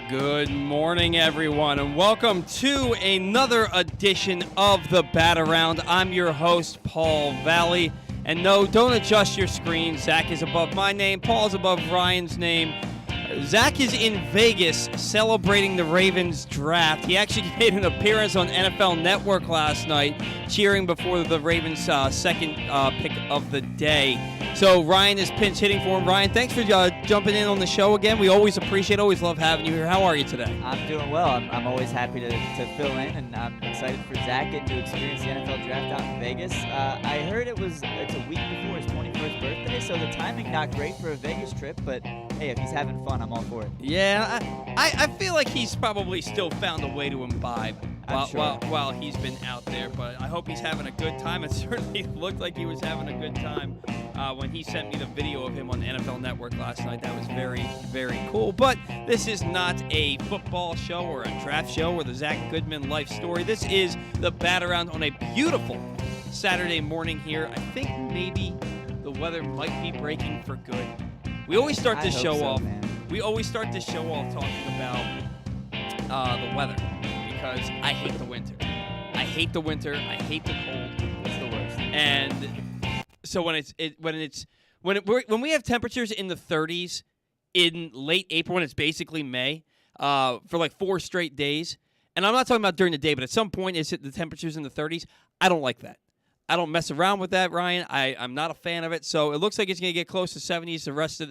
Good morning, everyone, and welcome to another edition of the Bat Around. I'm your host, Paul Valley. And no, don't adjust your screen. Zach is above my name. Paul's above Ryan's name. Zach is in Vegas celebrating the Ravens draft. He actually made an appearance on NFL Network last night, cheering before the Ravens' second pick of the day. So Ryan is pinch hitting for him. Ryan, thanks for jumping in on the show again. We always appreciate, always love having you here. How are you today? I'm doing well. I'm always happy to fill in, and I'm excited for Zach getting to experience the NFL draft out in Vegas. I heard it's a week before his 21st birthday, so the timing not great for a Vegas trip, but hey, if he's having fun, I'm all for it. Yeah, I feel like he's probably still found a way to imbibe while he's been out there, but I hope he's having a good time. It certainly looked like he was having a good time when he sent me the video of him on NFL Network last night. That was very, very cool. But this is not a football show or a draft show or the Zach Goodman life story. This is the Bat Around on a beautiful Saturday morning here. I think maybe the weather might be breaking for good. We always start this show off. We always start this show off talking about the weather because I hate the winter. I hate the winter. I hate the cold. It's the worst. And so when we have temperatures in the 30s in late April, when it's basically May, for like 4 straight days, and I'm not talking about during the day, but at some point it's the temperatures in the 30s. I don't like that. I don't mess around with that, Ryan. I'm not a fan of it. So it looks like it's going to get close to 70s the rest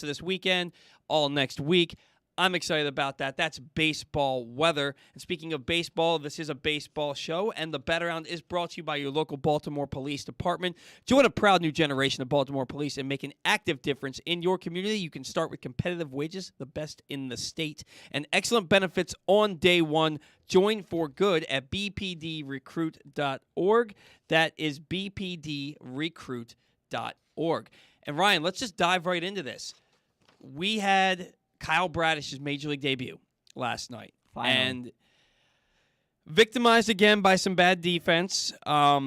of this weekend, all next week. I'm excited about that. That's baseball weather. And speaking of baseball, this is a baseball show, and the Bet Around is brought to you by your local Baltimore Police Department. Join a proud new generation of Baltimore police and make an active difference in your community. You can start with competitive wages, the best in the state, and excellent benefits on day one. Join for good at bpdrecruit.org. That is bpdrecruit.org. And Ryan, let's just dive right into this. We had Kyle Bradish's Major League debut last night. Finally. And victimized again by some bad defense.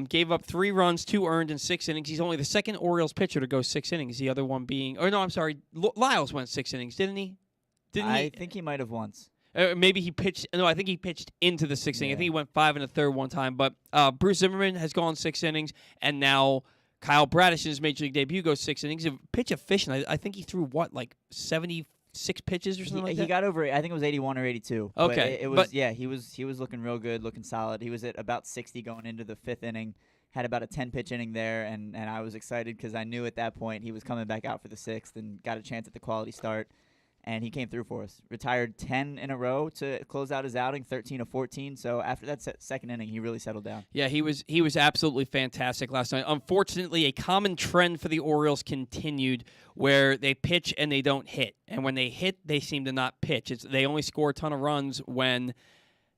Gave up 3 runs, 2 earned in 6 innings. He's only the second Orioles pitcher to go 6 innings. The other one being, Lyles went 6 innings, didn't he? I think he might have once. Maybe he pitched. No, I think he pitched into the 6th inning. I think he went 5 1/3 one time. But Bruce Zimmerman has gone 6 innings, and now Kyle Bradish's Major League debut goes 6 innings. Pitch efficient. I think he threw 76 pitches or something like that? He got over, I think it was 81 or 82. Okay. He was looking real good, looking solid. He was at about 60 going into the 5th inning. Had about a 10-pitch inning there, and I was excited because I knew at that point he was coming back out for the 6th and got a chance at the quality start. And he came through for us. Retired 10 in a row to close out his outing, 13 of 14. So after that second inning, he really settled down. Yeah, he was absolutely fantastic last night. Unfortunately, a common trend for the Orioles continued where they pitch and they don't hit. And when they hit, they seem to not pitch. They only score a ton of runs when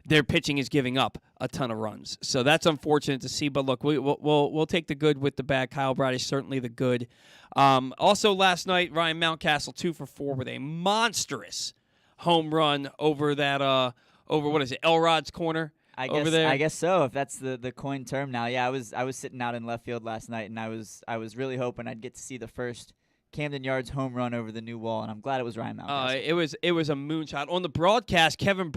their pitching is giving up a ton of runs. So that's unfortunate to see. But look, we'll take the good with the bad. Kyle Bradish, certainly the good. Also last night, Ryan Mountcastle 2 for 4 with a monstrous home run over that Elrod's corner. I guess so. If that's the coined term now. Yeah, I was sitting out in left field last night, and I was really hoping I'd get to see the first Camden Yards home run over the new wall, and I'm glad it was Ryan Mountcastle. It was a moonshot. On the broadcast, Kevin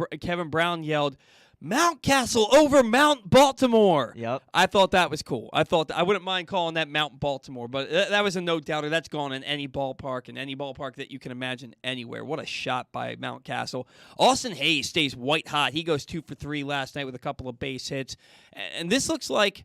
Brown yelled, "Mountcastle over Mount Baltimore." Yep. I thought that was cool. I wouldn't mind calling that Mount Baltimore, but that was a no-doubter. That's gone in any ballpark that you can imagine anywhere. What a shot by Mountcastle. Austin Hayes stays white hot. He goes 2 for 3 last night with a couple of base hits. And this looks like,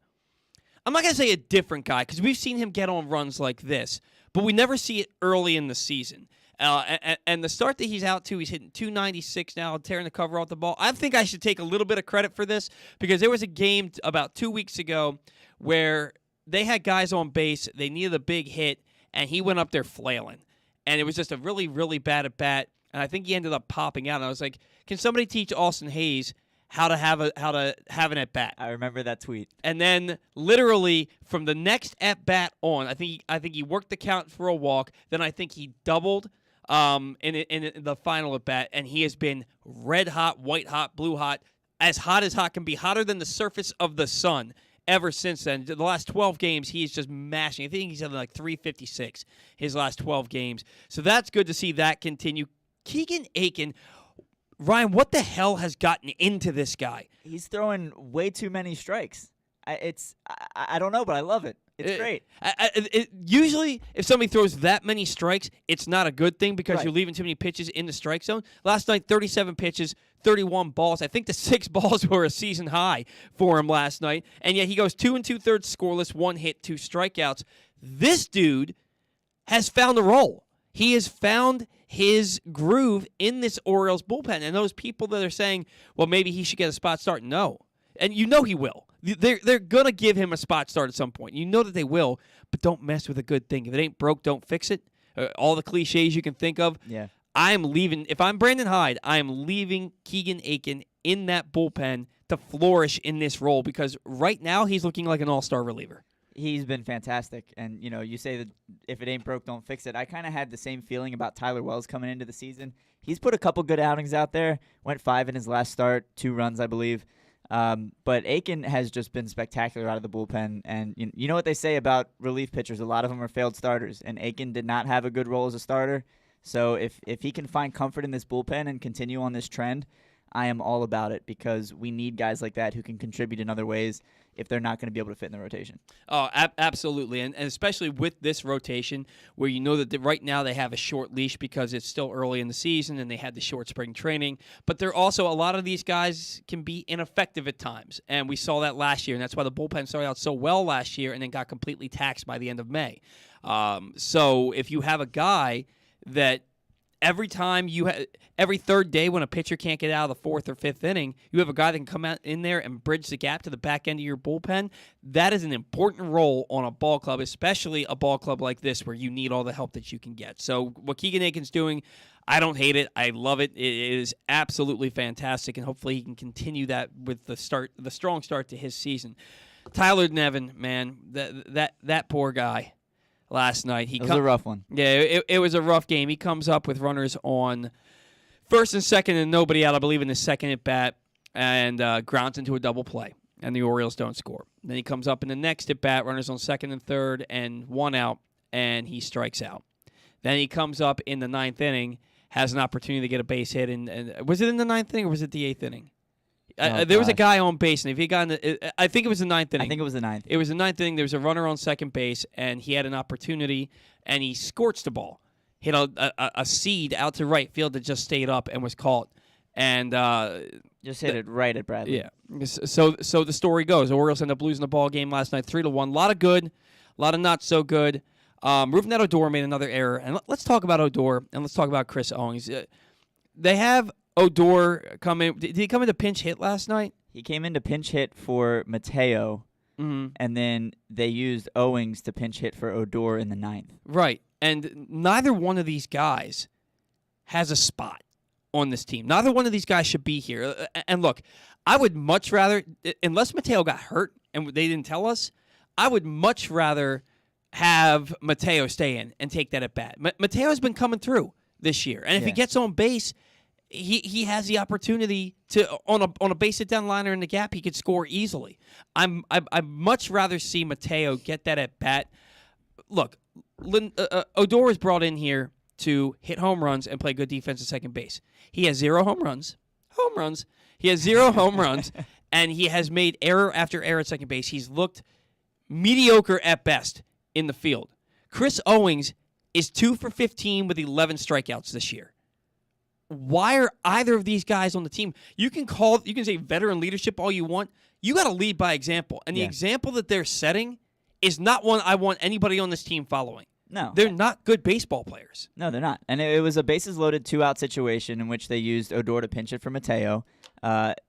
I'm not going to say a different guy because we've seen him get on runs like this, but we never see it early in the season. And the start that he's out to, he's hitting 296 now, tearing the cover off the ball. I think I should take a little bit of credit for this because there was a game about 2 weeks ago where they had guys on base, they needed a big hit, and he went up there flailing. And it was just a really, really bad at-bat, and I think he ended up popping out. And I was like, can somebody teach Austin Hayes how to have an at-bat? I remember that tweet. And then literally from the next at-bat on, I think he worked the count for a walk. Then I think he doubled in the final at-bat, and he has been red hot, white hot, blue hot as hot can be, hotter than the surface of the sun ever since then. The last 12 games, he's just mashing. I think he's at like 356 his last 12 games. So that's good to see that continue. Keegan Aiken, Ryan, what the hell has gotten into this guy? He's throwing way too many strikes. I don't know, but I love it. It's great. Usually, if somebody throws that many strikes, it's not a good thing because Right. you're leaving too many pitches in the strike zone. Last night, 37 pitches, 31 balls. I think the 6 balls were a season high for him last night. And yet he goes 2 2/3 scoreless, 1 hit, 2 strikeouts. This dude has found a role. He has found his groove in this Orioles bullpen. And those people that are saying, well, maybe he should get a spot start, no. And you know he will. They're going to give him a spot start at some point. You know that they will, but don't mess with a good thing. If it ain't broke, don't fix it. All the cliches you can think of. Yeah. I am leaving. If I'm Brandon Hyde, I am leaving Keegan Aiken in that bullpen to flourish in this role because right now he's looking like an all-star reliever. He's been fantastic. And, you say that if it ain't broke, don't fix it. I kind of had the same feeling about Tyler Wells coming into the season. He's put a couple good outings out there. Went 5 in his last start, 2 runs, I believe. But Aiken has just been spectacular out of the bullpen. And you know what they say about relief pitchers? A lot of them are failed starters. And Aiken did not have a good role as a starter. So if he can find comfort in this bullpen and continue on this trend, I am all about it because we need guys like that who can contribute in other ways if they're not going to be able to fit in the rotation. Oh, absolutely. And especially with this rotation where you know that right now they have a short leash because it's still early in the season and they had the short spring training. But they're also, a lot of these guys can be ineffective at times. And we saw that last year. And that's why the bullpen started out so well last year and then got completely taxed by the end of May. So if you have a guy that every time every third day when a pitcher can't get out of the 4th or 5th inning, you have a guy that can come out in there and bridge the gap to the back end of your bullpen. That is an important role on a ball club, especially a ball club like this where you need all the help that you can get. So what Keegan Aiken's doing, I don't hate it. I love it. It is absolutely fantastic, and hopefully he can continue that with the strong start to his season. Tyler Nevin, man, that poor guy. Last night, it was a rough one. Yeah, it was a rough game. He comes up with runners on first and second and nobody out, I believe, in the second at bat, and grounds into a double play, and the Orioles don't score. Then he comes up in the next at bat, runners on second and third, and 1 out, and he strikes out. Then he comes up in the 9th inning, has an opportunity to get a base hit, and was it in the 9th inning or was it the 8th inning? There was a guy on base, and if he got I think it was the 9th inning. I think it was the 9th. It was the 9th inning. There was a runner on second base, and he had an opportunity, and he scorched the ball. Hit a seed out to right field that just stayed up and was caught. And just hit it right at Bradley. Yeah. So the story goes. The Orioles end up losing the ball game last night 3-1. A lot of good, a lot of not so good. Rougned Odor made another error. And let's talk about Odor, and let's talk about Chris Owings. They have Odor come in. Did he come in to pinch hit last night? He came in to pinch hit for Mateo, and then they used Owings to pinch hit for Odor in the 9th. Right, and neither one of these guys has a spot on this team. Neither one of these guys should be here. And look, I would much rather, unless Mateo got hurt and they didn't tell us, I would much rather have Mateo stay in and take that at bat. Mateo has been coming through this year, and if he gets on base, he has the opportunity to on a base hit down liner in the gap, he could score easily. I'd much rather see Mateo get that at bat. Look, Odor was brought in here to hit home runs and play good defense at second base. He has 0 home runs. He has 0 home runs, and he has made error after error at second base. He's looked mediocre at best in the field. Chris Owings is 2 for 15 with 11 strikeouts this year. Why are either of these guys on the team? You can say veteran leadership all you want. You got to lead by example. And the example that they're setting is not one I want anybody on this team following. No. They're not good baseball players. No, they're not. And it was a bases-loaded 2-out situation in which they used Odor to pinch it for Mateo.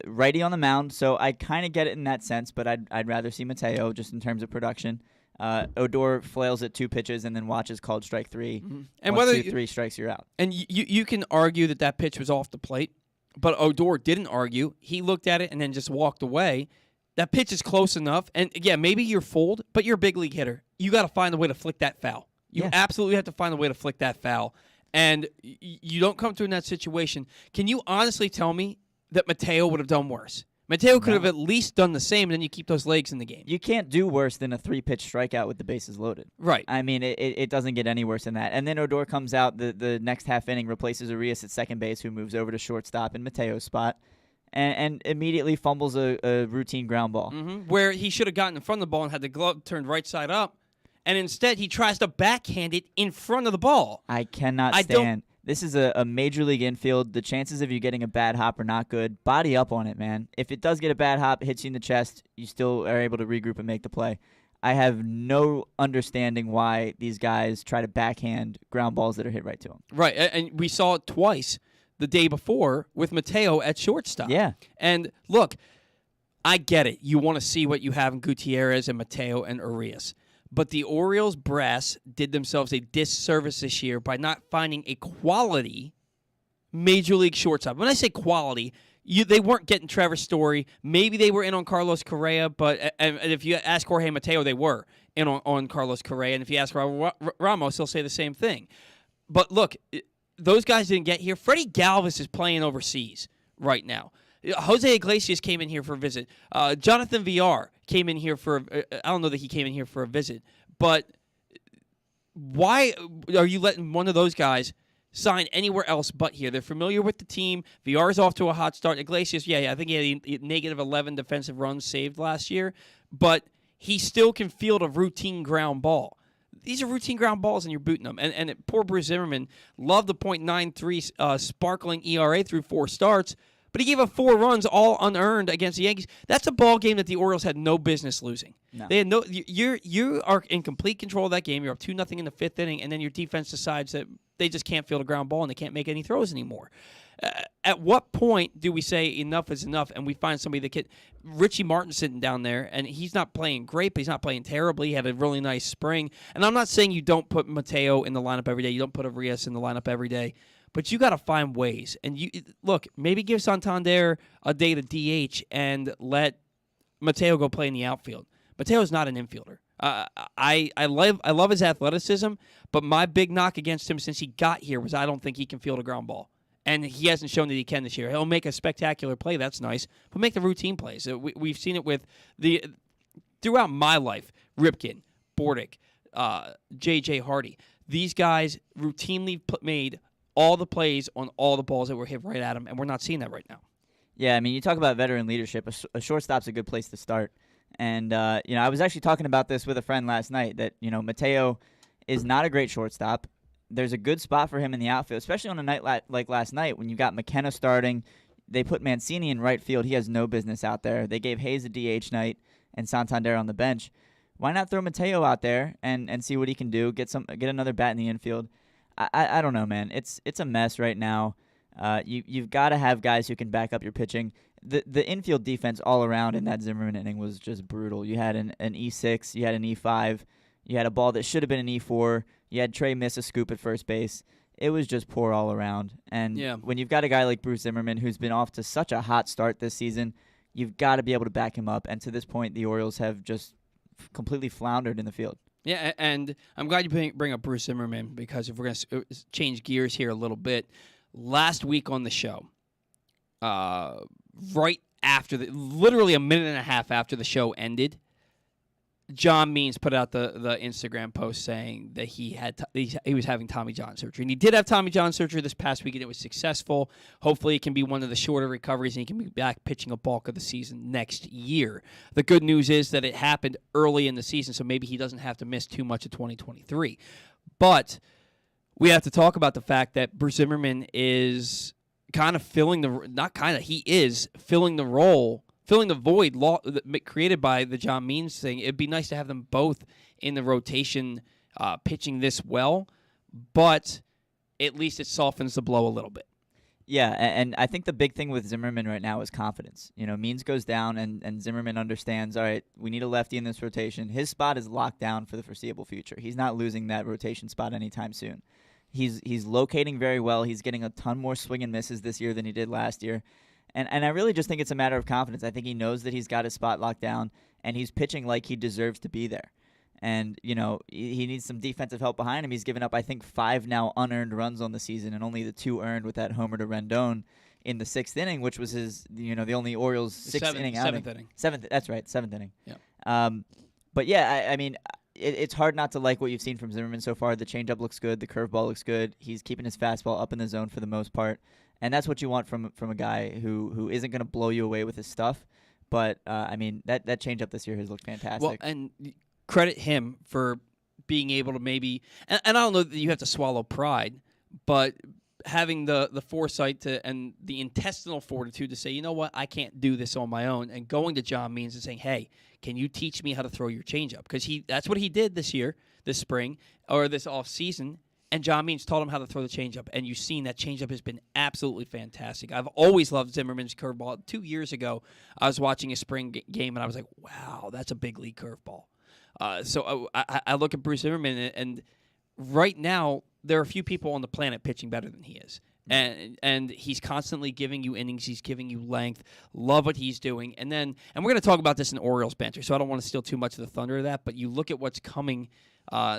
Righty on the mound, so I kind of get it in that sense, but I'd rather see Mateo just in terms of production. Odor flails at 2 pitches and then watches called strike 3. Mm-hmm. And once 2-3 strikes, you're out. And you can argue that pitch was off the plate, but Odor didn't argue. He looked at it and then just walked away. That pitch is close enough. And, yeah, maybe you're fooled, but you're a big league hitter. You got to find a way to flick that foul. You absolutely have to find a way to flick that foul. And you don't come to in that situation. Can you honestly tell me that Mateo would have done worse? Mateo could have at least done the same, and then you keep those legs in the game. You can't do worse than a 3-pitch strikeout with the bases loaded. Right. I mean, it doesn't get any worse than that. And then Odor comes out the next half inning, replaces Arias at second base, who moves over to shortstop in Mateo's spot, and immediately fumbles a routine ground ball. Where he should have gotten in front of the ball and had the glove turned right side up, and instead he tries to backhand it in front of the ball. I cannot stand. This is a major league infield. The chances of you getting a bad hop are not good. Body up on it, man. If it does get a bad hop, hits you in the chest, you still are able to regroup and make the play. I have no understanding why these guys try to backhand ground balls that are hit right to them. Right, and we saw it twice the day before with Mateo at shortstop. Yeah. And look, I get it. You want to see what you have in Gutierrez and Mateo and Arias. But the Orioles brass did themselves a disservice this year by not finding a quality major league shortstop. When I say quality, they weren't getting Trevor Story. Maybe they were in on Carlos Correa, but and if you ask Jorge Mateo, they were in on Carlos Correa. And if you ask Ramos, he'll say the same thing. But look, those guys didn't get here. Freddie Galvis is playing overseas right now. Jose Iglesias came in here for a visit. Jonathan Villar came in here for I don't know that he came in here for a visit, but why are you letting one of those guys sign anywhere else but here? They're familiar with the team. Villar's off to a hot start. Iglesias, I think he had negative 11 defensive runs saved last year, but he still can field a routine ground ball. These are routine ground balls, and you're booting them. And poor Bruce Zimmerman loved the .93 sparkling ERA through 4 starts, but he gave up 4 runs, all unearned, against the Yankees. That's a ball game that the Orioles had no business losing. No. They had no. You are in complete control of that game. You're up 2-0 in the 5th inning, and then your defense decides that they just can't field a ground ball and they can't make any throws anymore. At what point do we say enough is enough, and we find somebody that can? Richie Martin sitting down there, and he's not playing great, but he's not playing terribly. He had a really nice spring, and I'm not saying you don't put Mateo in the lineup every day. You don't put Arias in the lineup every day. But you got to find ways. And you look, maybe give Santander a day to DH and let Mateo go play in the outfield. Mateo's not an infielder. I love his athleticism, but my big knock against him since he got here was I don't think he can field a ground ball. And he hasn't shown that he can this year. He'll make a spectacular play, that's nice, but make the routine plays. We've seen it with throughout my life, Ripken, Bordick, J.J. Hardy. These guys routinely made all the plays on all the balls that were hit right at him, and we're not seeing that right now. Yeah, I mean, you talk about veteran leadership. A shortstop's a good place to start. And, I was actually talking about this with a friend last night that, Mateo is not a great shortstop. There's a good spot for him in the outfield, especially on a night like last night when you got McKenna starting. They put Mancini in right field. He has no business out there. They gave Hayes a DH night and Santander on the bench. Why not throw Mateo out there and see what he can do, get another bat in the infield? I don't know, man. It's a mess right now. You've got to have guys who can back up your pitching. The infield defense all around in that Zimmerman inning was just brutal. You had an E6, you had an E5, you had a ball that should have been an E4. You had Trey miss a scoop at first base. It was just poor all around. And when you've got a guy like Bruce Zimmerman who's been off to such a hot start this season, you've got to be able to back him up. And to this point, the Orioles have just completely floundered in the field. Yeah, and I'm glad you bring up Bruce Zimmerman because if we're going to change gears here a little bit, last week on the show, right after literally a minute and a half after the show ended, John Means put out the Instagram post saying that he was having Tommy John surgery. And he did have Tommy John surgery this past week, and it was successful. Hopefully it can be one of the shorter recoveries, and he can be back pitching a bulk of the season next year. The good news is that it happened early in the season, so maybe he doesn't have to miss too much of 2023. But we have to talk about the fact that Bruce Zimmerman is kind of filling the role, filling the void created by the John Means thing. It'd be nice to have them both in the rotation pitching this well, but at least it softens the blow a little bit. Yeah, and I think the big thing with Zimmerman right now is confidence. Means goes down, and Zimmerman understands, all right, we need a lefty in this rotation. His spot is locked down for the foreseeable future. He's not losing that rotation spot anytime soon. He's locating very well. He's getting a ton more swing and misses this year than he did last year. And I really just think it's a matter of confidence. I think he knows that he's got his spot locked down, and he's pitching like he deserves to be there. And, he needs some defensive help behind him. He's given up, I think, 5 now unearned runs on the season and only the 2 earned with that homer to Rendon. in the 6th inning, which was his, the only Orioles 6th inning outing. 7th inning. That's right, 7th inning. Yeah. But yeah, I mean, it's hard not to like what you've seen from Zimmerman so far. The changeup looks good. The curveball looks good. He's keeping his fastball up in the zone for the most part, and that's what you want from a guy who isn't going to blow you away with his stuff. But I mean, that changeup this year has looked fantastic. Well, and credit him for being able to maybe, and I don't know that you have to swallow pride, but having the foresight and the intestinal fortitude to say, you know what, I can't do this on my own, and going to John Means and saying, hey, can you teach me how to throw your changeup? Because that's what he did this spring, or this off season. And John Means taught him how to throw the changeup, and you've seen that changeup has been absolutely fantastic. I've always loved Zimmerman's curveball. 2 years ago, I was watching a spring game, and I was like, wow, that's a big league curveball. So I look at Bruce Zimmerman, and right now, there are a few people on the planet pitching better than he is. And he's constantly giving you innings. He's giving you length. Love what he's doing. And we're going to talk about this in Orioles banter, so I don't want to steal too much of the thunder of that, but you look at what's coming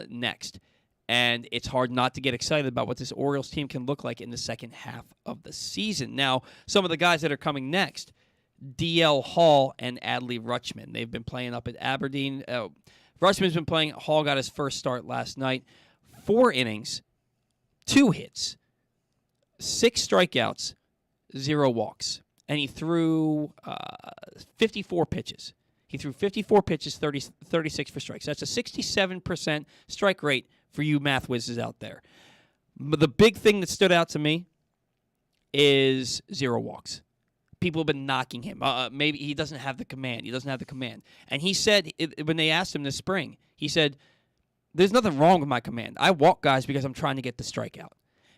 next. And it's hard not to get excited about what this Orioles team can look like in the second half of the season. Now, some of the guys that are coming next, D.L. Hall and Adley Rutschman. They've been playing up at Aberdeen. Rutschman's been playing. Hall got his first start last night. 4 innings, 2 hits, 6 strikeouts, 0 walks. And he threw 54 pitches. He threw 54 pitches, 36 for strikes. That's a 67% strike rate for you math whizzes out there. The big thing that stood out to me is 0 walks. People have been knocking him. Maybe he doesn't have the command. And he said, when they asked him this spring, he said, there's nothing wrong with my command. I walk guys because I'm trying to get the strikeout.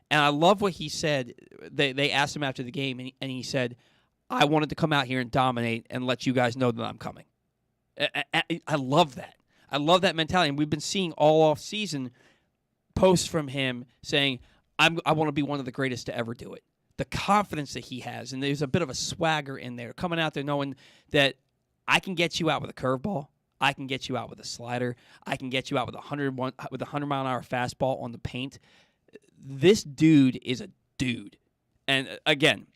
And I love what he said. They asked him after the game, and he said, I wanted to come out here and dominate and let you guys know that I'm coming. I love that. I love that mentality. And we've been seeing all off season posts from him saying, I want to be one of the greatest to ever do it. The confidence that he has, and there's a bit of a swagger in there, coming out there knowing that I can get you out with a curveball, I can get you out with a slider, I can get you out with a 100-mile-an-hour fastball on the paint. This dude is a dude. And again,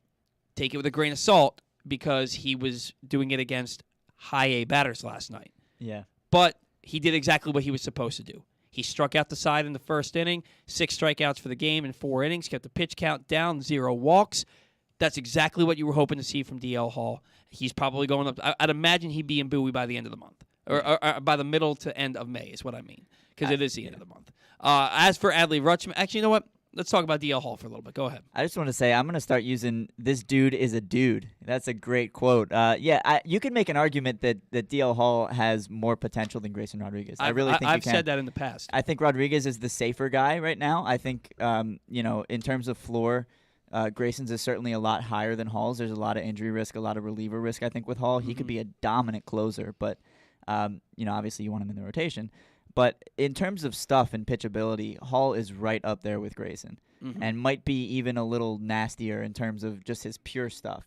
take it with a grain of salt because he was doing it against high A batters last night. Yeah. But he did exactly what he was supposed to do. He struck out the side in the first inning, 6 strikeouts for the game in 4 innings, kept the pitch count down, 0 walks. That's exactly what you were hoping to see from D.L. Hall. He's probably going up. I'd imagine he'd be in Bowie by the end of the month, or by the middle to end of May is what I mean, because it is the end of the month. As for Adley Rutschman, actually, you know what? Let's talk about D.L. Hall for a little bit. Go ahead. I just want to say I'm going to start using "this dude is a dude." That's a great quote. You can make an argument that D.L. Hall has more potential than Grayson Rodriguez. I really think I've you can. said that in the past. I think Rodriguez is the safer guy right now. I think in terms of floor, Grayson's is certainly a lot higher than Hall's. There's a lot of injury risk, a lot of reliever risk. I think with Hall, he could be a dominant closer, but obviously you want him in the rotation. But in terms of stuff and pitchability, Hall is right up there with Grayson and might be even a little nastier in terms of just his pure stuff.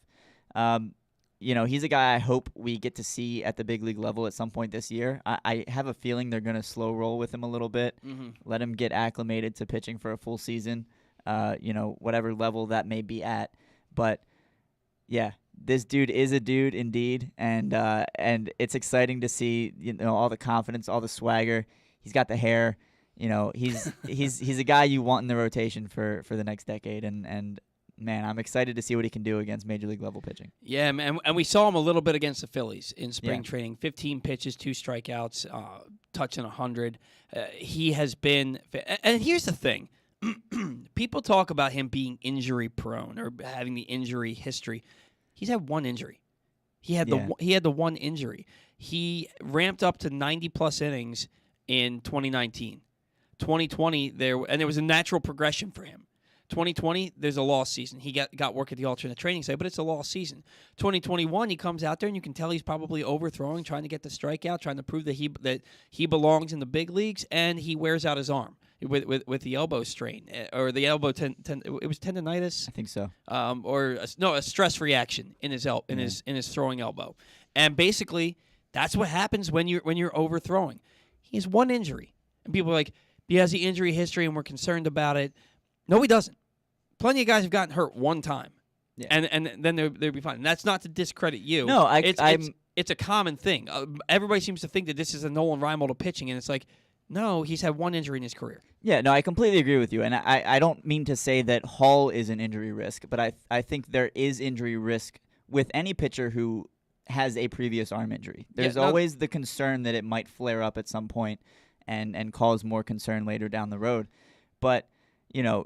He's a guy I hope we get to see at the big league level at some point this year. I have a feeling they're going to slow roll with him a little bit, let him get acclimated to pitching for a full season, whatever level that may be at. But, yeah, this dude is a dude indeed, and it's exciting to see all the confidence, all the swagger. He's got the hair. He's a guy you want in the rotation for the next decade, and man, I'm excited to see what he can do against major league level pitching. Yeah, man, and we saw him a little bit against the Phillies in spring training. 15 pitches, 2 strikeouts, touching 100. He has been, and here's the thing: people talk about him being injury prone or having the injury history. He's had 1 injury. He had the 1 injury. He ramped up to 90+ innings in 2019. 2020 there was a natural progression for him. 2020 there's a lost season. He got work at the alternate training site, but it's a lost season. 2021 he comes out there and you can tell he's probably overthrowing, trying to get the strikeout, trying to prove that he belongs in the big leagues, and he wears out his arm with the elbow strain or the elbow it was tendonitis. I think so. A stress reaction in his in his throwing elbow, and basically that's what happens when you're overthrowing. He has 1 injury, and people are like, he has the injury history, and we're concerned about it. No, he doesn't. Plenty of guys have gotten hurt 1 time. Yeah. and then they'll be fine. And that's not to discredit you. No, it's a common thing. Everybody seems to think that this is a Nolan Reinhold of pitching, and it's like, no, he's had one injury in his career. Yeah, no, I completely agree with you, and I don't mean to say that Hall is an injury risk, but I think there is injury risk with any pitcher who has a previous arm injury. There's always the concern that it might flare up at some point and cause more concern later down the road. But,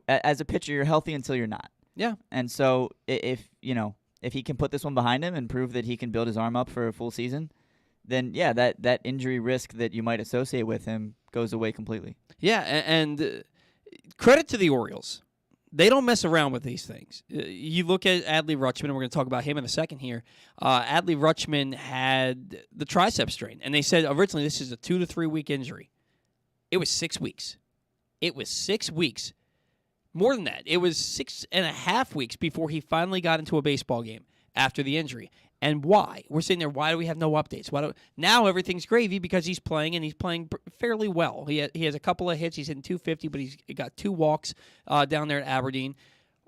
as a pitcher, you're healthy until you're not. Yeah. And so if he can put this one behind him and prove that he can build his arm up for a full season, then, yeah, that injury risk that you might associate with him goes away completely. Yeah, and credit to the Orioles. They don't mess around with these things. You look at Adley Rutschman, and we're going to talk about him in a second here. Adley Rutschman had the tricep strain, and they said originally this is a 2 to 3 week injury. It was 6 weeks. It was 6 weeks. More than that. It was 6.5 weeks before he finally got into a baseball game after the injury. And why? We're sitting there, why do we have no updates? Now everything's gravy because he's playing, and he's playing fairly well. He has a couple of hits. He's hitting .250, but he's got 2 walks down there at Aberdeen.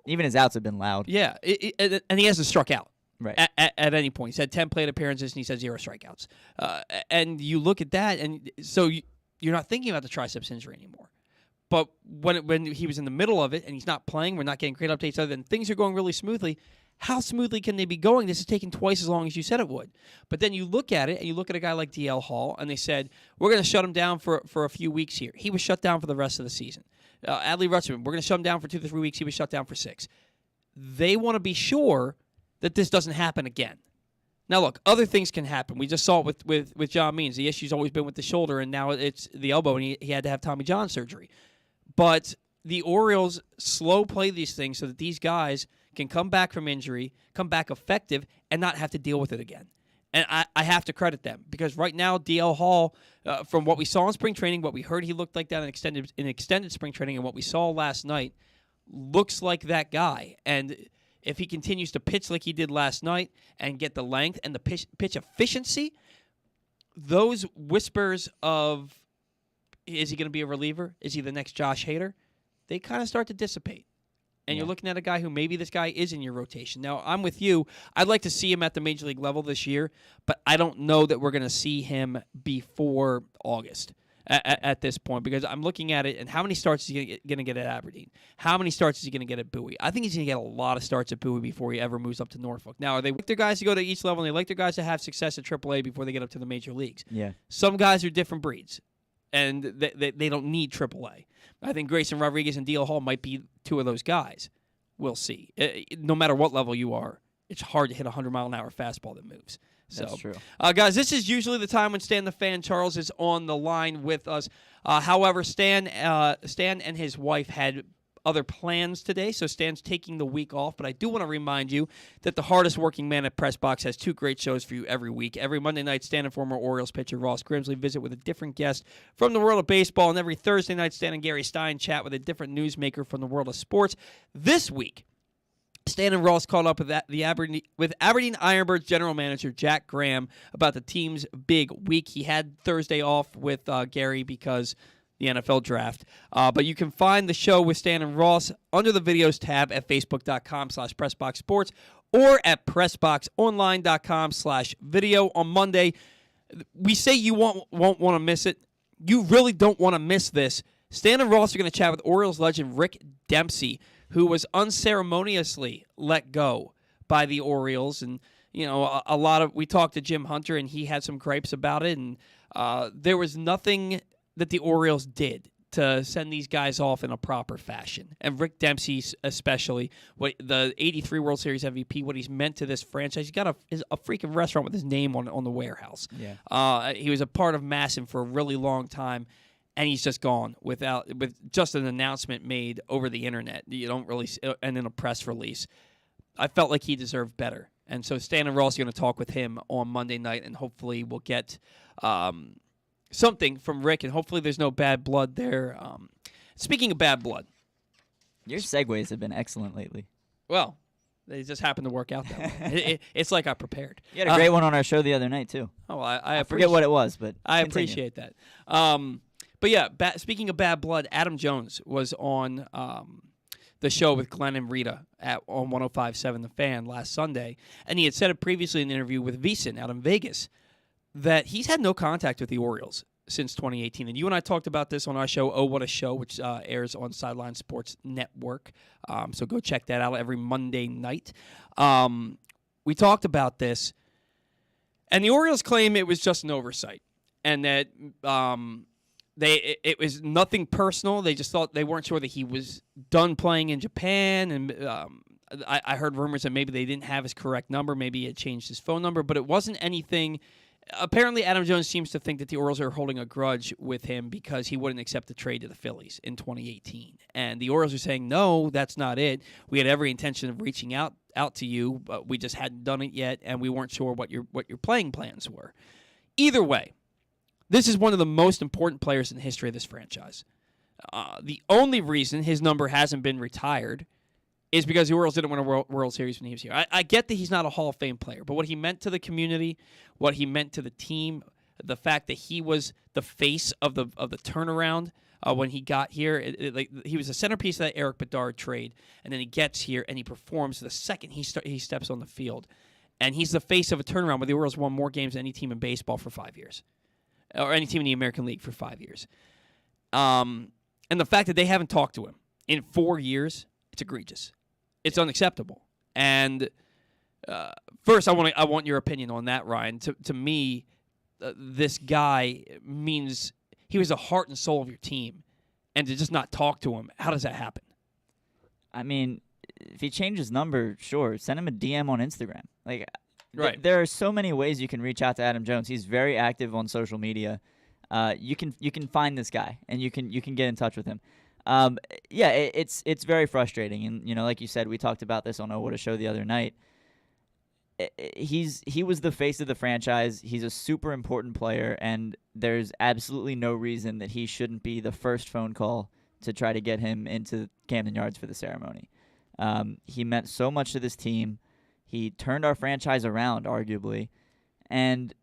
Even his outs have been loud. Yeah, and he hasn't struck out right at any point. He's had 10 plate appearances, and he's had 0 strikeouts. And you look at that, and so you're not thinking about the triceps injury anymore. But when he was in the middle of it and he's not playing, we're not getting great updates other than things are going really smoothly. How smoothly can they be going? This is taking twice as long as you said it would. But then you look at it, and you look at a guy like DL Hall, and they said, we're going to shut him down for a few weeks here. He was shut down for the rest of the season. Adley Rutschman, we're going to shut him down for 2 to 3 weeks. He was shut down for 6. They want to be sure that this doesn't happen again. Now, look, other things can happen. We just saw it with John Means. The issue's always been with the shoulder, and now it's the elbow, and he had to have Tommy John surgery. But the Orioles slow play these things so that these guys can come back from injury, come back effective, and not have to deal with it again. And I have to credit them because right now, DL Hall, from what we saw in spring training, what we heard he looked like down in extended spring training, and what we saw last night, looks like that guy. And if he continues to pitch like he did last night and get the length and the pitch efficiency, those whispers of, is he going to be a reliever? Is he the next Josh Hader? They kind of start to dissipate. And you're looking at a guy who maybe this guy is in your rotation. Now, I'm with you. I'd like to see him at the Major League level this year, but I don't know that we're going to see him before August at this point because I'm looking at it, and how many starts is he going to get at Aberdeen? How many starts is he going to get at Bowie? I think he's going to get a lot of starts at Bowie before he ever moves up to Norfolk. Now, are they like their guys to go to each level, and they like their guys to have success at AAA before they get up to the major leagues? Yeah. Some guys are different breeds, and they don't need AAA. I think Grayson Rodriguez and DL Hall might be 2 of those guys. We'll see. No matter what level you are, it's hard to hit a 100-mile-an-hour fastball that moves. That's true. Guys, this is usually the time when Stan the Fan Charles is on the line with us. However, Stan and his wife had other plans today, so Stan's taking the week off. But I do want to remind you that the hardest working man at Press Box has 2 great shows for you every week. Every Monday night, Stan and former Orioles pitcher Ross Grimsley visit with a different guest from the world of baseball. And every Thursday night, Stan and Gary Stein chat with a different newsmaker from the world of sports. This week, Stan and Ross caught up with Aberdeen Ironbirds general manager Jack Graham about the team's big week. He had Thursday off with Gary because the NFL draft. But you can find the show with Stan and Ross under the videos tab at facebook.com/PressBoxSports or at PressBoxOnline.com/video on Monday. We say you won't want to miss it. You really don't want to miss this. Stan and Ross are going to chat with Orioles legend Rick Dempsey, who was unceremoniously let go by the Orioles. And, we talked to Jim Hunter, and he had some gripes about it. And there was nothing that the Orioles did to send these guys off in a proper fashion. And Rick Dempsey especially, the 83 World Series MVP, what he's meant to this franchise. He's got a freaking restaurant with his name on the warehouse. Yeah. He was a part of Masson for a really long time. And he's just gone with just an announcement made over the internet. You don't really, and in a press release. I felt like he deserved better, and so Stan and Ross are going to talk with him on Monday night, and hopefully we'll get something from Rick, and hopefully there's no bad blood there. Speaking of bad blood, your segues have been excellent lately. Well, they just happened to work out that way. It's like I prepared. You had a great one on our show the other night too. Oh, I forget what it was, but I continue. appreciate that. But yeah, speaking of bad blood, Adam Jones was on the show with Glenn and Rita on 105.7 The Fan last Sunday, and he had said it previously in an interview with VSiN out in Vegas that he's had no contact with the Orioles since 2018. And you and I talked about this on our show, Oh What a Show, which airs on Sideline Sports Network. So go check that out every Monday night. We talked about this, and the Orioles claim it was just an oversight, and that it was nothing personal. They just thought they weren't sure that he was done playing in Japan, and I heard rumors that maybe they didn't have his correct number. Maybe he had changed his phone number, but it wasn't anything. Apparently, Adam Jones seems to think that the Orioles are holding a grudge with him because he wouldn't accept the trade to the Phillies in 2018. And the Orioles are saying, no, that's not it. We had every intention of reaching out to you, but we just hadn't done it yet, and we weren't sure what your playing plans were. Either way, this is one of the most important players in the history of this franchise. The only reason his number hasn't been retired is because the Orioles didn't win a World Series when he was here. I get that he's not a Hall of Fame player, but what he meant to the community, what he meant to the team, the fact that he was the face of the turnaround when he got here, he was the centerpiece of that Eric Bedard trade, and then he gets here and he performs the second he steps on the field, and he's the face of a turnaround where the Orioles won more games than any team in baseball for 5 years, or any team in the American League for 5 years. And the fact that they haven't talked to him in 4 years, it's egregious. It's unacceptable. And first, I want your opinion on that, Ryan. To me, this guy means he was the heart and soul of your team, and to just not talk to him, how does that happen? I mean, if he changed his number, sure, send him a DM on Instagram. Like, right. There are so many ways you can reach out to Adam Jones. He's very active on social media. You can find this guy, and you can get in touch with him. It's very frustrating, and like you said, we talked about this on Oh What a Show the other night. He was the face of the franchise. He's a super important player, and there's absolutely no reason that he shouldn't be the first phone call to try to get him into Camden Yards for the ceremony. He meant so much to this team. He turned our franchise around, arguably, and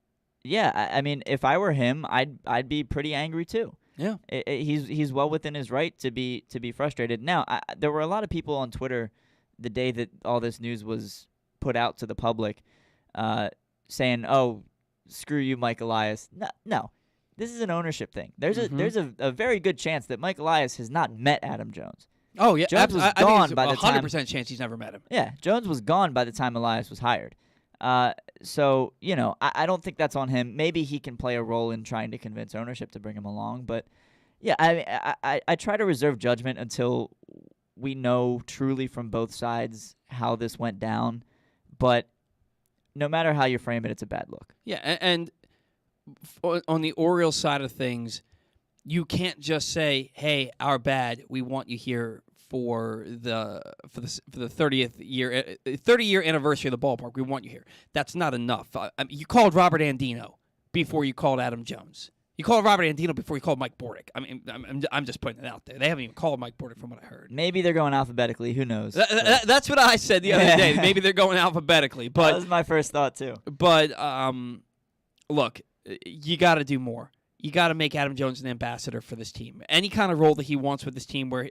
yeah, I mean, if I were him, I'd be pretty angry too. Yeah, he's well within his right to be frustrated. Now, there were a lot of people on Twitter the day that all this news was put out to the public, saying, "Oh, screw you, Mike Elias." No, this is an ownership thing. There's a very good chance that Mike Elias has not met Adam Jones. Oh yeah, Jones was gone by the time. 100% chance he's never met him. Yeah, Jones was gone by the time Elias was hired. So, I don't think that's on him. Maybe he can play a role in trying to convince ownership to bring him along. But, yeah, I try to reserve judgment until we know truly from both sides how this went down. But no matter how you frame it, it's a bad look. Yeah, and on the Orioles side of things, you can't just say, "Hey, our bad. We want you here for the 30-year anniversary of the ballpark. We want you here." That's not enough. You called Robert Andino before you called Adam Jones. You called Robert Andino before you called Mike Bordick. I mean, I'm just putting it out there. They haven't even called Mike Bordick from what I heard. Maybe they're going alphabetically. Who knows? That's what I said the other day. Maybe they're going alphabetically. But that was my first thought too. But look, you got to do more. You got to make Adam Jones an ambassador for this team. Any kind of role that he wants with this team where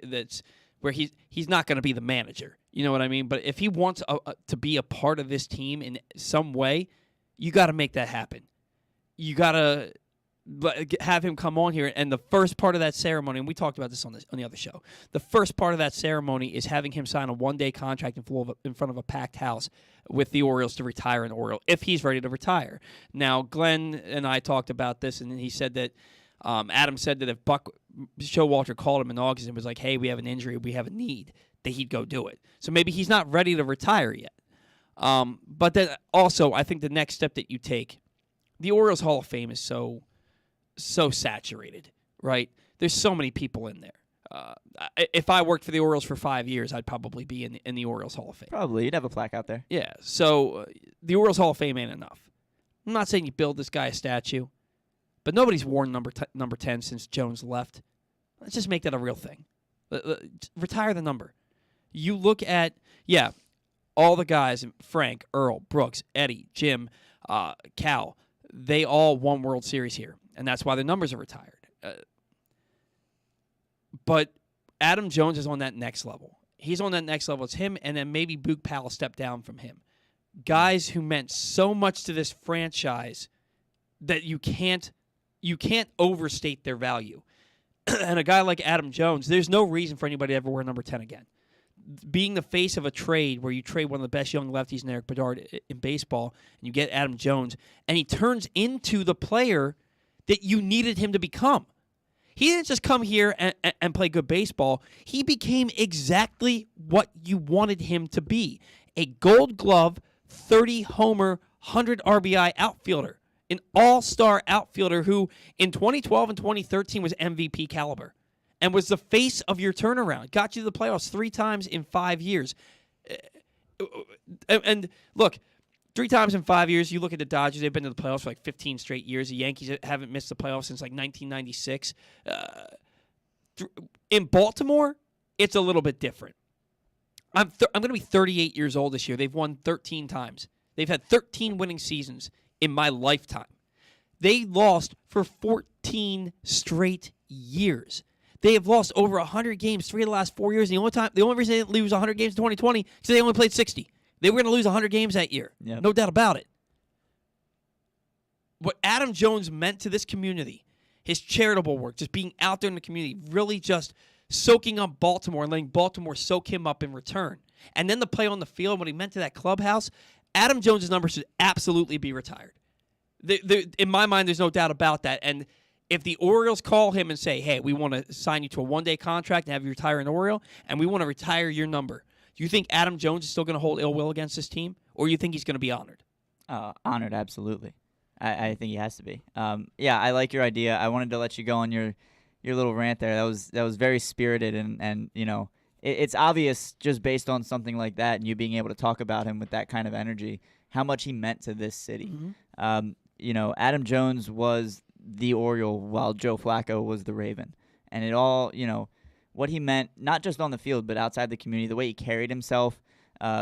he's not going to be the manager. You know what I mean? But if he wants to be a part of this team in some way, you got to make that happen. You got to have him come on here, and the first part of that ceremony, and we talked about this on the other show, the first part of that ceremony is having him sign a one-day contract in front of a packed house with the Orioles to retire an Oriole, if he's ready to retire. Now, Glenn and I talked about this, and he said that Adam said that if Buck Showalter called him in August and was like, "Hey, we have an injury, we have a need," that he'd go do it. So maybe he's not ready to retire yet. But then also, I think the next step that you take, the Orioles Hall of Fame is so saturated, right? There's so many people in there. If I worked for the Orioles for 5 years, I'd probably be in the Orioles Hall of Fame. Probably. You'd have a plaque out there. Yeah, so the Orioles Hall of Fame ain't enough. I'm not saying you build this guy a statue, but nobody's worn number 10 since Jones left. Let's just make that a real thing. Retire the number. You look at, all the guys, Frank, Earl, Brooks, Eddie, Jim, Cal, they all won World Series here, and that's why their numbers are retired. But Adam Jones is on that next level. He's on that next level. It's him, and then maybe Boog Powell step down from him. Guys who meant so much to this franchise that you can't overstate their value. And a guy like Adam Jones, there's no reason for anybody to ever wear number 10 again. Being the face of a trade where you trade one of the best young lefties in Eric Bedard in baseball, and you get Adam Jones, and he turns into the player that you needed him to become. He didn't just come here and play good baseball. He became exactly what you wanted him to be. A Gold Glove, 30-homer, 100 RBI outfielder. An all-star outfielder who in 2012 and 2013 was MVP caliber and was the face of your turnaround. Got you to the playoffs 3 times in 5 years. And look, 3 times in 5 years, you look at the Dodgers, they've been to the playoffs for like 15 straight years. The Yankees haven't missed the playoffs since like 1996. In Baltimore, it's a little bit different. I'm going to be 38 years old this year. They've won 13 times. They've had 13 winning seasons in my lifetime. They lost for 14 straight years. They have lost over 100 games 3 of the last 4 years. And the only reason they didn't lose 100 games in 2020 is they only played 60. They were going to lose 100 games that year. Yep. No doubt about it. What Adam Jones meant to this community, his charitable work, just being out there in the community, really just soaking up Baltimore and letting Baltimore soak him up in return. And then the play on the field, what he meant to that clubhouse, Adam Jones' number should absolutely be retired. In my mind, there's no doubt about that. And if the Orioles call him and say, hey, we want to sign you to a one-day contract and have you retire an Oriole, and we want to retire your number, do you think Adam Jones is still going to hold ill will against this team, or do you think he's going to be honored? Honored, absolutely. I think he has to be. Yeah, I like your idea. I wanted to let you go on your little rant there. That was very spirited, and you know, it's obvious just based on something like that and you being able to talk about him with that kind of energy, how much he meant to this city. Mm-hmm. You know, Adam Jones was the Oriole while Joe Flacco was the Raven, and it all, you know, what he meant not just on the field but outside the community, the way he carried himself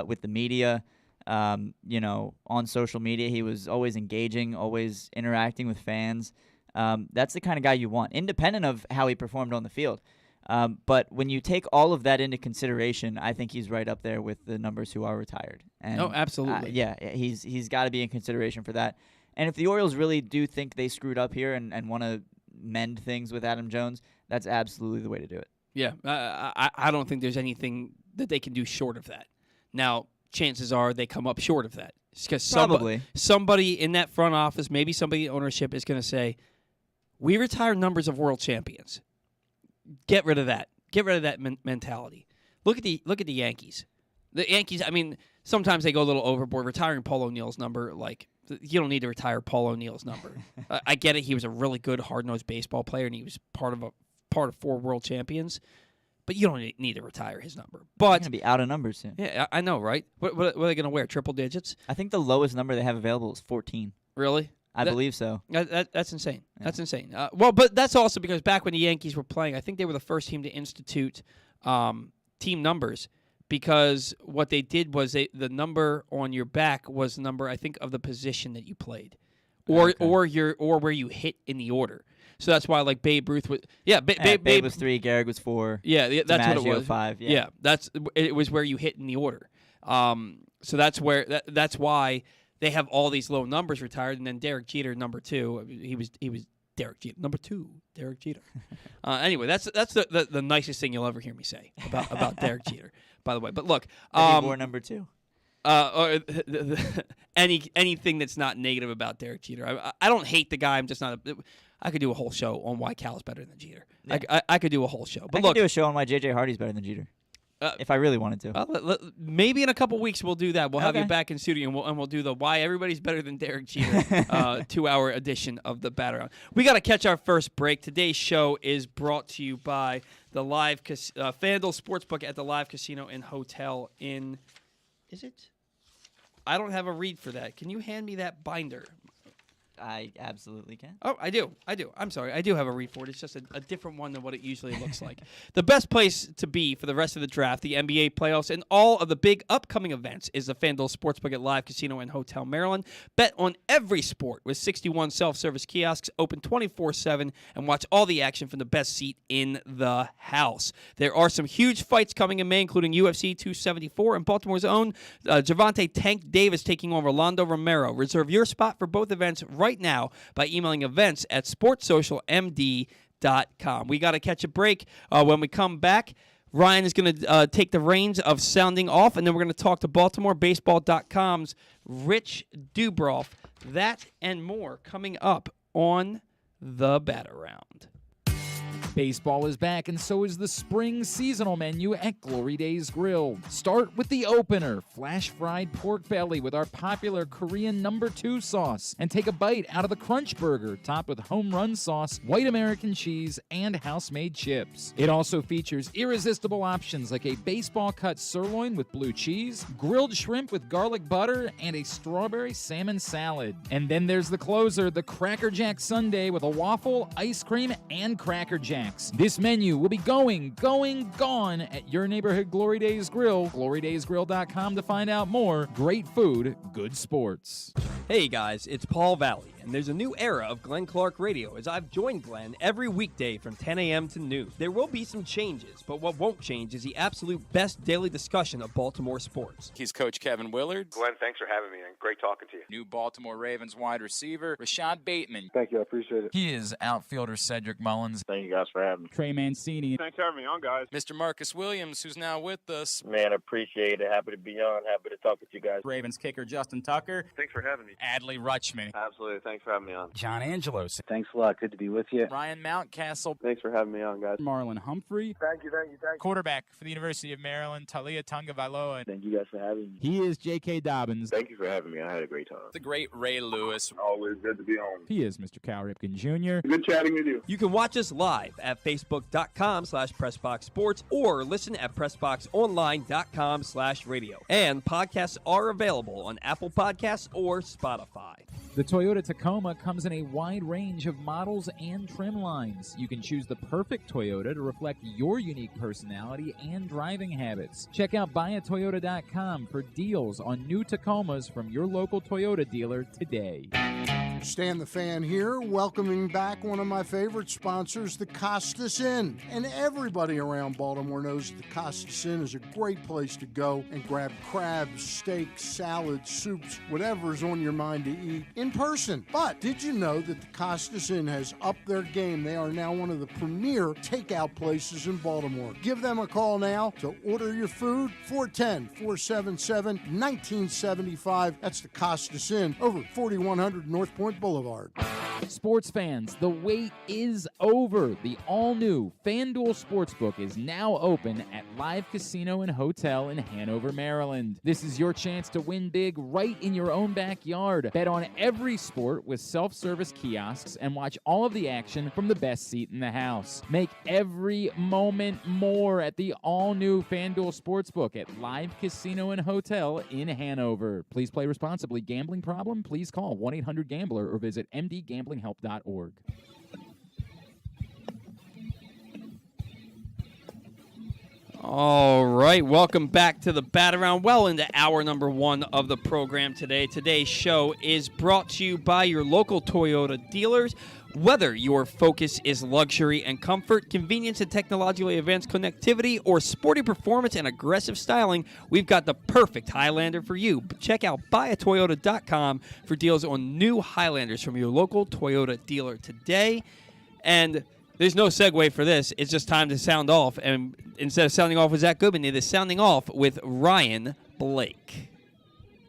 with the media. You know, on social media, he was always engaging, always interacting with fans. That's the kind of guy you want, independent of how he performed on the field. But when you take all of that into consideration, I think he's right up there with the numbers who are retired. And, oh, absolutely. Yeah, he's got to be in consideration for that. And if the Orioles really do think they screwed up here and want to mend things with Adam Jones, that's absolutely the way to do it. Yeah, I don't think there's anything that they can do short of that. Now, chances are they come up short of that. Because somebody in that front office, maybe somebody in ownership is going to say, we retire numbers of world champions. Get rid of that. Get rid of that mentality. Look at the Yankees. The Yankees, I mean, sometimes they go a little overboard. Retiring Paul O'Neill's number, like, you don't need to retire Paul O'Neill's number. I get it. He was a really good, hard-nosed baseball player, and he was part of 4 world champions. But you don't need to retire his number. But he's going to be out of numbers soon. Yeah, I know, right? What are they going to wear? Triple digits? I think the lowest number they have available is 14. Really? I believe so. That's insane. Yeah. That's insane. Well, but that's also because back when the Yankees were playing, I think they were the first team to institute team numbers, because what they did was the number on your back was the number, I think, of the position that you played, or where you hit in the order. So that's why, like, Babe Ruth was, Babe was 3, Gehrig was 4. Yeah, that's DiMaggio what it was. 5. Yeah, it was where you hit in the order. So that's why they have all these low numbers retired, and then Derek Jeter, number 2. He was Derek Jeter, number 2. Derek Jeter. Anyway, that's the nicest thing you'll ever hear me say about Derek Jeter, by the way. But look, he wore number 2. Anything that's not negative about Derek Jeter. I don't hate the guy. I'm just not. I could do a whole show on why Cal's better than Jeter. Yeah. I could do a whole show. But I could do a show on why J.J. Hardy's better than Jeter. If I really wanted to. Maybe in a couple weeks we'll do that. We'll have you back in studio, and we'll do the why everybody's better than Derek Jeter 2-hour edition of the Batter On. We got to catch our first break. Today's show is brought to you by the Live FanDuel Sportsbook at the Live Casino and Hotel in. Is it? I don't have a read for that. Can you hand me that binder? I absolutely can. Oh, I do. I'm sorry. I do have a read for it. It's just a different one than what it usually looks like. The best place to be for the rest of the draft, the NBA playoffs, and all of the big upcoming events is the FanDuel Sportsbook at Live Casino and Hotel Maryland. Bet on every sport with 61 self-service kiosks open 24/7 and watch all the action from the best seat in the house. There are some huge fights coming in May, including UFC 274 and Baltimore's own Gervonta Tank Davis taking on Rolando Romero. Reserve your spot for both events right now by emailing events@sportsocialmd.com. We got to catch a break. When we come back, Ryan is going to take the reins of sounding off, and then we're going to talk to BaltimoreBaseball.com's Rich Dubroff. That and more coming up on the Bat Around. Baseball is back, and so is the spring seasonal menu at Glory Days Grill. Start with the opener, flash-fried pork belly with our popular Korean No. 2 sauce, and take a bite out of the Crunch Burger, topped with home run sauce, white American cheese, and house-made chips. It also features irresistible options like a baseball-cut sirloin with blue cheese, grilled shrimp with garlic butter, and a strawberry salmon salad. And then there's the closer, the Cracker Jack Sundae with a waffle, ice cream, and Cracker Jack. This menu will be gone at your neighborhood Glory Days Grill. GloryDaysGrill.com to find out more. Great food, good sports. Hey guys, it's Paul Valley, and there's a new era of Glenn Clark Radio as I've joined Glenn every weekday from 10 a.m. to noon. There will be some changes, but what won't change is the absolute best daily discussion of Baltimore sports. He's Coach Kevin Willard. Glenn, thanks for having me, and great talking to you. New Baltimore Ravens wide receiver, Rashad Bateman. Thank you, I appreciate it. He is outfielder Cedric Mullins. Thank you guys for having me. Trey Mancini. Thanks for having me on, guys. Mr. Marcus Williams, who's now with us. Man, appreciate it. Happy to be on. Happy to talk with you guys. Ravens kicker Justin Tucker. Thanks for having me. Adley Rutschman. Absolutely. Thanks for having me on. John Angelos. Thanks a lot. Good to be with you. Ryan Mountcastle. Thanks for having me on, guys. Marlon Humphrey. Thank you. Quarterback for the University of Maryland, Talia Tungavailoa. Thank you guys for having me. He is J.K. Dobbins. Thank you for having me. I had a great time. The great Ray Lewis. Always good to be on. He is Mr. Cal Ripken Jr. Good chatting with you. You can watch us live at Facebook.com/PressBoxSports or listen at PressBoxOnline.com/radio. And podcasts are available on Apple Podcasts or Spotify. The Toyota Tacoma comes in a wide range of models and trim lines. You can choose the perfect Toyota to reflect your unique personality and driving habits. Check out buyatoyota.com for deals on new Tacomas from your local Toyota dealer today. Stan the Fan here, welcoming back one of my favorite sponsors, the Costas Inn. And everybody around Baltimore knows that the Costas Inn is a great place to go and grab crabs, steaks, salads, soups, whatever's on your mind to eat in person. But did you know that the Costas Inn has upped their game? They are now one of the premier takeout places in Baltimore. Give them a call now to order your food, 410-477-1975. That's the Costas Inn over 4100 North Point Boulevard. Sports fans, the wait is over. The all-new FanDuel Sportsbook is now open at Live Casino and Hotel in Hanover, Maryland. This is your chance to win big right in your own backyard. Bet on every sport with self-service kiosks and watch all of the action from the best seat in the house. Make every moment more at the all-new FanDuel Sportsbook at Live Casino and Hotel in Hanover. Please play responsibly. Gambling problem? Please call 1-800-GAMBLER or visit mdgamblinghelp.org. All right, welcome back to the Bat Around. Well into hour number one of the program today. Today's show is brought to you by your local Toyota dealers. Whether your focus is luxury and comfort, convenience and technologically advanced connectivity, or sporty performance and aggressive styling, we've got the perfect Highlander for you. Check out buyatoyota.com for deals on new Highlanders from your local Toyota dealer today. And there's no segue for this. It's just time to sound off. And instead of sounding off with Zach Goodman, it is sounding off with Ryan Blake.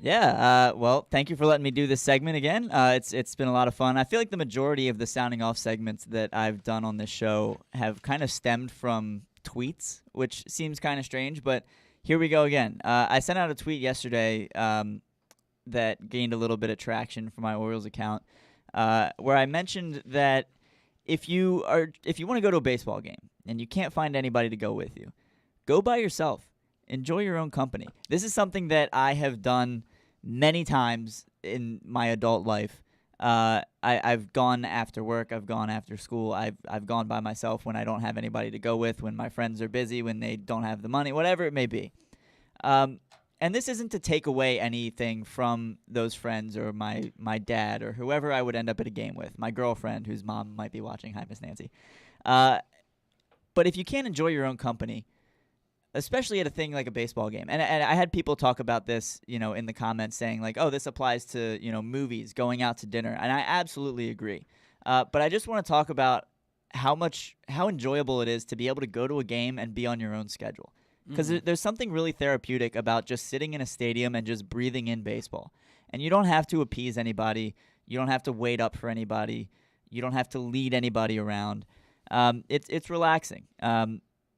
Yeah, well, thank you for letting me do this segment again. It's been a lot of fun. I feel like the majority of the sounding off segments that I've done on this show have kind of stemmed from tweets, which seems kind of strange, but here we go again. I sent out a tweet yesterday that gained a little bit of traction for my Orioles account, where I mentioned that if you want to go to a baseball game and you can't find anybody to go with you, go by yourself. Enjoy your own company. This is something that I have done many times in my adult life. I've gone after work. I've gone after school. I've gone by myself when I don't have anybody to go with, when my friends are busy, when they don't have the money, whatever it may be. And this isn't to take away anything from those friends or my dad or whoever I would end up at a game with, my girlfriend whose mom might be watching. Hi, Miss Nancy. But if you can't enjoy your own company, especially at a thing like a baseball game. And I had people talk about this, in the comments saying like, oh, this applies to, movies, going out to dinner. And I absolutely agree. But I just want to talk about how enjoyable it is to be able to go to a game and be on your own schedule. Because there's something really therapeutic about just sitting in a stadium and just breathing in baseball. And you don't have to appease anybody. You don't have to wait up for anybody. You don't have to lead anybody around. It's relaxing.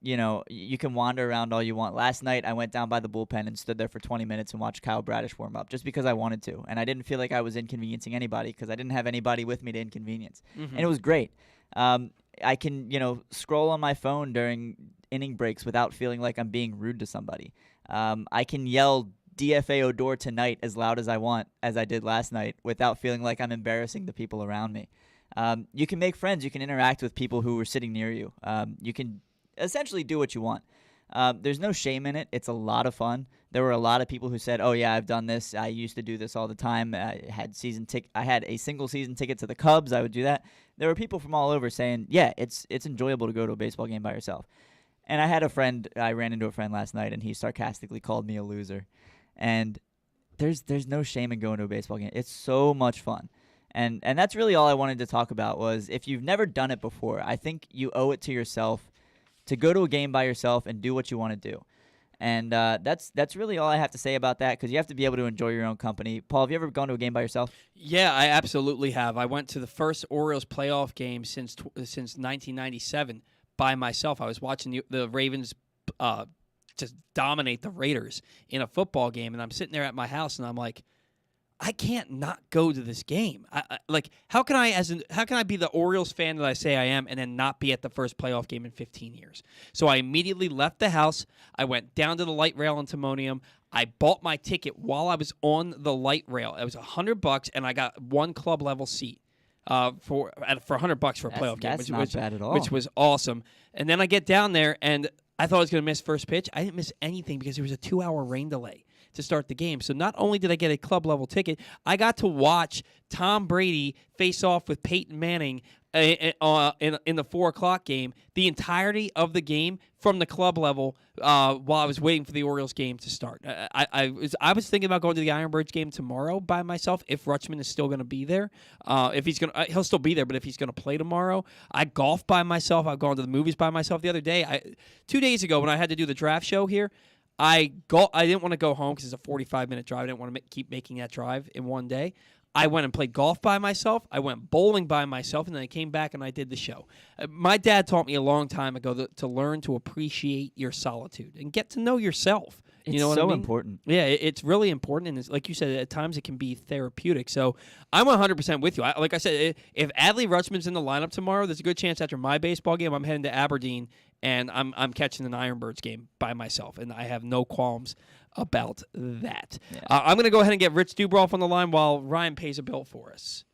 You can wander around all you want. Last night, I went down by the bullpen and stood there for 20 minutes and watched Kyle Bradish warm up just because I wanted to. And I didn't feel like I was inconveniencing anybody because I didn't have anybody with me to inconvenience. And it was great. I can, scroll on my phone during inning breaks without feeling like I'm being rude to somebody. I can yell DFA Odor tonight as loud as I want, as I did last night, without feeling like I'm embarrassing the people around me. You can make friends. You can interact with people who are sitting near you. You can essentially do what you want. There's no shame in it. It's a lot of fun. There were a lot of people who said, oh, yeah, I've done this. I used to do this all the time. I had a single season ticket to the Cubs. I would do that. There were people from all over saying, yeah, it's enjoyable to go to a baseball game by yourself. And I ran into a friend last night, and he sarcastically called me a loser. And there's no shame in going to a baseball game. It's so much fun. And that's really all I wanted to talk about was if you've never done it before, I think you owe it to yourself to go to a game by yourself and do what you want to do. And that's really all I have to say about that because you have to be able to enjoy your own company. Paul, have you ever gone to a game by yourself? Yeah, I absolutely have. I went to the first Orioles playoff game since 1997 by myself. I was watching the Ravens just dominate the Raiders in a football game, and I'm sitting there at my house, and I'm like, I can't not go to this game. How can I be the Orioles fan that I say I am and then not be at the first playoff game in 15 years? So I immediately left the house. I went down to the light rail in Timonium. I bought my ticket while I was on the light rail. It was $100, and I got one club level seat for $100 for a playoff game, that's not bad at all. Which was awesome. And then I get down there, and I thought I was going to miss first pitch. I didn't miss anything because there was a 2-hour rain delay to start the game. So not only did I get a club level ticket, I got to watch Tom Brady face off with Peyton Manning in the 4:00 game, the entirety of the game from the club level while I was waiting for the Orioles game to start. I was thinking about going to the Ironbirds game tomorrow by myself if Rutschman is still going to be there. If he's going, he'll still be there. But if he's going to play tomorrow, I golf by myself. I've gone to the movies by myself. The other day, 2 days ago when I had to do the draft show here, I didn't want to go home because it's a 45-minute drive. I didn't want to keep making that drive in one day. I went and played golf by myself. I went bowling by myself, and then I came back and I did the show. My dad taught me a long time ago to learn to appreciate your solitude and get to know yourself. It's you know what so I mean? important. Yeah, it's really important, and it's, like you said, at times it can be therapeutic. So I'm 100% with you. Like I said, if Adley Rutschman's in the lineup tomorrow, there's a good chance after my baseball game I'm heading to Aberdeen, and I'm catching an Ironbirds game by myself, and I have no qualms about that. Yeah. I'm going to go ahead and get Rich Dubroff on the line while Ryan pays a bill for us.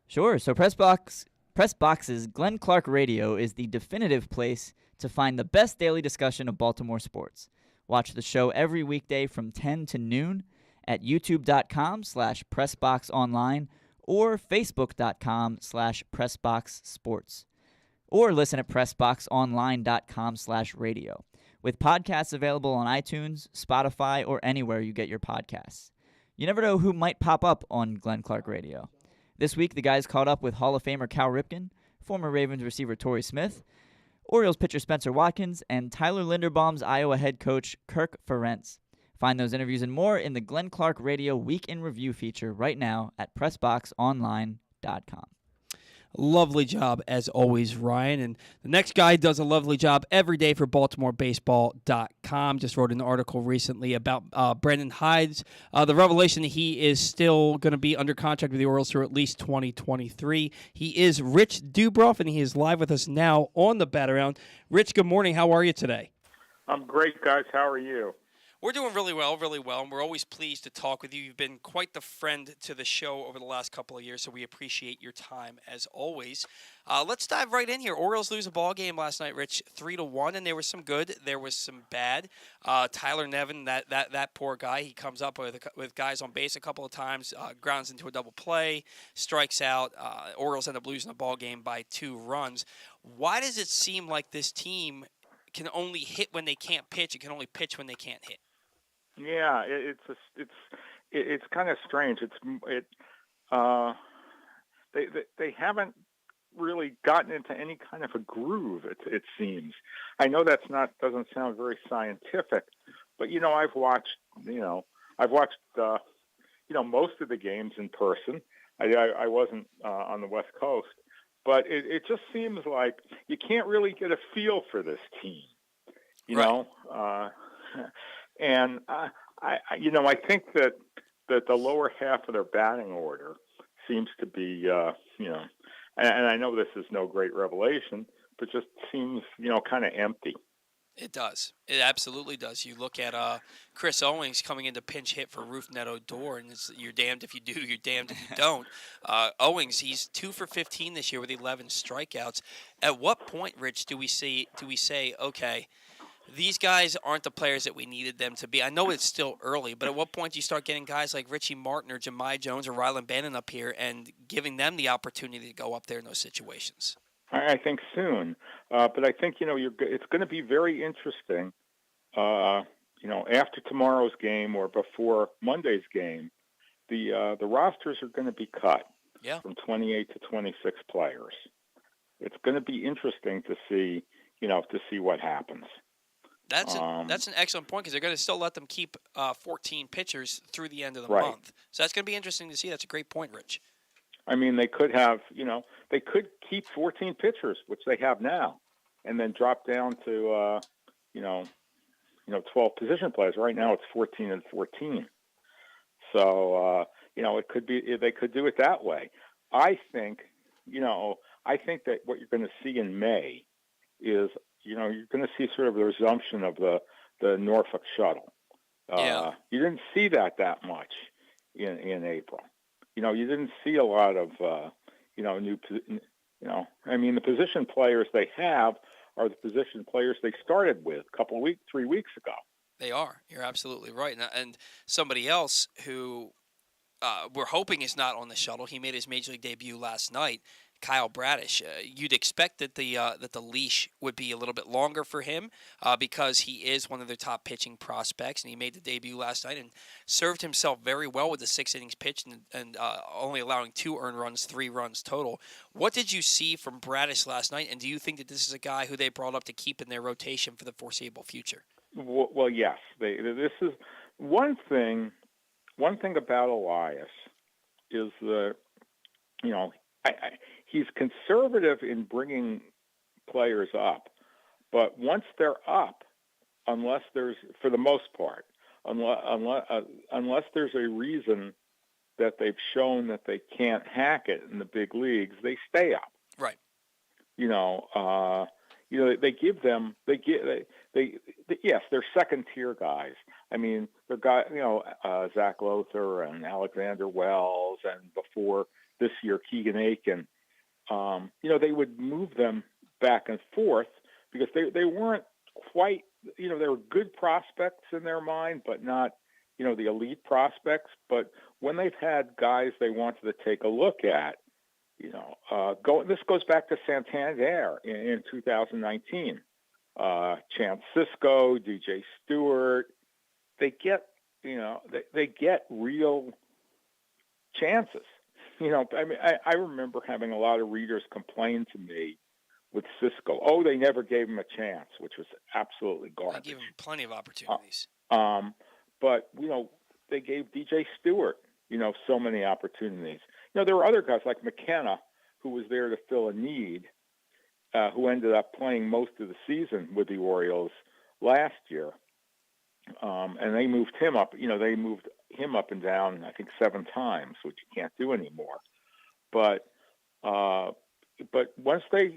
Sure. So Pressbox's Glenn Clark Radio is the definitive place to find the best daily discussion of Baltimore sports. Watch the show every weekday from 10 to noon at youtube.com/pressboxonline or facebook.com/pressboxsports. Or listen at pressboxonline.com/radio. With podcasts available on iTunes, Spotify, or anywhere you get your podcasts. You never know who might pop up on Glenn Clark Radio. This week, the guys caught up with Hall of Famer Cal Ripken, former Ravens receiver Torrey Smith, Orioles pitcher Spencer Watkins, and Tyler Linderbaum's Iowa head coach Kirk Ferentz. Find those interviews and more in the Glenn Clark Radio Week in Review feature right now at PressBoxOnline.com. Lovely job, as always, Ryan. And the next guy does a lovely job every day for BaltimoreBaseball.com. Just wrote an article recently about Brendan Hyde's, the revelation that he is still going to be under contract with the Orioles through at least 2023. He is Rich Dubroff, and he is live with us now on the Bat Around. Rich, good morning. How are you today? I'm great, guys. How are you? We're doing really well, and we're always pleased to talk with you. You've been quite the friend to the show over the last couple of years, so we appreciate your time as always. Let's dive right in here. Orioles lose a ball game last night, Rich, 3-1, and there was some good, there was some bad. Tyler Nevin, that poor guy, he comes up with guys on base a couple of times, grounds into a double play, strikes out. Orioles end up losing the ball game by 2 runs. Why does it seem like this team can only hit when they can't pitch and can only pitch when they can't hit? Yeah, it's kind of strange. They haven't really gotten into any kind of a groove. It seems. I know doesn't sound very scientific, but I've watched most of the games in person. I wasn't on the West Coast, but it just seems like you can't really get a feel for this team. You know. And I think that the lower half of their batting order seems to be, and I know this is no great revelation, but just seems, kind of empty. It does. It absolutely does. You look at Chris Owings coming in to pinch hit for Rougned Odor, and you're damned if you do, you're damned if you don't. Owings, he's 2 for 15 this year with 11 strikeouts. At what point, Rich, do we say, okay, these guys aren't the players that we needed them to be? I know it's still early, but at what point do you start getting guys like Richie Martin or Jahmai Jones or Rylan Bannon up here and giving them the opportunity to go up there in those situations? I think soon, but I think it's going to be very interesting. After tomorrow's game or before Monday's game, the rosters are going to be cut from 28 to 26 players. It's going to be interesting to see what happens. That's an excellent point because they're going to still let them keep 14 pitchers through the end of the month. So that's going to be interesting to see. That's a great point, Rich. I mean, they could have, they could keep 14 pitchers, which they have now, and then drop down to, 12 position players. Right now it's 14 and 14. So, it could be, they could do it that way. I think that what you're going to see in May is, you're going to see sort of the resumption of the Norfolk shuttle. You didn't see that much in April. You didn't see a lot of, the position players they have are the position players they started with 3 weeks ago. They are. You're absolutely right. And somebody else who we're hoping is not on the shuttle, he made his Major League debut last night, Kyle Bradish. You'd expect that the leash would be a little bit longer for him because he is one of their top pitching prospects, and he made the debut last night and served himself very well with the 6 innings pitched and only allowing 2 earned runs, 3 runs total. What did you see from Bradish last night, and do you think that this is a guy who they brought up to keep in their rotation for the foreseeable future? Well, yes. This is one thing. One thing about Elias is he's conservative in bringing players up, but once they're up, unless there's, for the most part, unless there's a reason that they've shown that they can't hack it in the big leagues, they stay up. Right. Yes, they're second tier guys. I mean, they're guys, Zach Lothar and Alexander Wells, and before this year, Keegan Aiken. They would move them back and forth because they weren't quite, they were good prospects in their mind, but not, the elite prospects. But when they've had guys they wanted to take a look at, this goes back to Santander in 2019. Chance Sisco, DJ Stewart, they get real chances. I remember having a lot of readers complain to me with Sisco. Oh, they never gave him a chance, which was absolutely garbage. They gave him plenty of opportunities. But they gave DJ Stewart, so many opportunities. There were other guys like McKenna, who was there to fill a need, who ended up playing most of the season with the Orioles last year. And they moved him up. They moved him up and down, I think, 7 times, which you can't do anymore. But once they,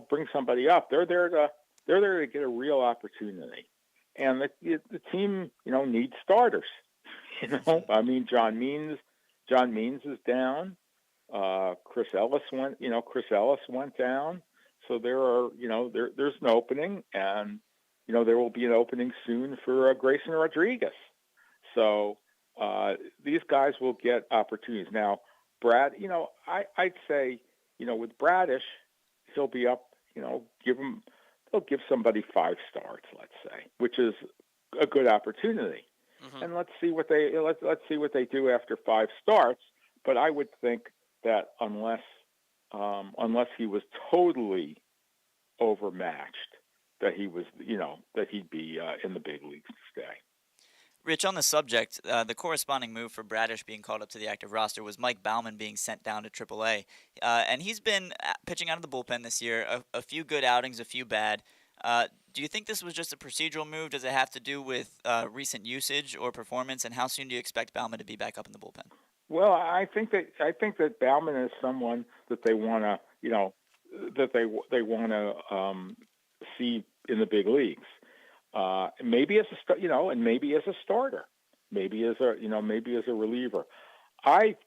bring somebody up, they're there to get a real opportunity. and the team, needs starters. I mean, John Means is down. Chris Ellis went down. So there's an opening, and there will be an opening soon for Grayson Rodriguez. So these guys will get opportunities. Now, Brad, I'd say, with Bradish, he'll be up. They'll give somebody 5 starts, let's say, which is a good opportunity. Mm-hmm. And let's see what they do after 5 starts. But I would think that unless he was totally overmatched, that he was, that he'd be in the big leagues to stay. Rich, on the subject, the corresponding move for Bradish being called up to the active roster was Mike Baumann being sent down to AAA. And he's been pitching out of the bullpen this year, a few good outings, a few bad. Do you think this was just a procedural move? Does it have to do with recent usage or performance? And how soon do you expect Baumann to be back up in the bullpen? Well, I think that Baumann is someone that they want to, they want to see in the big leagues. Maybe as and maybe as a starter, maybe as a reliever. I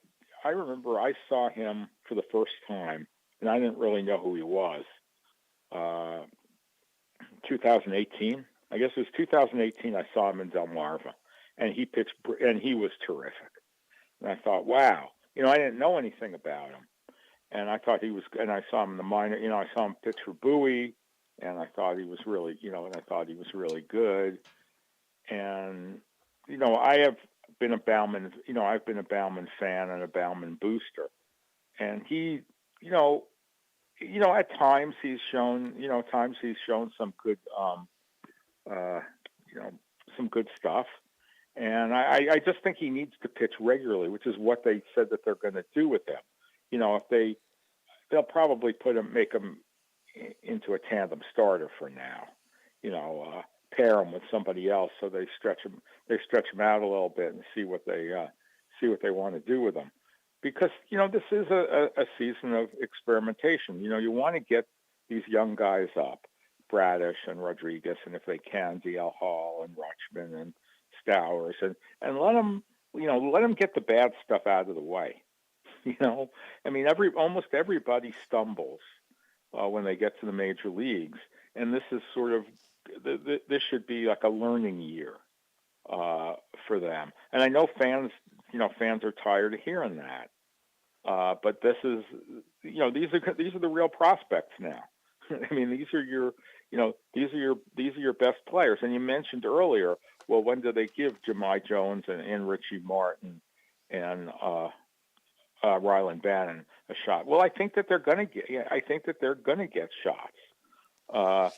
remember I saw him for the first time, and I didn't really know who he was. 2018, I guess it was 2018. I saw him in Delmarva, and he pitched, and he was terrific. And I thought, wow, I didn't know anything about him, and I thought he was. And I saw him in the minor. I saw him pitch for Bowie. And I thought he was really, good. And, I have been a Baumann, I've been a Baumann fan and a Baumann booster. And he, at times he's shown, some good, some good stuff. And I just think he needs to pitch regularly, which is what they said that they're going to do with him. If they'll probably make him into a tandem starter for now, pair him with somebody else so they stretch him out a little bit and see what they want to do with him, because this is a season of experimentation. You want to get these young guys up, Bradish and Rodriguez, and if they can, DL Hall and Rutschman and Stowers, and let them get the bad stuff out of the way. I mean, almost everybody stumbles when they get to the major leagues, and this is sort of this should be like a learning year for them. And I know fans are tired of hearing that, but this is these are the real prospects now. I mean, these are your best players. And you mentioned earlier, well, when do they give Jahmai Jones and Richie Martin and Ryland Bannon a shot? Well, I think that they're going to get. I think that they're going to get shots. I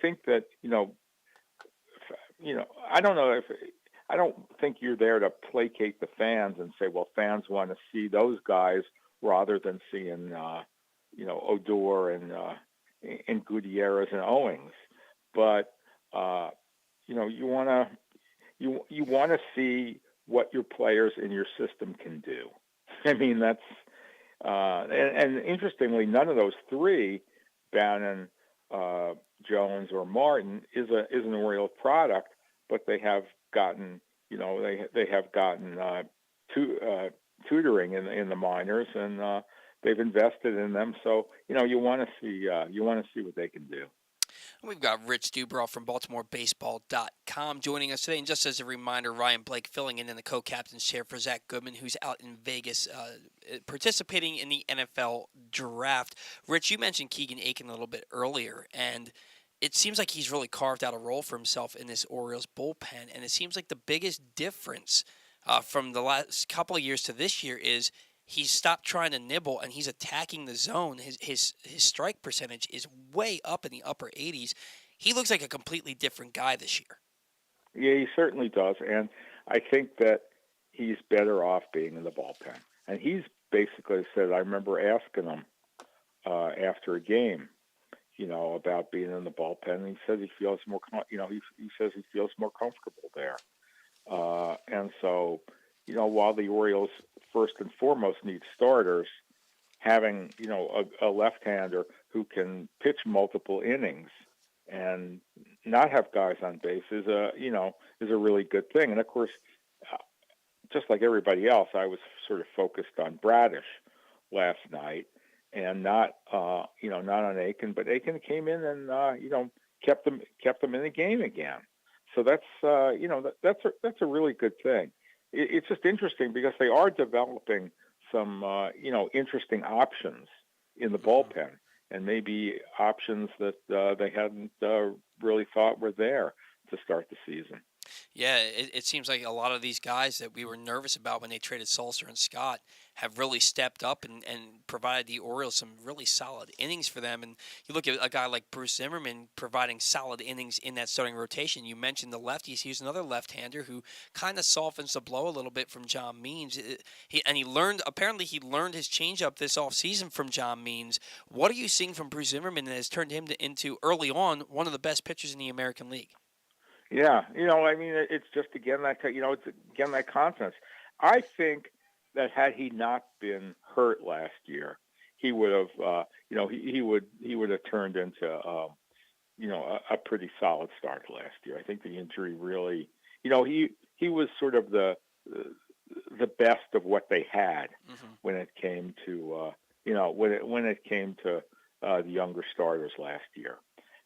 think that I don't know if I don't think you're there to placate the fans and say, well, fans want to see those guys rather than seeing Odor and Gutierrez and Owings. But you want to see what your players in your system can do. I mean, that's and interestingly, none of those three, Bannon, Jones, or Martin, is an Orioles product, but they have gotten they have gotten tutoring in the minors, and they've invested in them. So you want to see what they can do. We've got Rich Dubroff from BaltimoreBaseball.com joining us today. And just as a reminder, Ryan Blake filling in the co-captain's chair for Zach Goodman, who's out in Vegas participating in the NFL draft. Rich, you mentioned Keegan Aiken a little bit earlier, and it seems like he's really carved out a role for himself in this Orioles bullpen. And it seems like the biggest difference from the last couple of years to this year is he's stopped trying to nibble, and he's attacking the zone. His strike percentage is way up in the upper 80s. He looks like a completely different guy this year. Yeah, he certainly does, and I think that he's better off being in the bullpen. And he's basically said, I remember asking him after a game, about being in the bullpen, and he says he feels more, he says he feels more comfortable there. And so, while the Orioles first and foremost need starters, having, a left-hander who can pitch multiple innings and not have guys on base is a really good thing. And of course, just like everybody else, I was sort of focused on Bradish last night, and not on Aiken. But Aiken came in and kept them in the game again. So that's that's a really good thing. It's just interesting because they are developing some interesting options in the bullpen, and maybe options that they hadn't really thought were there to start the season. Yeah, it seems like a lot of these guys that we were nervous about when they traded Sulser and Scott have really stepped up and provided the Orioles some really solid innings for them. And you look at a guy like Bruce Zimmerman providing solid innings in that starting rotation. You mentioned the lefties. He's another left-hander who kind of softens the blow a little bit from John Means. Apparently he learned his changeup this offseason from John Means. What are you seeing from Bruce Zimmerman that has turned him into, early on, one of the best pitchers in the American League? Yeah, it's just it's again that confidence. I think that had he not been hurt last year, he would have, he would have turned into, a pretty solid start last year. I think the injury really, he was sort of the best of what they had when it came to, when it came to the younger starters last year,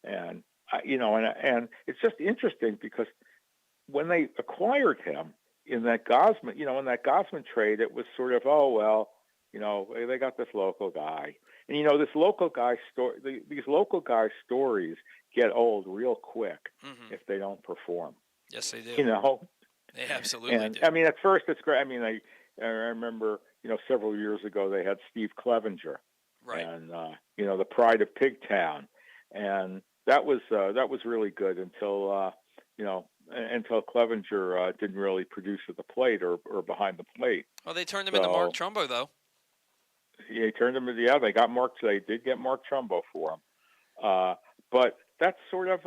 and it's just interesting because when they acquired him in that Gosman trade, it was sort of, they got this local guy, and this local guy these local guy stories get old real quick if they don't perform. Yes, they do. They absolutely do. I mean, at first it's great. I mean, I remember, several years ago they had Steve Clevenger, right, and the pride of Pigtown, and that was really good until until Clevenger didn't really produce at the plate or behind the plate. Well, they turned him into Mark Trumbo, though. Yeah, they turned him into. Yeah, they got Mark. They did get Mark Trumbo for him, but that's sort of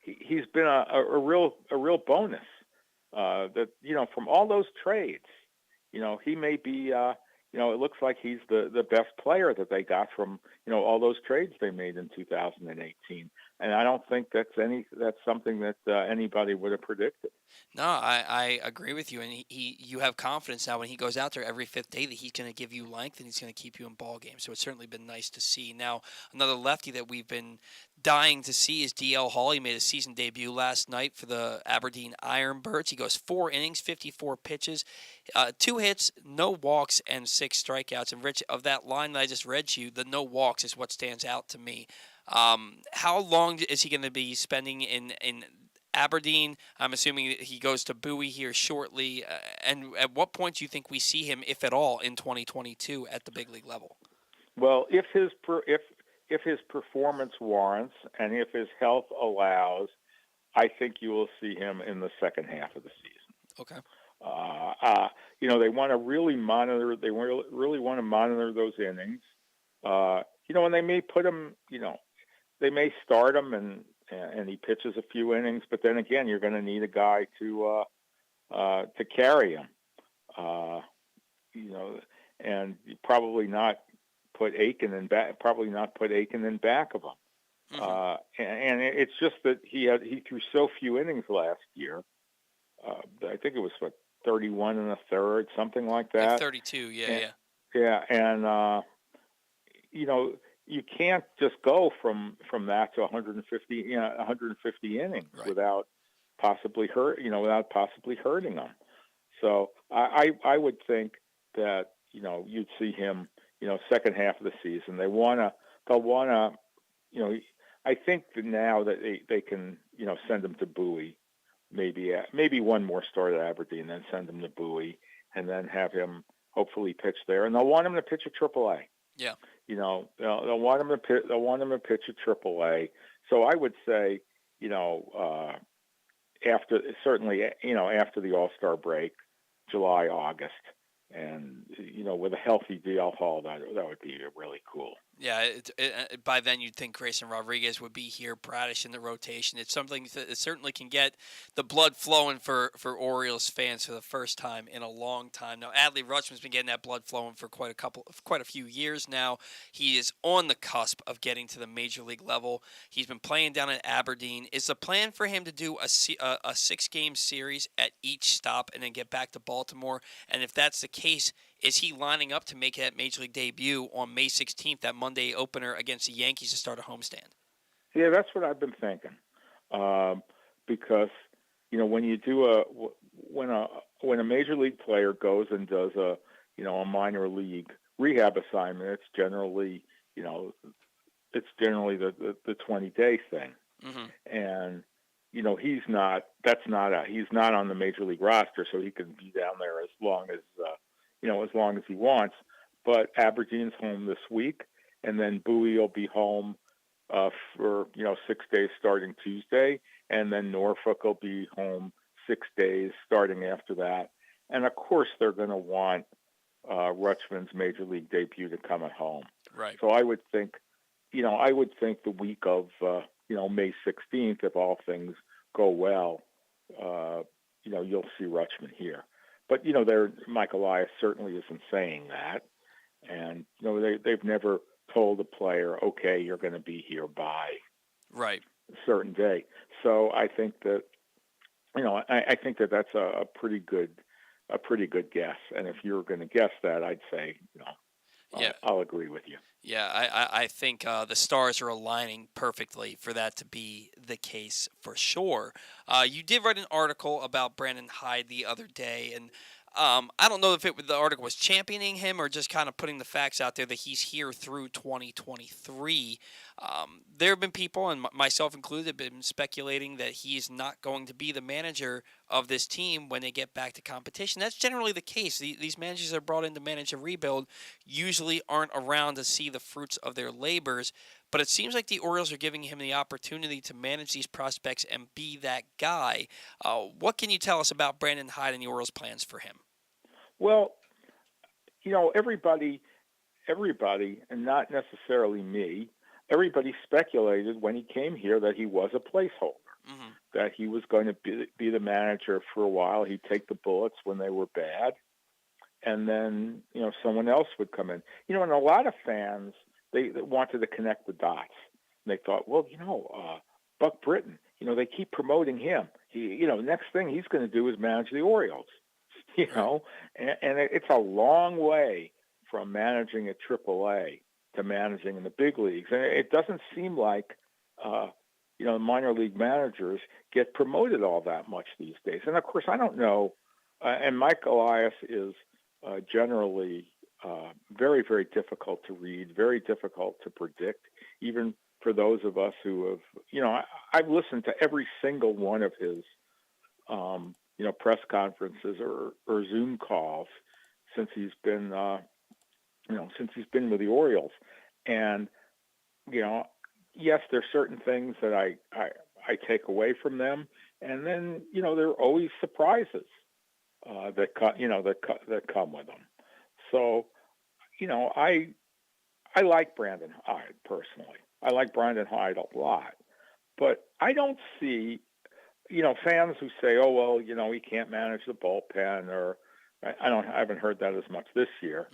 he's been a real bonus. That from all those trades, he may be. It looks like he's the best player that they got from all those trades they made in 2018, and I don't think that's something that anybody would have predicted. No, I agree with you, and you have confidence now when he goes out there every fifth day that he's going to give you length and he's going to keep you in ball games. So it's certainly been nice to see. Now another lefty that we've been dying to see is D.L. Hall. He made a season debut last night for the Aberdeen Ironbirds. He goes 4 innings, 54 pitches, 2 hits, no walks, and 6 strikeouts. And Rich, of that line that I just read to you, the no walks is what stands out to me. How long is he going to be spending in Aberdeen? I'm assuming that he goes to Bowie here shortly. And at what point do you think we see him, if at all, in 2022 at the big league level? Well, if his performance warrants and if his health allows, I think you will see him in the second half of the season. Okay. They want to really monitor. They really want to monitor those innings. And they may put him. They may start him and he pitches a few innings, but then again, you're going to need a guy to carry him. And probably not put Aiken in back. Probably not put Aiken in back of him. And it's just that he threw so few innings last year. I think it was 31 1/3, something like that. Like 32, yeah. Yeah, and you can't just go from that to 150 innings without possibly hurting them. So I would think that you'd see him second half of the season. They'll want to I think that now that they can send him to Bowie, maybe one more start at Aberdeen, then send him to Bowie, and then have him hopefully pitch there. And they'll want him to pitch at AAA. Yeah. They'll want him to pitch at AAA. So I would say, after the All-Star break, July, August, and with a healthy DL Hall, that would be really cool. Yeah, by then you'd think Grayson Rodriguez would be here, Bradish in the rotation. It's something that it certainly can get the blood flowing for Orioles fans for the first time in a long time. Now, Adley Rutschman's been getting that blood flowing for quite a few years now. He is on the cusp of getting to the major league level. He's been playing down in Aberdeen. Is the plan for him to do a 6-game series at each stop and then get back to Baltimore? And if that's the case, is he lining up to make that major league debut on May 16th, that Monday opener against the Yankees to start a homestand? Yeah, that's what I've been thinking. Because when you do when a major league player goes and does a minor league rehab assignment, it's generally the 20-day thing, and he's not on the major league roster, so he can be down there as long as he wants. But Aberdeen's home this week, and then Bowie will be home for 6 days starting Tuesday, and then Norfolk will be home 6 days starting after that. And of course, they're going to want Rutschman's major league debut to come at home. Right. So I would think the week of May 16th, if all things go well, you'll see Rutschman here. But Mike Elias certainly isn't saying that, and they've never told a player, okay, you're going to be here by right a certain day. So I think that I think that that's a pretty good guess. And if you're going to guess that, I'd say I'll agree with you. Yeah, I think the stars are aligning perfectly for that to be the case for sure. You did write an article about Brandon Hyde the other day, and I don't know if the article was championing him or just kind of putting the facts out there that he's here through 2023. There have been people, and myself included, have been speculating that he's not going to be the manager of this team when they get back to competition. That's generally the case. These managers that are brought in to manage a rebuild usually aren't around to see the fruits of their labors. But it seems like the Orioles are giving him the opportunity to manage these prospects and be that guy. What can you tell us about Brandon Hyde and the Orioles' plans for him? Well, everybody, and not necessarily me, everybody speculated when he came here that he was a placeholder, that he was going to be the manager for a while. He'd take the bullets when they were bad, and then someone else would come in. And a lot of fans, they wanted to connect the dots. And they thought, well, Buck Britton, they keep promoting him. He, next thing he's going to do is manage the Orioles. And it's a long way from managing at AAA to managing in the big leagues. And it doesn't seem like, minor league managers get promoted all that much these days. And of course, I don't know. And Mike Elias is generally very, very difficult to read, very difficult to predict, even for those of us who have, I've listened to every single one of his, press conferences or Zoom calls since he's been, with the Orioles. And, yes, there's certain things that I take away from them. And then, there are always surprises that come with them. So, I like Brandon Hyde personally. I like Brandon Hyde a lot, but I don't see, fans who say, oh, well, he can't manage the bullpen, or I haven't heard that as much this year,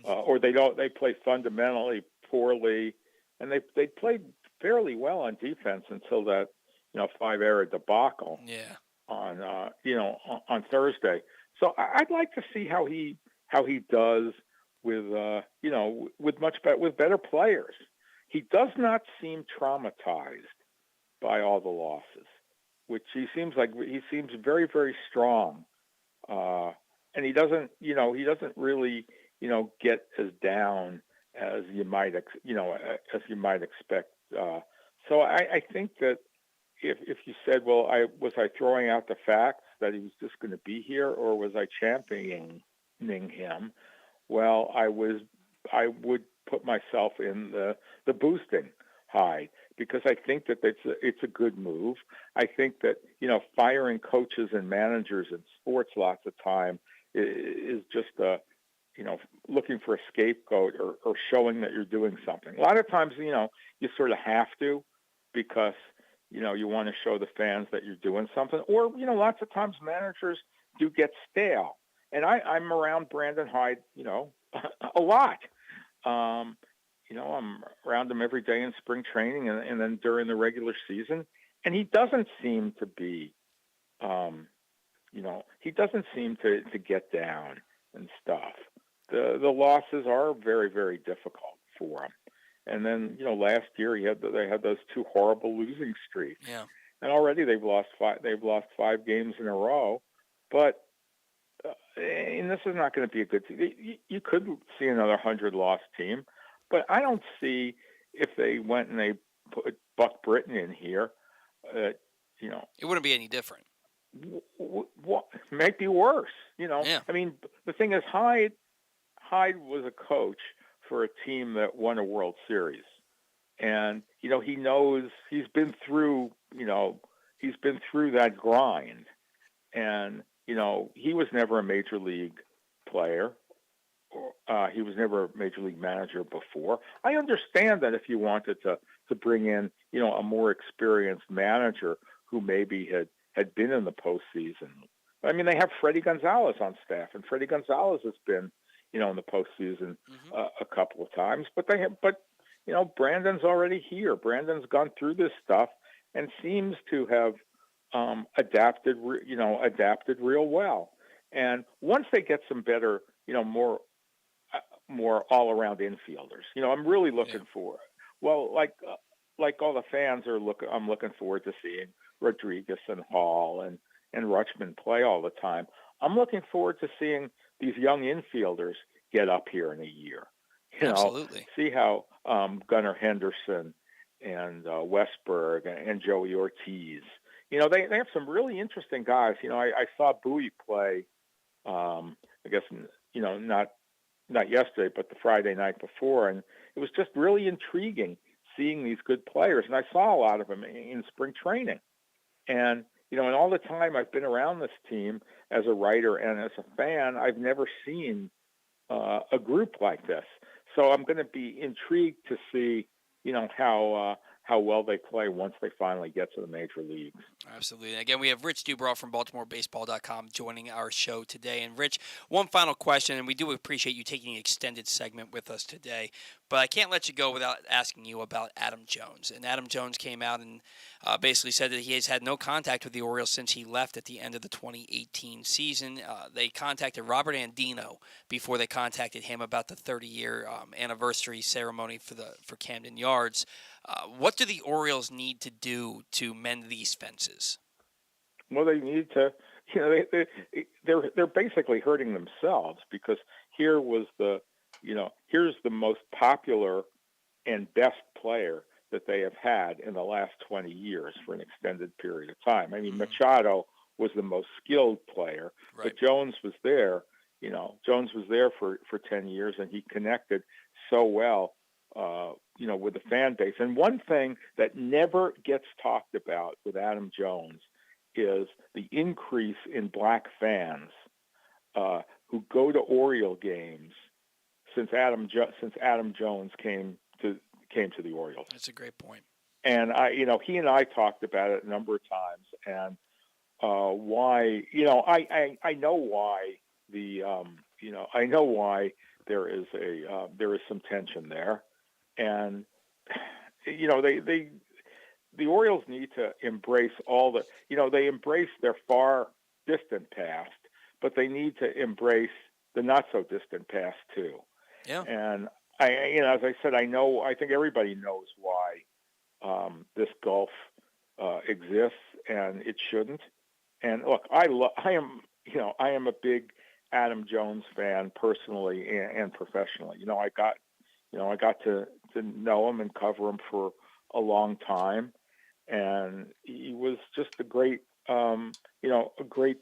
or they play fundamentally poorly, and they played fairly well on defense until that, 5-error debacle on Thursday. So I'd like to see how he does with with better players. He does not seem traumatized by all the losses, which he seems very, very strong. And he doesn't really, get as down as you might expect. So I think that if you said, well, was I throwing out the facts that he was just going to be here, or was I championing him? Well, I would put myself in the boosting Hyde, because I think that it's a good move. I think that, firing coaches and managers in sports lots of time is just looking for a scapegoat or showing that you're doing something. A lot of times, you sort of have to because, you want to show the fans that you're doing something. Or, lots of times managers do get stale. And I'm around Brandon Hyde, a lot. I'm around him every day in spring training and then during the regular season. And he doesn't seem to be, he doesn't seem to get down and stuff. The losses are very, very difficult for him. And then, last year they had those two horrible losing streaks. Yeah. And already they've lost 5 games in a row. But and this is not going to be a good team. You could see another 100-loss team, but I don't see if they went and they put Buck Britton in here, it wouldn't be any different. What might be worse? Yeah. I mean, the thing is, Hyde was a coach for a team that won a World Series, and he knows he's been through that grind, and he was never a major league player. He was never a major league manager before. I understand that if you wanted to bring in, a more experienced manager who maybe had been in the postseason. I mean, they have Freddie Gonzalez on staff, and Freddie Gonzalez has been, in the postseason a couple of times. But Brandon's already here. Brandon's gone through this stuff and seems to have adapted real well. And once they get some better, more all-around infielders, I'm really looking for it. Well, like all the fans I'm looking forward to seeing Rodriguez and Hall and Rutschman play all the time. I'm looking forward to seeing these young infielders get up here in a year. Absolutely. See how Gunnar Henderson and Westberg and Joey Ortiz. They have some really interesting guys. I saw Bowie play. I guess not yesterday, but the Friday night before, and it was just really intriguing seeing these good players. And I saw a lot of them in spring training. And and all the time I've been around this team as a writer and as a fan, I've never seen a group like this. So I'm going to be intrigued to see, how well they play once they finally get to the major leagues. Absolutely. And again, we have Rich Dubroff from BaltimoreBaseball.com joining our show today. And Rich, one final question, and we do appreciate you taking an extended segment with us today, but I can't let you go without asking you about Adam Jones. And Adam Jones came out and basically said that he has had no contact with the Orioles since he left at the end of the 2018 season. They contacted Robert Andino before they contacted him about the 30-year anniversary ceremony for Camden Yards. What do the Orioles need to do to mend these fences? Well, they need to, they're basically hurting themselves because here's the most popular and best player that they have had in the last 20 years for an extended period of time. I mean, Machado was the most skilled player, right. But Jones was there. Jones was there for 10 years, and he connected so well with the fan base. And one thing that never gets talked about with Adam Jones is the increase in black fans who go to Oriole games since Adam Jones came to the Orioles. That's a great point. And he and I talked about it a number of times, and why I know why I know why there is some tension there. And the Orioles need to embrace they embrace their far distant past, but they need to embrace the not so distant past too. Yeah. And as I said, I think everybody knows why this gulf exists, and it shouldn't. And look, I am a big Adam Jones fan personally and professionally. I got to know him and cover him for a long time, and he was just a great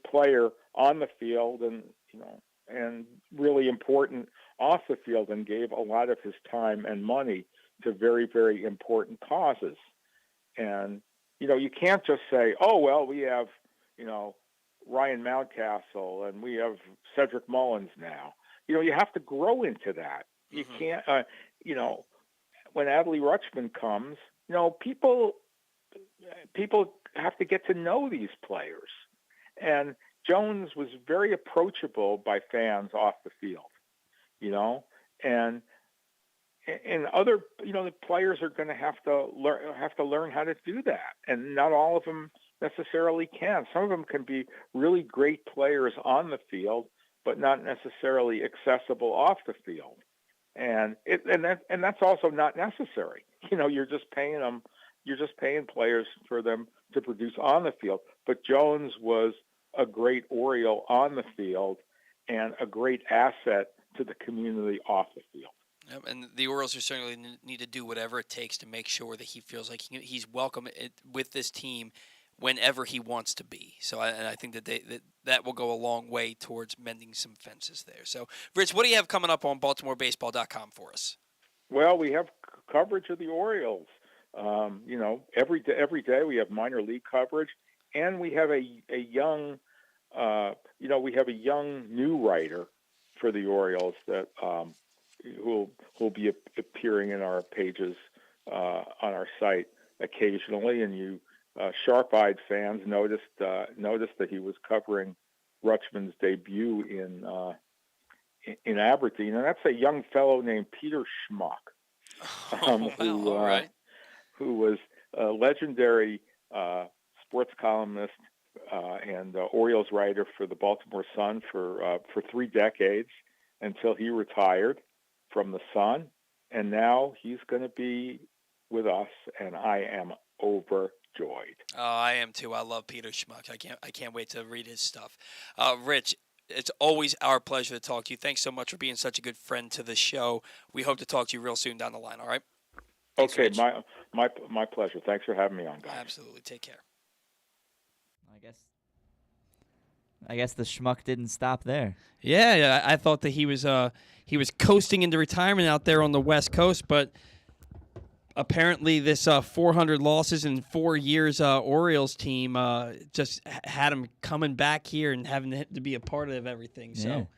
player on the field, and really important off the field, and gave a lot of his time and money to very, very important causes. And you can't just say, oh well, we have Ryan Mountcastle and we have Cedric Mullins now. you have to grow into that. You can't, when Adley Rutschman comes, people have to get to know these players. And Jones was very approachable by fans off the field, and other, the players are going to have to learn how to do that. And not all of them necessarily can. Some of them can be really great players on the field, but not necessarily accessible off the field. And that's also not necessary. You're just paying players for them to produce on the field. But Jones was a great Oriole on the field and a great asset to the community off the field. And the Orioles are certainly need to do whatever it takes to make sure that he feels like he's welcome with this team whenever he wants to be. So I think that will go a long way towards mending some fences there. So, Rich, what do you have coming up on BaltimoreBaseball.com for us? Well, we have coverage of the Orioles. Every day we have minor league coverage, and we have a young new writer for the Orioles that who'll be appearing in our pages on our site occasionally. And you sharp-eyed fans noticed that he was covering Rutschman's debut in Aberdeen, and that's a young fellow named Peter Schmuck, who was a legendary sports columnist and Orioles writer for the Baltimore Sun for 3 decades until he retired from the Sun, and now he's going to be with us, and I am overjoyed. Oh, I am too. I love Peter Schmuck. I can't wait to read his stuff. Rich, it's always our pleasure to talk to you. Thanks so much for being such a good friend to the show. We hope to talk to you real soon down the line. All right. Thanks, okay, Rich. my pleasure. Thanks for having me on, guys. Absolutely. Take care. I guess the Schmuck didn't stop there. Yeah. I thought that he was coasting into retirement out there on the West Coast, but apparently this 400 losses in 4 years Orioles team just had him coming back here and having to be a part of everything. So.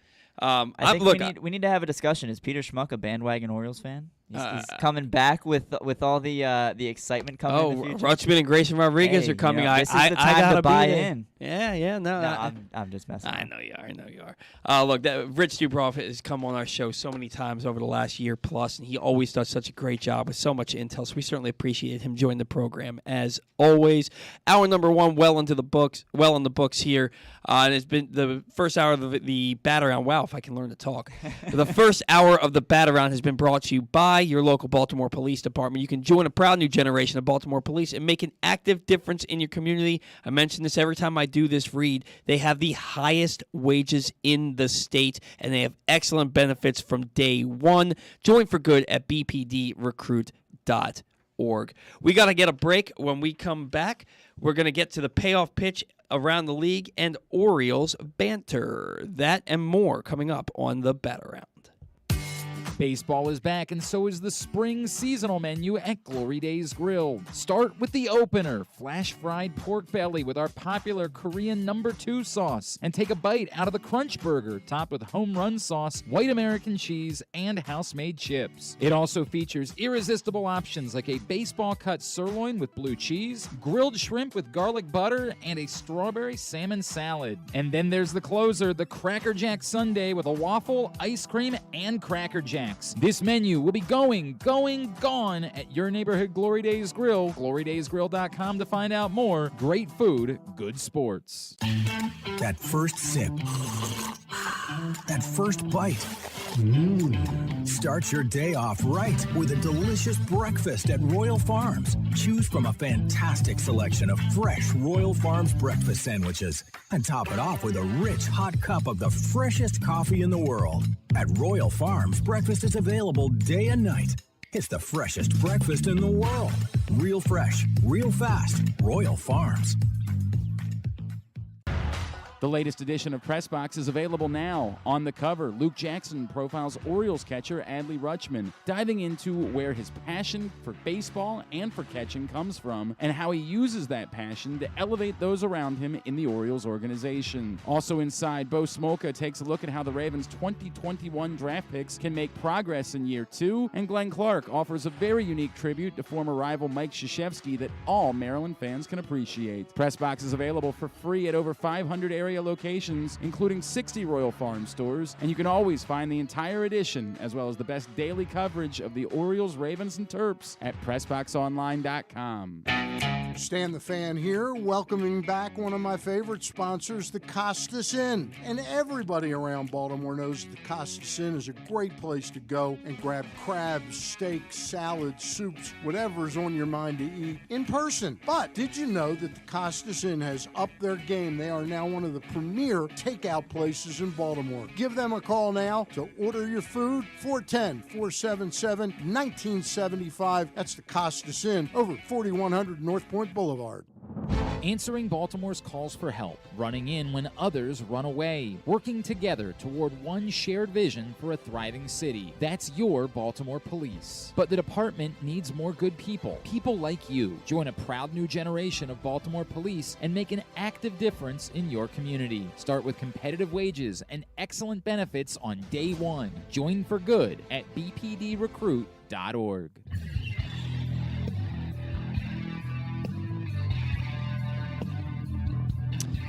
I think we need to have a discussion. Is Peter Schmuck a bandwagon Orioles fan? He's coming back with all the excitement coming in the future. Rutschman and Grayson Rodriguez are coming. This is the time to buy in. Yeah. No, I'm just messing. I know you are. Look, Rich Dubroff has come on our show so many times over the last year plus, and he always does such a great job with so much intel. So we certainly appreciate him joining the program as always. Hour number 1, well in the books here, and it's been the first hour of the bat around. Wow, if I can learn to talk. The first hour of the bat around has been brought to you by your local Baltimore Police Department. You can join a proud new generation of Baltimore police and make an active difference in your community. I mention this every time I do this read. They have the highest wages in the state, and they have excellent benefits from day one. Join for good at bpdrecruit.org. We got to get a break. When we come back, we're going to get to the payoff pitch around the league and Orioles banter. That and more coming up on the Bat Around. Baseball is back, and so is the spring seasonal menu at Glory Days Grill. Start with the opener, flash-fried pork belly with our popular Korean No. 2 sauce, and take a bite out of the Crunch Burger, topped with home run sauce, white American cheese, and house-made chips. It also features irresistible options like a baseball-cut sirloin with blue cheese, grilled shrimp with garlic butter, and a strawberry salmon salad. And then there's the closer, the Cracker Jack Sundae with a waffle, ice cream, and Cracker Jack. This menu will be gone at your neighborhood Glory Days Grill. GloryDaysGrill.com to find out more. Great food, good sports. That first sip. That first bite. Start your day off right with a delicious breakfast at Royal Farms. Choose from a fantastic selection of fresh Royal Farms breakfast sandwiches and top it off with a rich hot cup of the freshest coffee in the world. At Royal Farms, breakfast is available day and night. It's the freshest breakfast in the world. Real fresh, real fast. Royal Farms. The latest edition of Press Box is available now. On the cover, Luke Jackson profiles Orioles catcher Adley Rutschman, diving into where his passion for baseball and for catching comes from and how he uses that passion to elevate those around him in the Orioles organization. Also inside, Bo Smolka takes a look at how the Ravens' 2021 draft picks can make progress in year 2, and Glenn Clark offers a very unique tribute to former rival Mike Krzyzewski that all Maryland fans can appreciate. Press Box is available for free at over 500 area locations, including 60 Royal Farm stores, and you can always find the entire edition, as well as the best daily coverage of the Orioles, Ravens, and Terps at PressBoxOnline.com. Stan the Fan here, welcoming back one of my favorite sponsors, the Costas Inn. And everybody around Baltimore knows the Costas Inn is a great place to go and grab crabs, steaks, salads, soups, whatever's on your mind to eat in person. But did you know that the Costas Inn has upped their game? They are now one of the premier takeout places in Baltimore. Give them a call now to order your food, 410-477-1975. That's the Costas Inn, over 4100 North Point Boulevard. Answering Baltimore's calls for help, running in when others run away, working together toward one shared vision for a thriving city. That's your Baltimore Police. But the department needs more good people, people like you. Join a proud new generation of Baltimore Police and make an active difference in your community. Start with competitive wages and excellent benefits on day one. Join for good at bpdrecruit.org.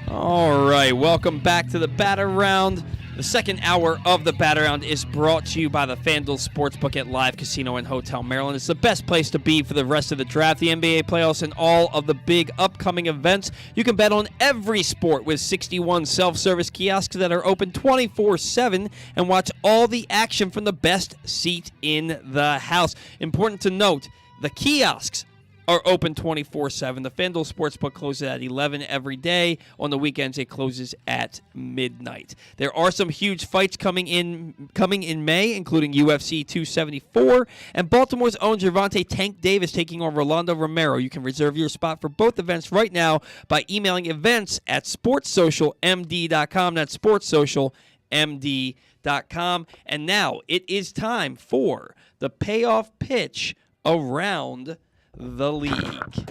All right, welcome back to the Batter Round. The second hour of the Batter Round is brought to you by the FanDuel Sportsbook at Live Casino and Hotel Maryland. It's the best place to be for the rest of the draft, the NBA playoffs, and all of the big upcoming events. You can bet on every sport with 61 self-service kiosks that are open 24/7 and watch all the action from the best seat in the house. Important to note, the kiosks are open 24/7. The FanDuel Sportsbook closes at 11 every day. On the weekends, it closes at midnight. There are some huge fights coming in May, including UFC 274 and Baltimore's own Gervonta Tank Davis taking on Rolando Romero. You can reserve your spot for both events right now by emailing events@sportssocialmd.com. That's sportssocialmd.com. And now it is time for the payoff pitch around the league.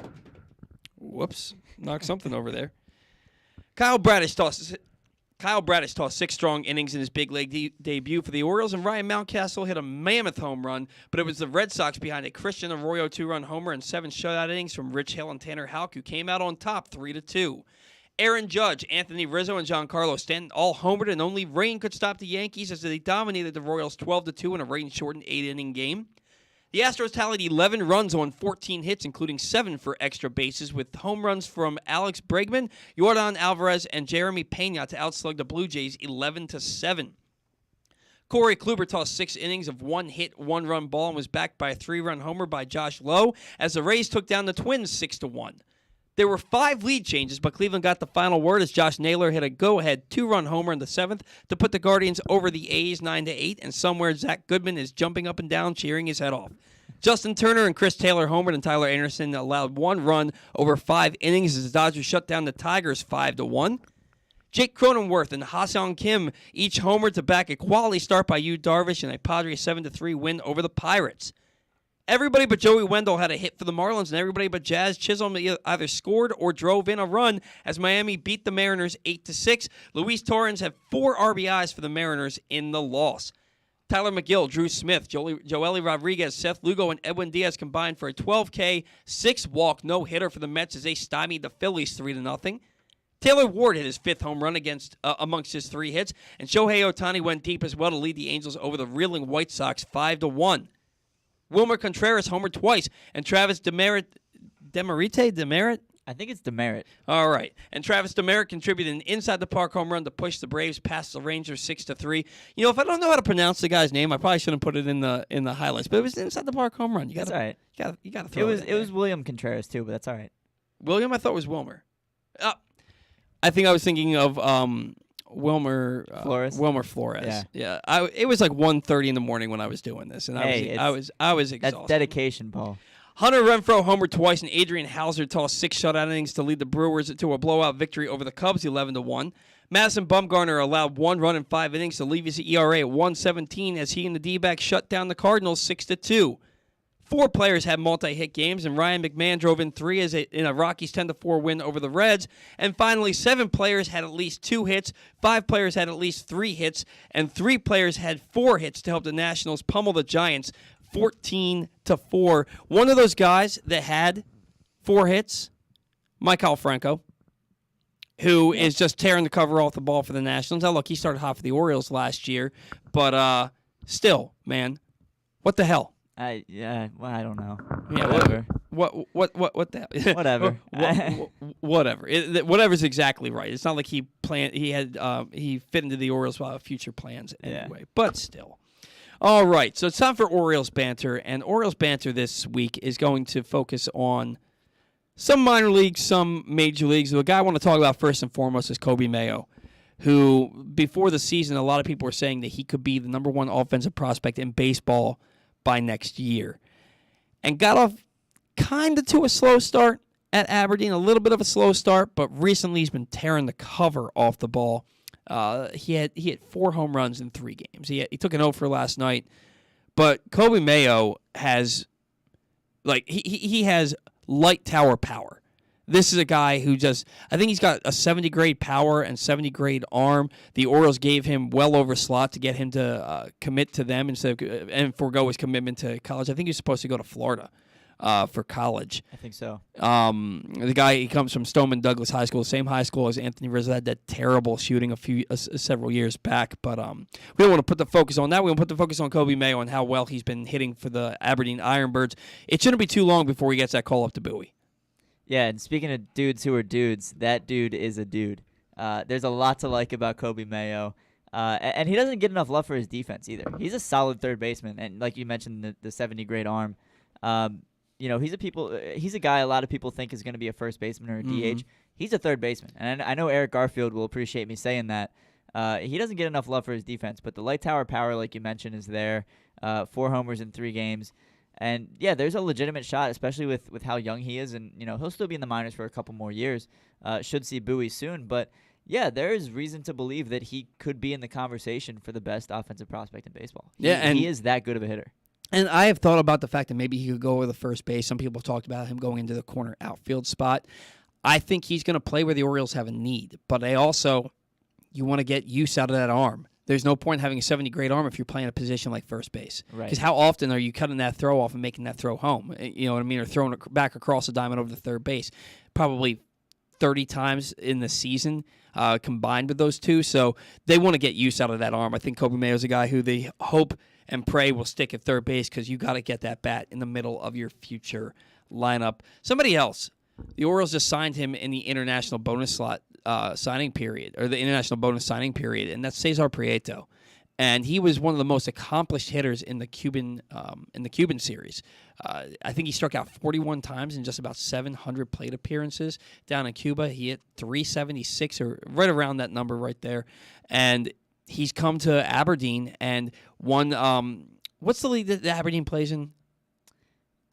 Whoops, knocked something over there. Kyle Bradish tossed 6 strong innings in his big league debut for the Orioles, and Ryan Mountcastle hit a mammoth home run, but it was the Red Sox behind a Christian Arroyo 2-run homer and 7 shutout innings from Rich Hill and Tanner Houck, who came out on top 3-2. Aaron Judge, Anthony Rizzo, and Giancarlo Stanton all homered, and only rain could stop the Yankees as they dominated the Royals 12-2 in a rain-shortened 8-inning game. The Astros tallied 11 runs on 14 hits, including 7 for extra bases, with home runs from Alex Bregman, Yordan Alvarez, and Jeremy Pena to outslug the Blue Jays 11-7. Corey Kluber tossed 6 innings of 1-hit, 1-run ball and was backed by a 3-run homer by Josh Lowe as the Rays took down the Twins 6-1. There were 5 lead changes, but Cleveland got the final word as Josh Naylor hit a go-ahead 2-run homer in the 7th to put the Guardians over the A's 9-8, and somewhere Zach Goodman is jumping up and down, cheering his head off. Justin Turner and Chris Taylor homered, and Tyler Anderson allowed 1 run over 5 innings as the Dodgers shut down the Tigers 5-1. Jake Cronenworth and Ha-Seong Kim each homered to back a quality start by Yu Darvish in a Padres 7-3 win over the Pirates. Everybody but Joey Wendell had a hit for the Marlins, and everybody but Jazz Chisholm either scored or drove in a run as Miami beat the Mariners 8-6. Luis Torrens had 4 RBIs for the Mariners in the loss. Tyler McGill, Drew Smith, Joely Rodriguez, Seth Lugo, and Edwin Diaz combined for a 12K, 6-walk no-hitter for the Mets as they stymied the Phillies 3-0. Taylor Ward hit his 5th home run amongst his 3 hits, and Shohei Ohtani went deep as well to lead the Angels over the reeling White Sox 5-1. Wilmer Contreras homered twice, and Travis Demerit? I think it's Demerit. All right. And Travis Demerit contributed an inside-the-park home run to push the Braves past the Rangers 6-3. You know, if I don't know how to pronounce the guy's name, I probably shouldn't put it in the highlights. But it was an inside-the-park home run. That's all right. You got to throw it. It was William Contreras too, but that's all right. William? I thought it was Wilmer. I think I was thinking of Wilmer Flores. Wilmer Flores. Yeah. It was like 1:30 in the morning when I was doing this, and I was exhausted. That's dedication, Paul. Hunter Renfroe homered twice, and Adrian Hauser tossed 6 shutout innings to lead the Brewers to a blowout victory over the Cubs 11-1. Madison Bumgarner allowed 1 run in 5 innings to leave his ERA at 1.17 as he and the D-backs shut down the Cardinals 6-2. 4 players had multi-hit games, and Ryan McMahon drove in 3 in a Rockies 10-4 win over the Reds. And finally, 7 players had at least 2 hits, 5 players had at least 3 hits, and 3 players had 4 hits to help the Nationals pummel the Giants 14-4. One of those guys that had 4 hits, Maikel Franco, who is just tearing the cover off the ball for the Nationals. Now, look, he started hot for the Orioles last year, but still, man, what the hell? I don't know. Yeah, Whatever. What the hell? Whatever. Whatever. Whatever's exactly right. It's not like he fit into the Orioles future plans anyway. But still. All right, so it's time for Orioles banter, and Orioles banter this week is going to focus on some minor leagues, some major leagues. The guy I want to talk about first and foremost is Kobe Mayo, who before the season, a lot of people were saying that he could be the number 1 offensive prospect in baseball by next year, and got off kind of to a slow start at Aberdeen, a little bit of a slow start, but recently he's been tearing the cover off the ball. He hit 4 home runs in 3 games. He took an 0 for last night, but Kobe Mayo has he has light tower power. This is a guy who I think he's got a 70 grade power and 70 grade arm. The Orioles gave him well over slot to get him to commit to them and forego his commitment to college. I think he's supposed to go to Florida for college. I think so. The guy, he comes from Stoneman Douglas High School, the same high school as Anthony Rizzo, had that terrible shooting several years back. But we don't want to put the focus on that. We want to put the focus on Kobe Mayo and how well he's been hitting for the Aberdeen Ironbirds. It shouldn't be too long before he gets that call up to Bowie. Yeah, and speaking of dudes who are dudes, that dude is a dude. There's a lot to like about Kobe Mayo. And he doesn't get enough love for his defense either. He's a solid third baseman, and like you mentioned, the 70 grade arm. He's a guy a lot of people think is going to be a first baseman or a DH. He's a third baseman, and I know Eric Garfield will appreciate me saying that. He doesn't get enough love for his defense, but the light tower power, like you mentioned, is there. 4 homers in 3 games. And, yeah, there's a legitimate shot, especially with how young he is. And, he'll still be in the minors for a couple more years. Should see Bowie soon. But, yeah, there is reason to believe that he could be in the conversation for the best offensive prospect in baseball. He is that good of a hitter. And I have thought about the fact that maybe he could go over the first base. Some people have talked about him going into the corner outfield spot. I think he's going to play where the Orioles have a need. But you want to get use out of that arm. There's no point in having a 70 grade arm if you're playing a position like first base. Right. Because how often are you cutting that throw off and making that throw home? You know what I mean? Or throwing it back across the diamond over the third base. Probably 30 times in the season combined with those two. So they want to get use out of that arm. I think Kobe Mayo's a guy who they hope and pray will stick at third base because you got to get that bat in the middle of your future lineup. Somebody else. The Orioles just signed him in the international bonus slot signing period, or the international bonus signing period, and that's Cesar Prieto. And he was one of the most accomplished hitters in the Cuban series. I think he struck out 41 times in just about 700 plate appearances down in Cuba. He hit 376, or right around that number right there. And he's come to Aberdeen and won. What's the league that Aberdeen plays in?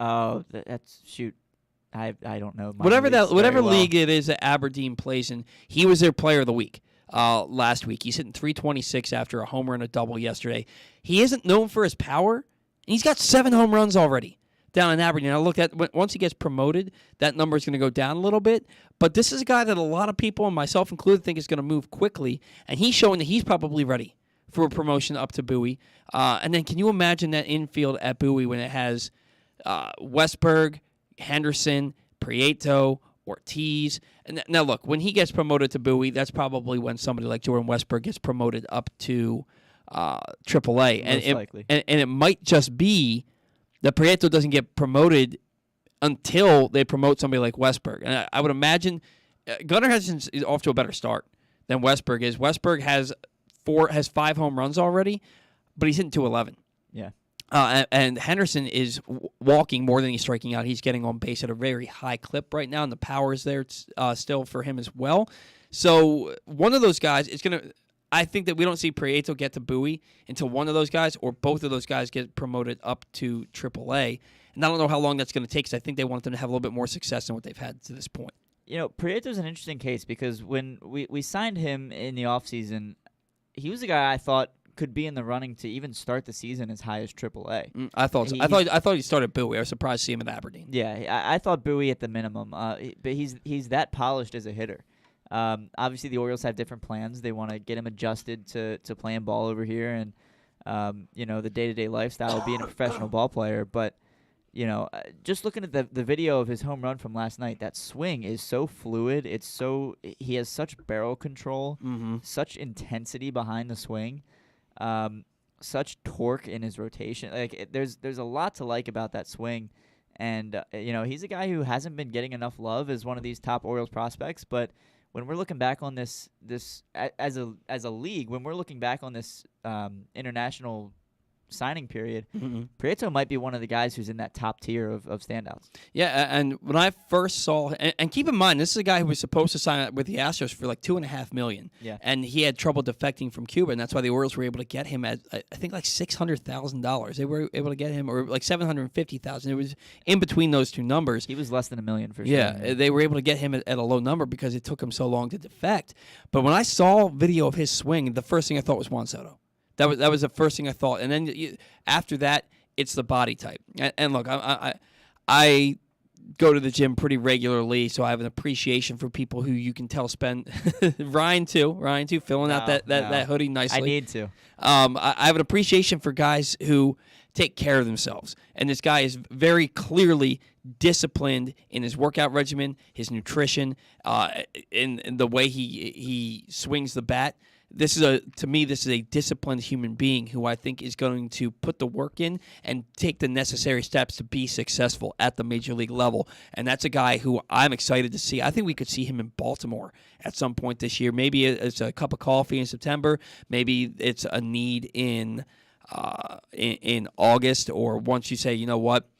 Oh, that's shoot. I don't know. Whatever league it is that Aberdeen plays in, he was their player of the week last week. He's hitting 326 after a homer and a double yesterday. He isn't known for his power, and he's got 7 home runs already down in Aberdeen. I looked at once he gets promoted, that number is going to go down a little bit. But this is a guy that a lot of people, and myself included, think is going to move quickly, and he's showing that he's probably ready for a promotion up to Bowie. And then can you imagine that infield at Bowie when it has Westberg, Henderson, Prieto, Ortiz. And now, look, when he gets promoted to Bowie, that's probably when somebody like Jordan Westberg gets promoted up to AAA. And it might just be that Prieto doesn't get promoted until they promote somebody like Westberg. And I would imagine Gunnar Henderson is off to a better start than Westberg is. Westberg has 5 home runs already, but he's hitting 211. Yeah. And Henderson is walking more than he's striking out. He's getting on base at a very high clip right now, and the power is there still for him as well. So one of those guys is going to – I think that we don't see Prieto get to Bowie until one of those guys or both of those guys get promoted up to AAA. And I don't know how long that's going to take because I think they want them to have a little bit more success than what they've had to this point. Prieto's an interesting case because when we signed him in the offseason, he was a guy I thought could be in the running to even start the season as high as AAA. I thought so. I thought he started Bowie. I was surprised to see him at Aberdeen. Yeah, I thought Bowie at the minimum. But he's that polished as a hitter. Obviously, the Orioles have different plans. They want to get him adjusted to playing ball over here and the day-to-day lifestyle of being a professional ball player. But just looking at the video of his home run from last night, that swing is so fluid. He has such barrel control, such intensity behind the swing. Such torque in his rotation. There's a lot to like about that swing, and he's a guy who hasn't been getting enough love as one of these top Orioles prospects. But when we're looking back on this as a league, when we're looking back on this international signing period, Prieto might be one of the guys who's in that top tier of standouts. Yeah, and when I first saw, and keep in mind, this is a guy who was supposed to sign with the Astros for like $2.5 million. Yeah. And he had trouble defecting from Cuba, and that's why the Orioles were able to get him at, I think, like $600,000. They were able to get him, or like $750,000. It was in between those two numbers. He was less than $1 million for sure. Yeah, they were able to get him at a low number because it took him so long to defect. But when I saw video of his swing, the first thing I thought was Juan Soto. That was the first thing I thought, and then after that, it's the body type. And look, I go to the gym pretty regularly, so I have an appreciation for people who you can tell spend. Ryan too, filling out that hoodie nicely. I need to. I have an appreciation for guys who take care of themselves, and this guy is very clearly disciplined in his workout regimen, his nutrition, in the way he swings the bat. To me, this is a disciplined human being who I think is going to put the work in and take the necessary steps to be successful at the major league level. And that's a guy who I'm excited to see. I think we could see him in Baltimore at some point this year. Maybe it's a cup of coffee in September. Maybe it's a need in August, or once you say, you know what,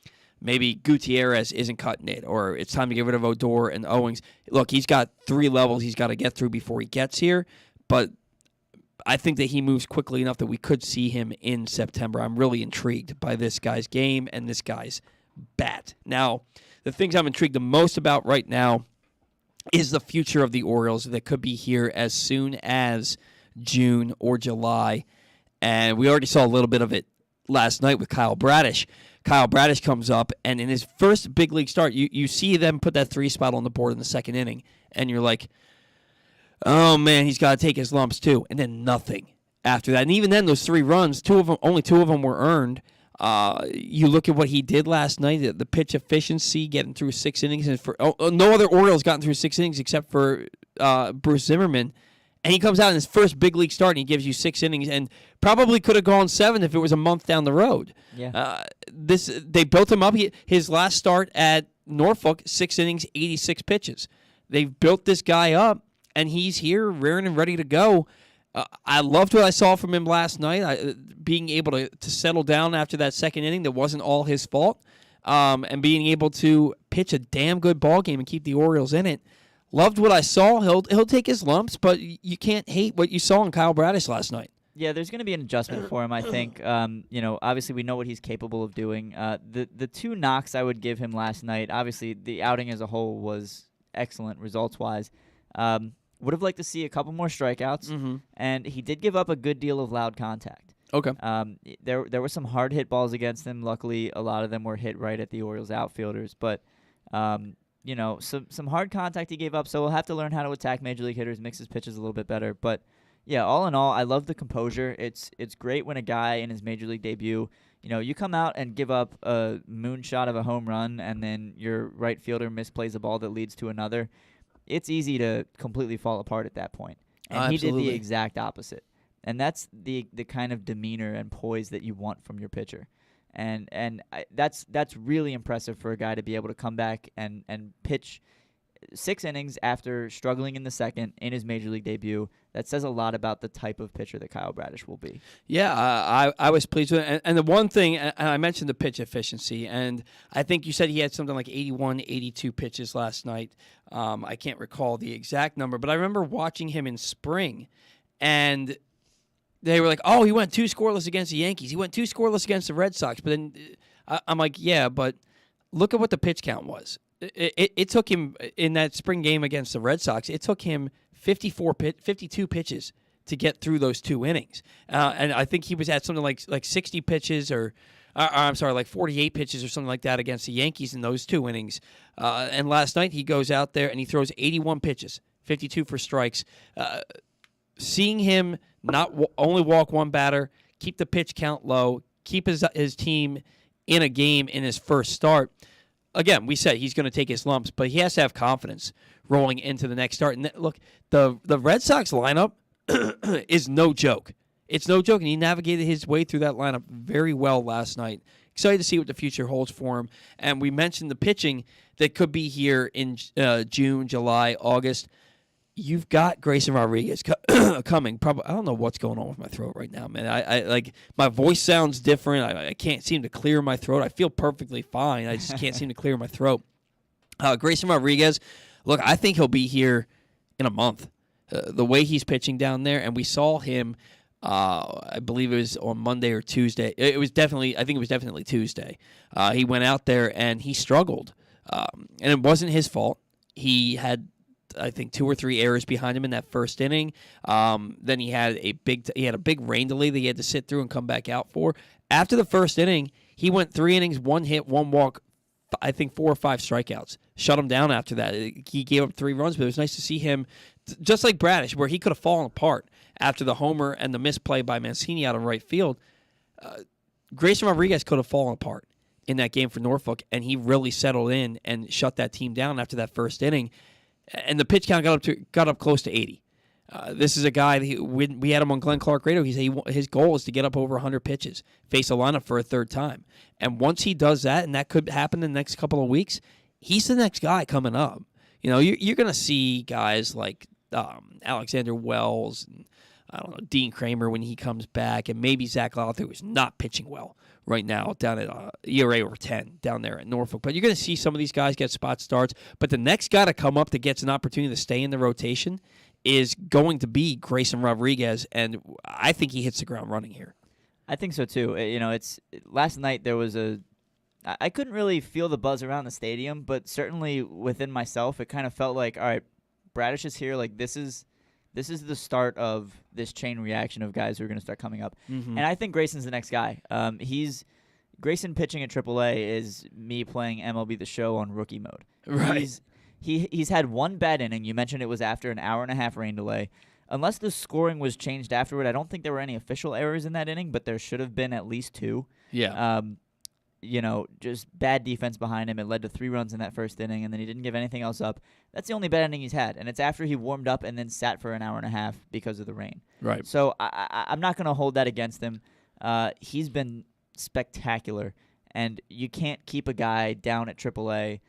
maybe Gutierrez isn't cutting it, or it's time to get rid of Odor and Owings. Look, he's got 3 levels he's got to get through before he gets here, but I think that he moves quickly enough that we could see him in September. I'm really intrigued by this guy's game and this guy's bat. Now, the things I'm intrigued the most about right now is the future of the Orioles that could be here as soon as June or July. And we already saw a little bit of it last night with Kyle Bradish. Kyle Bradish comes up, and in his first big league start, you see them put that 3 spot on the board in the second inning, and you're like, oh, man, he's got to take his lumps, too. And then nothing after that. And even then, those 3 runs, only two of them were earned. You look at what he did last night, the pitch efficiency, getting through 6 innings. And no other Orioles gotten through 6 innings except for Bruce Zimmerman. And he comes out in his first big league start, and he gives you 6 innings, and probably could have gone 7 if it was a month down the road. Yeah. They built him up. His last start at Norfolk, 6 innings, 86 pitches. They've built this guy up, and he's here, rearing and ready to go. I loved what I saw from him last night, being able to settle down after that second inning that wasn't all his fault, and being able to pitch a damn good ball game and keep the Orioles in it. Loved what I saw. He'll take his lumps, but you can't hate what you saw in Kyle Bradish last night. Yeah, there's going to be an adjustment for him, I think. Obviously we know what he's capable of doing. The 2 knocks I would give him last night, obviously the outing as a whole was excellent results-wise. Would have liked to see a couple more strikeouts, and he did give up a good deal of loud contact. Okay. There were some hard hit balls against him. Luckily, a lot of them were hit right at the Orioles outfielders, but some hard contact he gave up. So we'll have to learn how to attack major league hitters, mix his pitches a little bit better. But yeah, all in all, I love the composure. It's great when a guy in his major league debut, you come out and give up a moonshot of a home run, and then your right fielder misplays a ball that leads to another. It's easy to completely fall apart at that point. And he did the exact opposite. And that's the kind of demeanor and poise that you want from your pitcher. And that's really impressive for a guy to be able to come back and pitch 6 innings after struggling in the second in his major league debut. That says a lot about the type of pitcher that Kyle Bradish will be. Yeah, I was pleased with it. And the one thing, and I mentioned the pitch efficiency, and I think you said he had something like 81, 82 pitches last night. I can't recall the exact number, but I remember watching him in spring, and they were like, oh, he went 2 scoreless against the Yankees. He went 2 scoreless against the Red Sox. But then I'm like, yeah, but look at what the pitch count was. it took him in that spring game against the Red Sox. It took him 52 pitches to get through those 2 innings, and I think he was at something like 60 pitches or I'm sorry, like 48 pitches or something like that against the Yankees in those 2 innings. And last night he goes out there and he throws 81 pitches, 52 for strikes. Seeing him not only walk one batter, keep the pitch count low, keep his team in a game in his first start. Again, we said he's going to take his lumps, but he has to have confidence rolling into the next start. And look, the Red Sox lineup is no joke. It's no joke, and he navigated his way through that lineup very well last night. Excited to see what the future holds for him. And we mentioned the pitching that could be here in June, July, August. You've got Grayson Rodriguez coming. Probably, I don't know what's going on with my throat right now, man. I like my voice sounds different. I can't seem to clear my throat. I feel perfectly fine. I just can't seem to clear my throat. Grayson Rodriguez, look, I think he'll be here in a month. The way he's pitching down there, and we saw him. I believe it was on Monday or Tuesday. I think it was definitely Tuesday. He went out there and he struggled, and it wasn't his fault. He had, I think, 2 or 3 errors behind him in that first inning. Then he had a big rain delay that he had to sit through and come back out for. After the first inning, he went 3 innings, 1 hit, 1 walk. I think 4 or 5 strikeouts. Shut him down after that. He gave up 3 runs, but it was nice to see him, just like Bradish, where he could have fallen apart after the homer and the misplay by Mancini out of right field. Grayson Rodriguez could have fallen apart in that game for Norfolk, and he really settled in and shut that team down after that first inning. And the pitch count got up close to 80. This is a guy that we had him on Glenn Clark Radio. He said his goal is to get up over 100 pitches, face a lineup for a third time. And once he does that, and that could happen in the next couple of weeks, he's the next guy coming up. You know, you're going to see guys like Alexander Wells and, I don't know, Dean Kramer when he comes back, and maybe Zach Lowther, who's not pitching well right now down at ERA over 10 down there at Norfolk. But you're going to see some of these guys get spot starts. But the next guy to come up that gets an opportunity to stay in the rotation is going to be Grayson Rodriguez, and I think he hits the ground running here. I think so too. You know, last night there was I couldn't really feel the buzz around the stadium, but certainly within myself, it kind of felt like, all right, Bradish is here. Like this is the start of this chain reaction of guys who are going to start coming up. Mm-hmm. And I think Grayson's the next guy. Grayson pitching at AAA is me playing MLB The Show on rookie mode. Right. He's had 1 bad inning. You mentioned it was after an hour-and-a-half rain delay. Unless the scoring was changed afterward, I don't think there were any official errors in that inning, but there should have been at least 2. Yeah. You know, just bad defense behind him. It led to 3 runs in that first inning, and then he didn't give anything else up. That's the only bad inning he's had, and it's after he warmed up and then sat for an hour and a half because of the rain. Right. So I'm not going to hold that against him. He's been spectacular, and you can't keep a guy down at AAA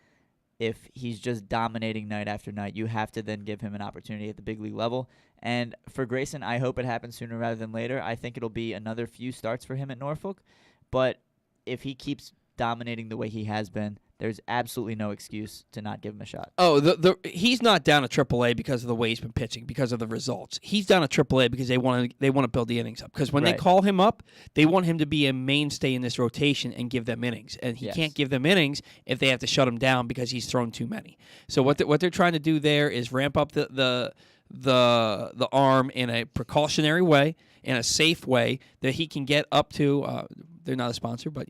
if he's just dominating night after night. You have to then give him an opportunity at the big league level. And for Grayson, I hope it happens sooner rather than later. I think it'll be another few starts for him at Norfolk, but if he keeps dominating the way he has been, there's absolutely no excuse to not give him a shot. Oh, he's not down at AAA because of the way he's been pitching, because of the results. He's down at AAA because they want to build the innings up. Because when they call him up, they want him to be a mainstay in this rotation and give them innings. And he can't give them innings if they have to shut him down because he's thrown too many. So what they're trying to do there is ramp up the arm in a precautionary way, in a safe way that he can get up to. They're not a sponsor, but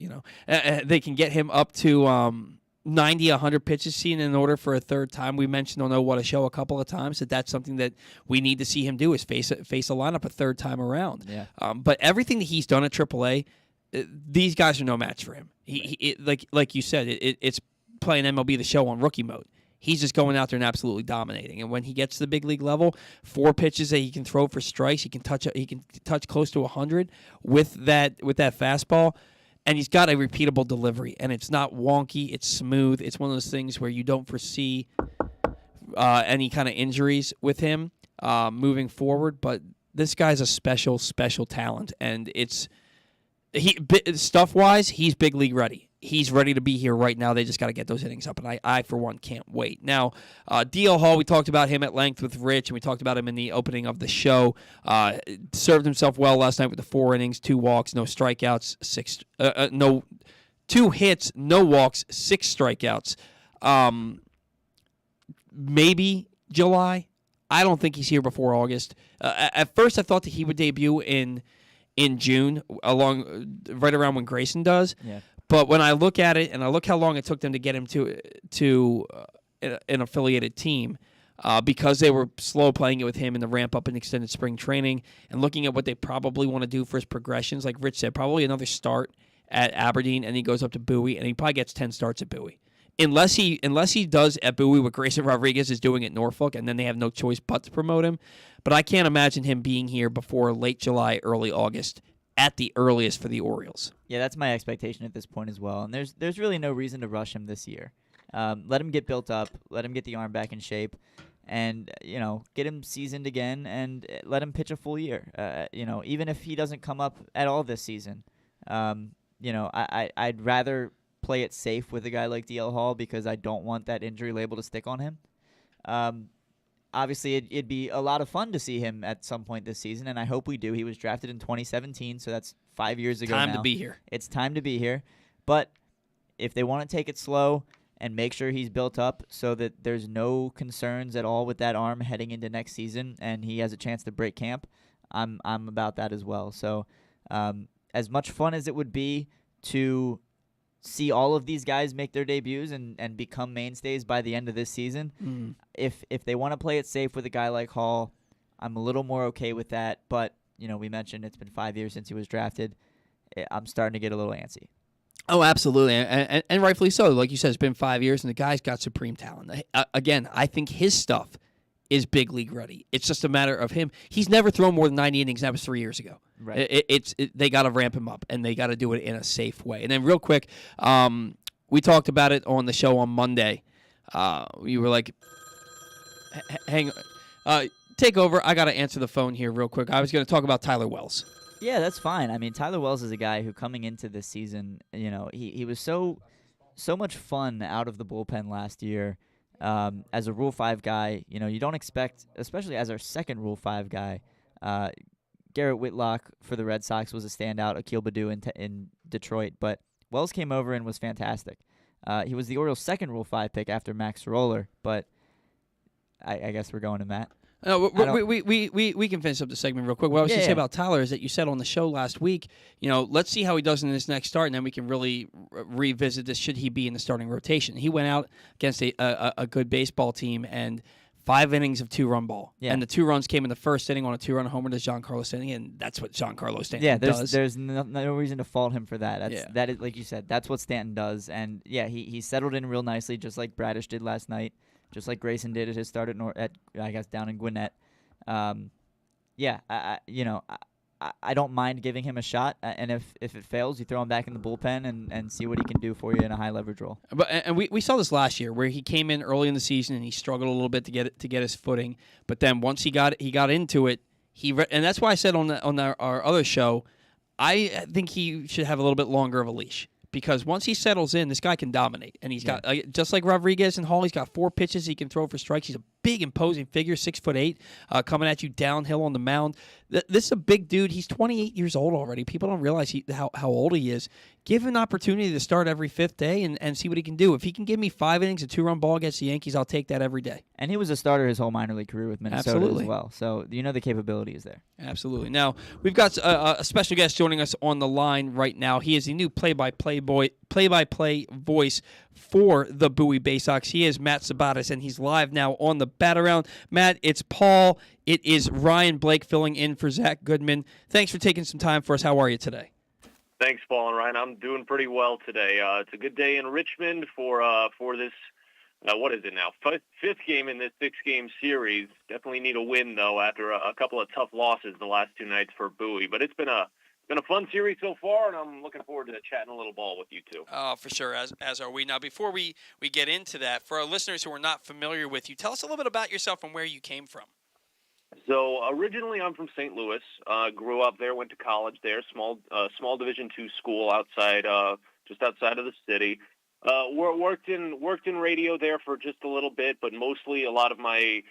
they can get him up to 90, 100 pitches seen in order for a third time. We mentioned on What a Show a couple of times that's something that we need to see him do is face a lineup a third time around. Yeah. But everything that he's done at AAA, these guys are no match for him. Like you said, it's playing MLB The Show on rookie mode. He's just going out there and absolutely dominating. And when he gets to the big league level, 4 pitches that he can throw for strikes, he can touch close to 100 with that fastball, and he's got a repeatable delivery. And it's not wonky; it's smooth. It's one of those things where you don't foresee any kind of injuries with him moving forward. But this guy's a special talent, and stuff-wise, he's big league ready. He's ready to be here right now. They just got to get those innings up, and I for one, can't wait. Now, D.L. Hall, we talked about him at length with Rich, and we talked about him in the opening of the show. Served himself well last night with the 4 innings, 2 walks, no strikeouts, 2 hits, no walks, 6 strikeouts. Maybe July. I don't think he's here before August. At first, I thought that he would debut in June, right around when Grayson does. Yeah. But when I look at it and I look how long it took them to get him to an affiliated team, because they were slow playing it with him in the ramp up in extended spring training, and looking at what they probably want to do for his progressions, like Rich said, probably another start at Aberdeen, and he goes up to Bowie, and he probably gets 10 starts at Bowie. Unless he does at Bowie what Grayson Rodriguez is doing at Norfolk, and then they have no choice but to promote him. But I can't imagine him being here before late July, early August, at the earliest for the Orioles. Yeah, that's my expectation at this point as well. And there's really no reason to rush him this year. Let him get built up, let him get the arm back in shape, and get him seasoned again, and let him pitch a full year. Even if he doesn't come up at all this season, I'd rather play it safe with a guy like DL Hall because I don't want that injury label to stick on him. Obviously, it'd be a lot of fun to see him at some point this season, and I hope we do. He was drafted in 2017, so that's 5 years ago now. Time to be here. It's time to be here. But if they want to take it slow and make sure he's built up so that there's no concerns at all with that arm heading into next season and he has a chance to break camp, I'm about that as well. So as much fun as it would be to see all of these guys make their debuts and become mainstays by the end of this season, if they want to play it safe with a guy like Hall, I'm a little more okay with that. But, we mentioned it's been 5 years since he was drafted. I'm starting to get a little antsy. Oh, absolutely, and rightfully so. Like you said, it's been 5 years, and the guy's got supreme talent. Again, I think his stuff is big league ready. It's just a matter of him. He's never thrown more than 90 innings. That was 3 years ago. Right. They got to ramp him up, and they got to do it in a safe way. And then real quick, we talked about it on the show on Monday. You were like, hang on. Take over. I got to answer the phone here real quick. I was going to talk about Tyler Wells. Yeah, that's fine. I mean, Tyler Wells is a guy who coming into this season, he was so much fun out of the bullpen last year. As a Rule 5 guy, you don't expect, especially as our second Rule 5 guy, Garrett Whitlock for the Red Sox was a standout, Akil Baddoo in Detroit, but Wells came over and was fantastic. He was the Orioles' second Rule 5 pick after Max Roller, but I guess we're going to Matt. No, we can finish up the segment real quick. What I was going to say about Tyler is that you said on the show last week, let's see how he does in this next start, and then we can really revisit this. Should he be in the starting rotation? He went out against a good baseball team and 5 innings of 2-run ball. Yeah. And the 2 runs came in the first inning on a 2-run homer to Giancarlo Stanton, and that's what Giancarlo Stanton does. There's no reason to fault him for that. That is, like you said, that's what Stanton does. And, he settled in real nicely, just like Bradish did last night. Just like Grayson did at his start at down in Gwinnett. I don't mind giving him a shot, and if it fails, you throw him back in the bullpen and see what he can do for you in a high leverage role. But we saw this last year where he came in early in the season and he struggled a little bit to get his footing, but then once he got into it, and that's why I said on our other show, I think he should have a little bit longer of a leash. Because once he settles in, this guy can dominate. And he's got, just like Rodriguez and Hall, he's got 4 pitches he can throw for strikes. He's a big, imposing figure, 6'8", coming at you downhill on the mound. This is a big dude. He's 28 years old already. People don't realize how old he is. Give him an opportunity to start every 5th day and see what he can do. If he can give me 5 innings, a 2-run ball against the Yankees, I'll take that every day. And he was a starter his whole minor league career with Minnesota as well. So the capability is there. Absolutely. Now, we've got a special guest joining us on the line right now. He is the new play-by-play voice for the Bowie Bay Sox. He is Matt Sabados, and he's live now on the Bat-Around. Matt, it's Paul. It is Ryan Blake filling in for Zach Goodman. Thanks for taking some time for us. How are you today? Thanks, Paul and Ryan. I'm doing pretty well today. It's a good day in Richmond for this. What is it now? 5th game in this 6-game series. Definitely need a win though after a couple of tough losses the last 2 nights for Bowie. But it's been a fun series so far, and I'm looking forward to chatting a little ball with you two. Oh, for sure, as are we. Now, before we get into that, for our listeners who are not familiar with you, tell us a little bit about yourself and where you came from. So originally, I'm from St. Louis. Grew up there, went to college there, small Division II school just outside of the city. Worked in radio there for just a little bit, but mostly a lot of my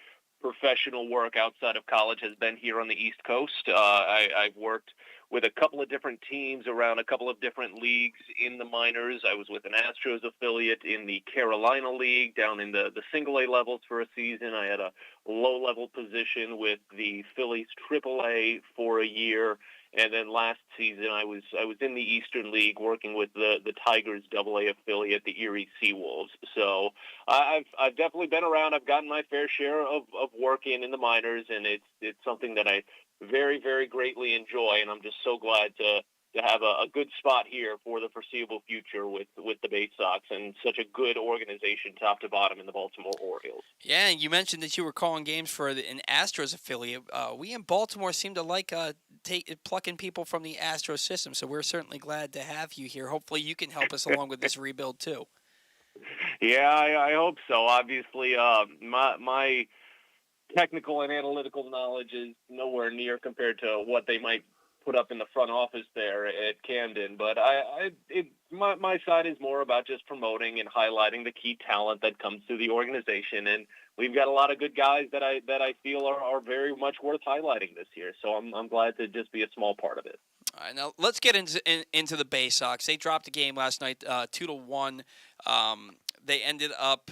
professional work outside of college has been here on the East Coast. I've worked with a couple of different teams around a couple of different leagues in the minors. I was with an Astros affiliate in the Carolina League down in the single A levels for a season. I had a low-level position with the Phillies AAA for a year. And then last season, I was in the Eastern League working with the Tigers AA affiliate, the Erie Seawolves. So I've definitely been around. I've gotten my fair share of work in the minors, and it's something that I very, very greatly enjoy. And I'm just so glad to have a good spot here for the foreseeable future with the Bay Sox and such a good organization top to bottom in the Baltimore Orioles. Yeah, and you mentioned that you were calling games for an Astros affiliate. We in Baltimore seem to like plucking people from the Astros system, so we're certainly glad to have you here. Hopefully you can help us along with this rebuild too. Yeah, I hope so. Obviously, my technical and analytical knowledge is nowhere near compared to what they might put up in the front office there at Camden, but my side is more about just promoting and highlighting the key talent that comes through the organization, and we've got a lot of good guys that I feel are very much worth highlighting this year. So I'm glad to just be a small part of it. All right, now let's get into the Bay Sox. They dropped a game last night, 2-1. They ended up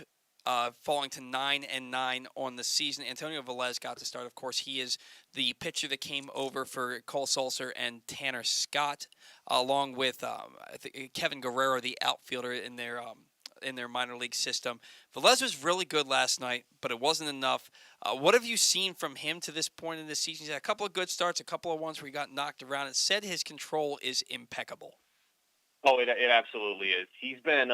falling to 9-9 on the season. Antonio Velez got to start. Of course, he is the pitcher that came over for Cole Sulser and Tanner Scott, along with I think Kevin Guerrero, the outfielder in their minor league system. Velez was really good last night, but it wasn't enough. What have you seen from him to this point in the season? He's had a couple of good starts, a couple of ones where he got knocked around. It said his control is impeccable. Oh, it absolutely is. He's been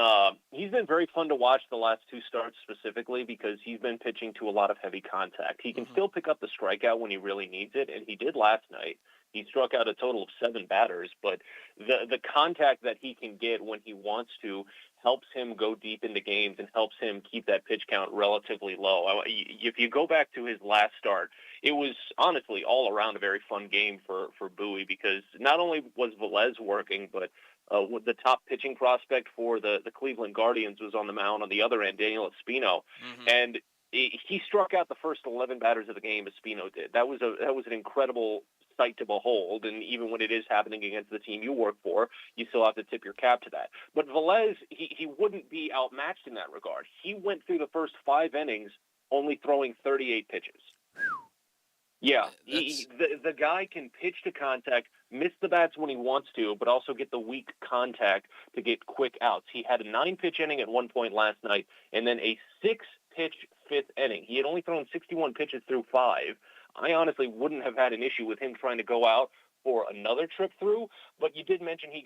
very fun to watch the last two starts specifically because he's been pitching to a lot of heavy contact. He can still pick up the strikeout when he really needs it, and he did last night. He struck out a total of 7 batters, but the contact that he can get when he wants to helps him go deep into games and helps him keep that pitch count relatively low. If you go back to his last start, it was honestly all around a very fun game for Bowie because not only was Velez working, but the top pitching prospect for the Cleveland Guardians was on the mound on the other end, Daniel Espino, and he struck out the first 11 batters of the game. Espino did. That was an incredible sight to behold, and even when it is happening against the team you work for, you still have to tip your cap to that. But Velez, he wouldn't be outmatched in that regard. He went through the first 5 innings only throwing 38 pitches. Yeah, the guy can pitch to contact, miss the bats when he wants to, but also get the weak contact to get quick outs. He had a 9-pitch inning at one point last night, and then a 6-pitch 5th inning. He had only thrown 61 pitches through 5. I honestly wouldn't have had an issue with him trying to go out for another trip through, but you did mention he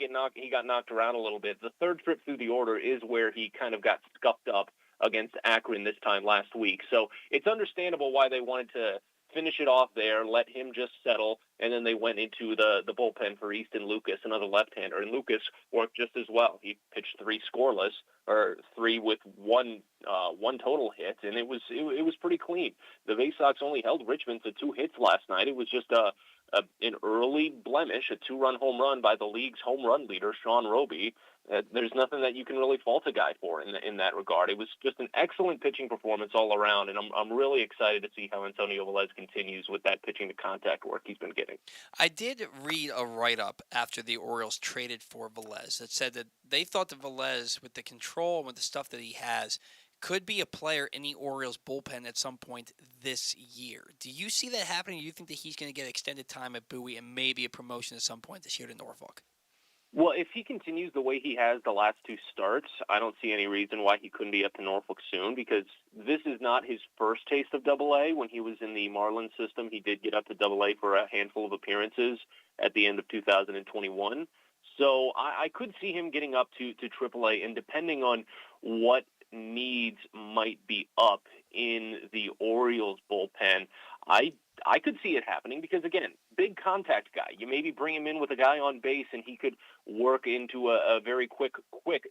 got knocked around a little bit. The third trip through the order is where he kind of got scuffed up against Akron this time last week. So it's understandable why they wanted to finish it off there, let him just settle, and then they went into the bullpen for Easton Lucas, another left-hander, and Lucas worked just as well. He pitched 3 scoreless, or 3 with one total hit, and it was pretty clean. The Bay Sox only held Richmond to 2 hits last night. It was just an early blemish, a 2-run home run by the league's home run leader, Sean Roby. There's nothing that you can really fault a guy for in that regard. It was just an excellent pitching performance all around, and I'm really excited to see how Antonio Velez continues with that pitching to contact work he's been getting. I did read a write-up after the Orioles traded for Velez that said that they thought that Velez, with the control and with the stuff that he has, could be a player in the Orioles bullpen at some point this year. Do you see that happening? Do you think that he's going to get extended time at Bowie and maybe a promotion at some point this year to Norfolk? Well, if he continues the way he has the last 2 starts, I don't see any reason why he couldn't be up to Norfolk soon because this is not his first taste of Double-A. When he was in the Marlins system, he did get up to Double-A for a handful of appearances at the end of 2021. So I could see him getting up to Triple-A, and depending on what needs might be up in the Orioles bullpen, I could see it happening because, again, big contact guy. You maybe bring him in with a guy on base and he could work into a very quick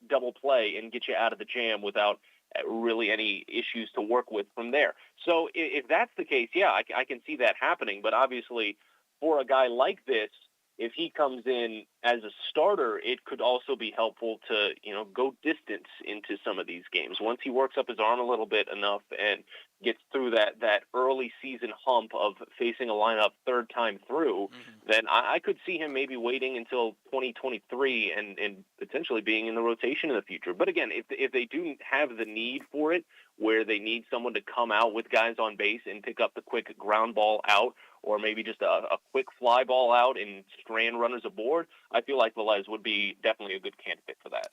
double play and get you out of the jam without really any issues to work with from there. So if that's the case, yeah, I can see that happening. But obviously for a guy like this, if he comes in as a starter, it could also be helpful to, go distance into some of these games. Once he works up his arm a little bit enough and gets through that early season hump of facing a lineup third time through, then I could see him maybe waiting until 2023 and potentially being in the rotation in the future. But again, if they do have the need for it, where they need someone to come out with guys on base and pick up the quick ground ball out, or maybe just a quick fly ball out and strand runners aboard, I feel like Velez would be definitely a good candidate for that.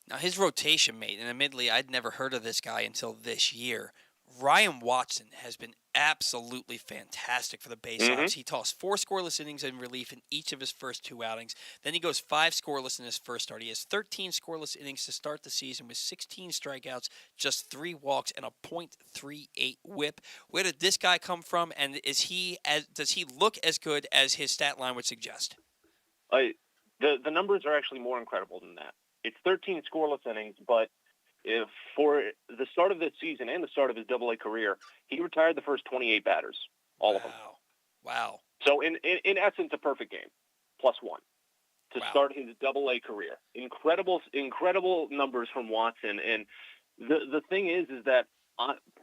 Now, his rotation mate, and admittedly, I'd never heard of this guy until this year. Ryan Watson has been absolutely fantastic for the Bay Sox. He tossed 4 scoreless innings in relief in each of his first 2 outings. Then he goes 5 scoreless in his first start. He has 13 scoreless innings to start the season with 16 strikeouts, just 3 walks, and a .38 whip. Where did this guy come from, and does he look as good as his stat line would suggest? The numbers are actually more incredible than that. It's 13 scoreless innings, but for the start of this season and the start of his Double-A career, he retired the first 28 batters, all of them. Wow. So in essence, a perfect game, +1 to start his Double-A career. Incredible numbers from Watson. And the thing is that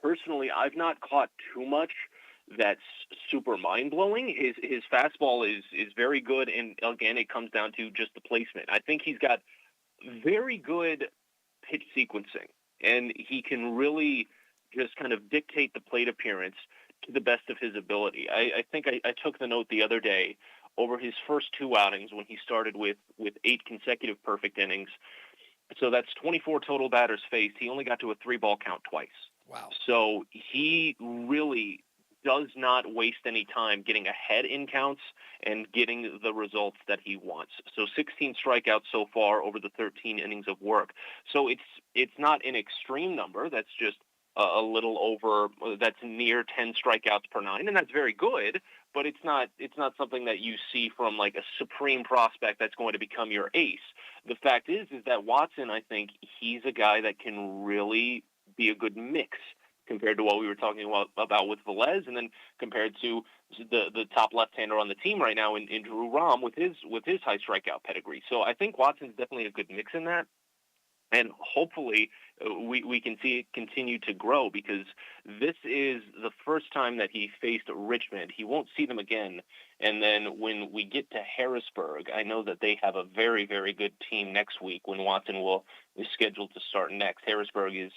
personally, I've not caught too much that's super mind-blowing. His fastball is very good, and again, it comes down to just the placement. I think he's got very good pitch sequencing, and he can really just kind of dictate the plate appearance to the best of his ability. I think I took the note the other day over his first 2 outings when he started with 8 consecutive perfect innings. So that's 24 total batters faced. He only got to a 3-ball count twice. Wow. So he really does not waste any time getting ahead in counts and getting the results that he wants. So 16 strikeouts so far over the 13 innings of work. So it's not an extreme number. That's just a little over. That's near 10 strikeouts per 9, and that's very good. But it's not something that you see from like a supreme prospect that's going to become your ace. The fact is that Watson, I think he's a guy that can really be a good mix compared to what we were talking about with Velez, and then compared to the top left-hander on the team right now in Drew Rom with his high strikeout pedigree. So I think Watson's definitely a good mix in that, and hopefully we can see it continue to grow, because this is the first time that he faced Richmond. He won't see them again, and then when we get to Harrisburg, I know that they have a very, very good team next week when Watson is scheduled to start next. Harrisburg is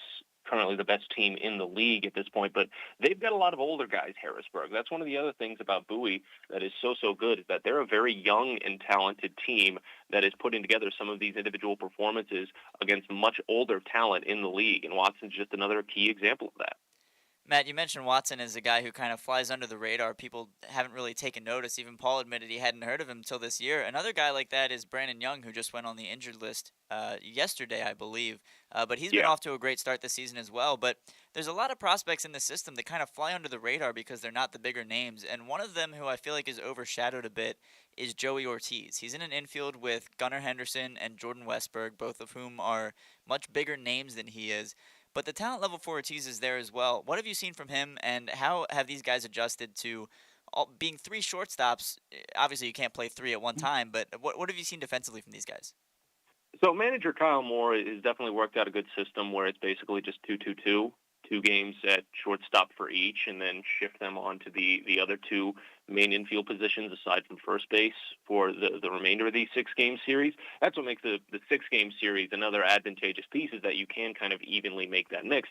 currently the best team in the league at this point, but they've got a lot of older guys, Harrisburg. That's one of the other things about Bowie that is so good, is that they're a very young and talented team that is putting together some of these individual performances against much older talent in the league, and Watson's just another key example of that. Matt, you mentioned Watson as a guy who kind of flies under the radar. People haven't really taken notice. Even Paul admitted he hadn't heard of him until this year. Another guy like that is Brandon Young, who just went on the injured list yesterday, I believe. But he's been off to a great start this season as well. But there's a lot of prospects in the system that kind of fly under the radar because they're not the bigger names. And one of them who I feel like is overshadowed a bit is Joey Ortiz. He's in an infield with Gunnar Henderson and Jordan Westberg, both of whom are much bigger names than he is. But the talent level for Ortiz is there as well. What have you seen from him, and how have these guys adjusted to being 3 shortstops? Obviously, you can't play 3 at one time, but what have you seen defensively from these guys? So manager Kyle Moore has definitely worked out a good system where it's basically just 2-2-2, 2 games at shortstop for each, and then shift them on to the other 2 main infield positions aside from first base for the remainder of the 6-game series. That's what makes the 6-game series another advantageous piece, is that you can kind of evenly make that mix.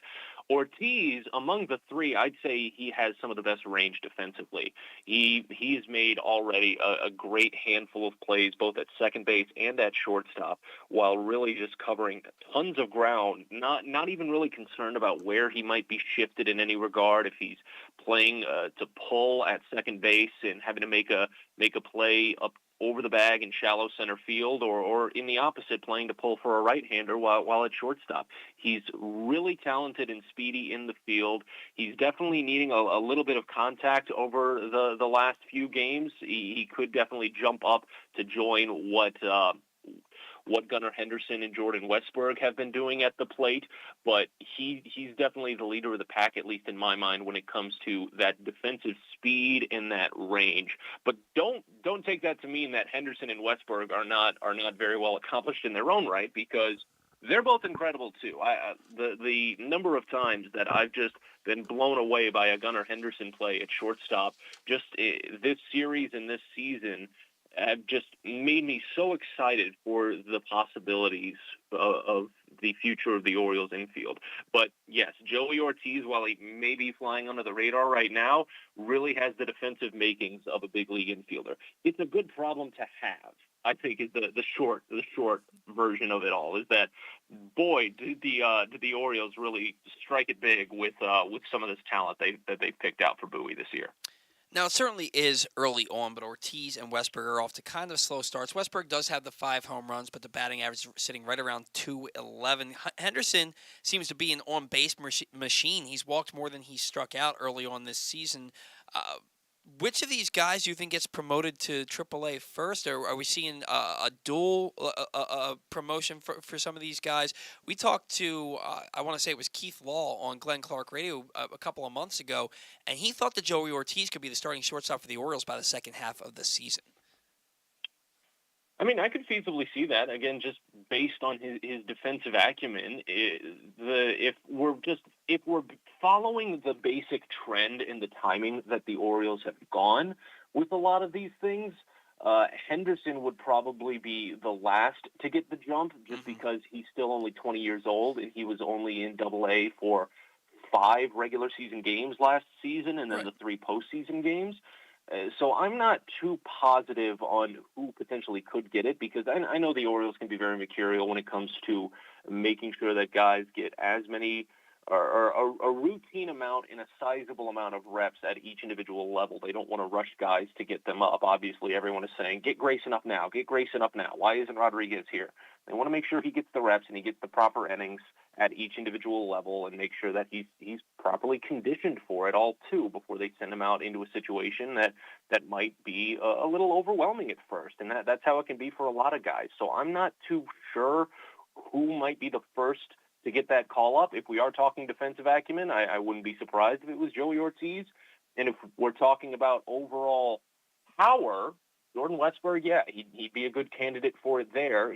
Ortiz, among the 3, I'd say he has some of the best range defensively. He has made already a great handful of plays both at second base and at shortstop, while really just covering tons of ground, not even really concerned about where he might be shifted in any regard, if he's playing to pull at second base and having to make a play up over the bag in shallow center field, or in the opposite, playing to pull for a right-hander while at shortstop. He's really talented and speedy in the field. He's definitely needing a little bit of contact over the last few games. He could definitely jump up to join what what Gunnar Henderson and Jordan Westberg have been doing at the plate, but he's definitely the leader of the pack, at least in my mind, when it comes to that defensive speed and that range. But don't take that to mean that Henderson and Westberg are not very well accomplished in their own right, because they're both incredible too. The number of times that I've just been blown away by a Gunnar Henderson play at shortstop just this series and this season have just made me so excited for the possibilities of the future of the Orioles infield. But yes, Joey Ortiz, while he may be flying under the radar right now, really has the defensive makings of a big league infielder. It's a good problem to have, I think, is the short version of it all. Is that, boy, did the Orioles really strike it big with some of this talent that they picked out for Bowie this year. Now, it certainly is early on, but Ortiz and Westberg are off to kind of slow starts. Westberg does have the 5 home runs, but the batting average is sitting right around 211. Henderson seems to be an on-base machine. He's walked more than he's struck out early on this season. Which of these guys do you think gets promoted to AAA first? Or are we seeing a dual promotion for some of these guys? We talked to, I want to say it was Keith Law on Glenn Clark Radio a couple of months ago, and he thought that Joey Ortiz could be the starting shortstop for the Orioles by the second half of the season. I mean, I could feasibly see that, again, just based on his defensive acumen. If we're following the basic trend in the timing that the Orioles have gone with a lot of these things, Henderson would probably be the last to get the jump, just because he's still only 20 years old, and he was only in AA for 5 regular season games last season, and then the 3 postseason games. So I'm not too positive on who potentially could get it, because I know the Orioles can be very mercurial when it comes to making sure that guys get as many or a routine amount and a sizable amount of reps at each individual level. They don't want to rush guys to get them up. Obviously, everyone is saying, get Grayson up now, get Grayson up now. Why isn't Rodriguez here? They want to make sure he gets the reps and he gets the proper innings at each individual level and make sure that he's properly conditioned for it all, too, before they send him out into a situation that might be a little overwhelming at first. And that's how it can be for a lot of guys. So I'm not too sure who might be the first to get that call up. If we are talking defensive acumen, I wouldn't be surprised if it was Joey Ortiz. And if we're talking about overall power, Jordan Westberg, yeah, he'd be a good candidate for it there.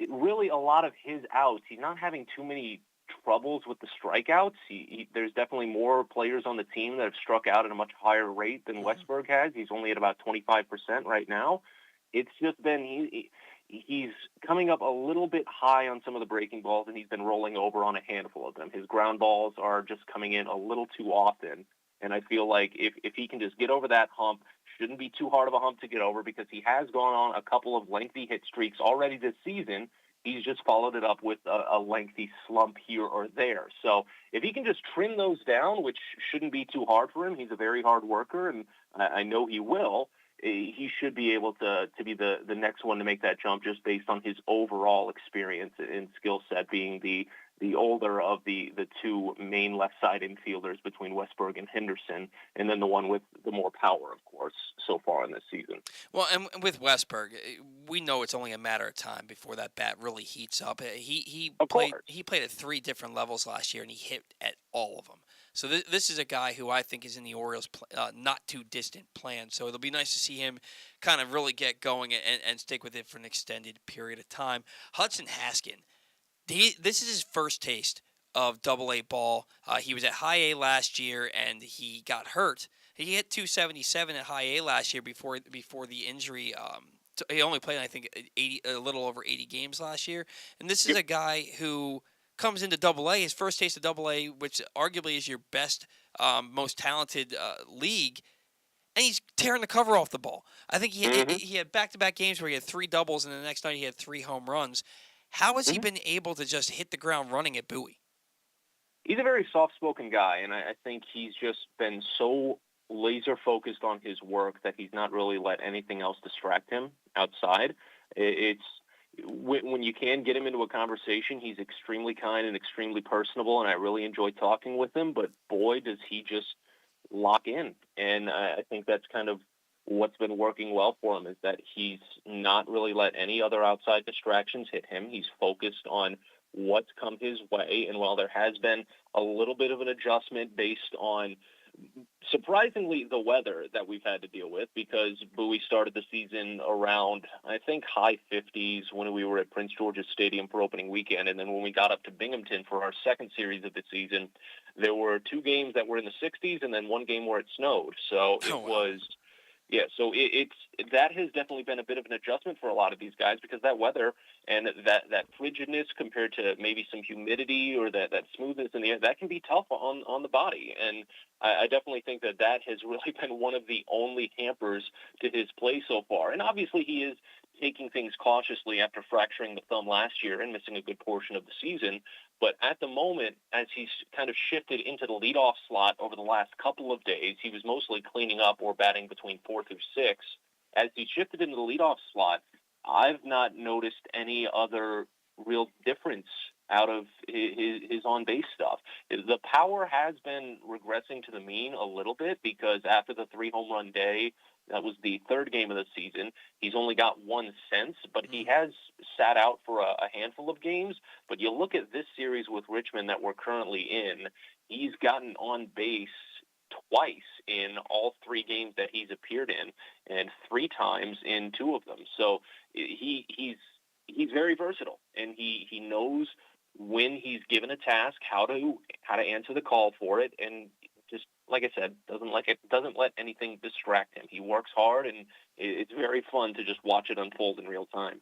Really, a lot of his outs, he's not having too many troubles with the strikeouts. There's definitely more players on the team that have struck out at a much higher rate than Westberg has. He's only at about 25% right now. It's just been he's coming up a little bit high on some of the breaking balls, and he's been rolling over on a handful of them. His ground balls are just coming in a little too often, and I feel like if he can just get over that hump, shouldn't be too hard of a hump to get over, because he has gone on a couple of lengthy hit streaks already this season. He's just followed it up with a lengthy slump here or there. So if he can just trim those down, which shouldn't be too hard for him, he's a very hard worker, and I know he will. He should be able to be the next one to make that jump, just based on his overall experience and skill set, being the older of the 2 main left side infielders between Westberg and Henderson, and then the one with the more power, of course, so far in this season. Well, and with Westberg, we know it's only a matter of time before that bat really heats up. He played at 3 different levels last year, and he hit at all of them. So this is a guy who I think is in the Orioles' not too distant plan. So it'll be nice to see him kind of really get going and stick with it for an extended period of time. Hudson Haskin, this is his first taste of AA ball. He was at High A last year, and he got hurt. He hit 277 at High A last year before the injury. He only played, I think, a little over 80 games last year. And this is a guy who comes into AA, his first taste of AA, which arguably is your best, most talented league, and he's tearing the cover off the ball. I think he had back-to-back games where he had 3 doubles, and the next night he had 3 home runs. How has he been able to just hit the ground running at Bowie? He's a very soft-spoken guy, and I think he's just been so laser-focused on his work that he's not really let anything else distract him outside. It's when you can get him into a conversation, he's extremely kind and extremely personable, and I really enjoy talking with him, but boy, does he just lock in. And I think that's kind of what's been working well for him is that he's not really let any other outside distractions hit him. He's focused on what's come his way, and while there has been a little bit of an adjustment based on, surprisingly, the weather that we've had to deal with, because Bowie started the season around, I think, high 50s when we were at Prince George's Stadium for opening weekend, and then when we got up to Binghamton for our second series of the season, there were 2 games that were in the 60s and then 1 game where it snowed. So it was... Yeah, so it's that has definitely been a bit of an adjustment for a lot of these guys, because that weather and that frigidness compared to maybe some humidity or that smoothness in the air, that can be tough on the body. And I definitely think that has really been one of the only hampers to his play so far. And obviously he is taking things cautiously after fracturing the thumb last year and missing a good portion of the season. But at the moment, as he's kind of shifted into the leadoff slot over the last couple of days, he was mostly cleaning up or batting between 4 through 6. As he shifted into the leadoff slot, I've not noticed any other real difference out of his on-base stuff. The power has been regressing to the mean a little bit, because after the 3-home-run day, that was the 3rd game of the season, he's only got 1 since, but he has sat out for a handful of games. But you look at this series with Richmond that we're currently in, he's gotten on base twice in all 3 games that he's appeared in, and 3 times in 2 of them. So he's very versatile, and he knows when he's given a task how to answer the call for it, and just like I said, doesn't let anything distract him. He works hard, and it's very fun to just watch it unfold in real time.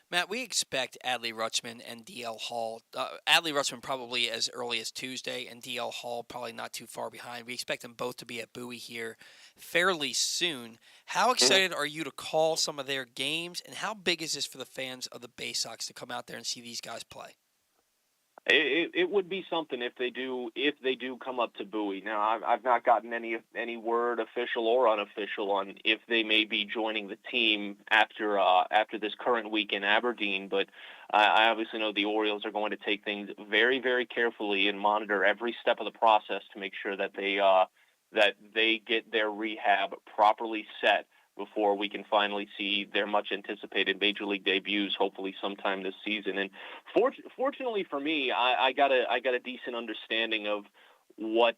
Matt, we expect Adley Rutschman and DL Hall. Adley Rutschman probably as early as Tuesday, and DL Hall probably not too far behind. We expect them both to be at Bowie here fairly soon. How excited are you to call some of their games, and how big is this for the fans of the Bay Sox to come out there and see these guys play? It would be something if they do come up to Bowie. Now, I've not gotten any word, official or unofficial, on if they may be joining the team after this current week in Aberdeen. But I obviously know the Orioles are going to take things very, very carefully and monitor every step of the process to make sure that they get their rehab properly set before we can finally see their much-anticipated Major League debuts, hopefully sometime this season. And fortunately for me, I got a decent understanding of what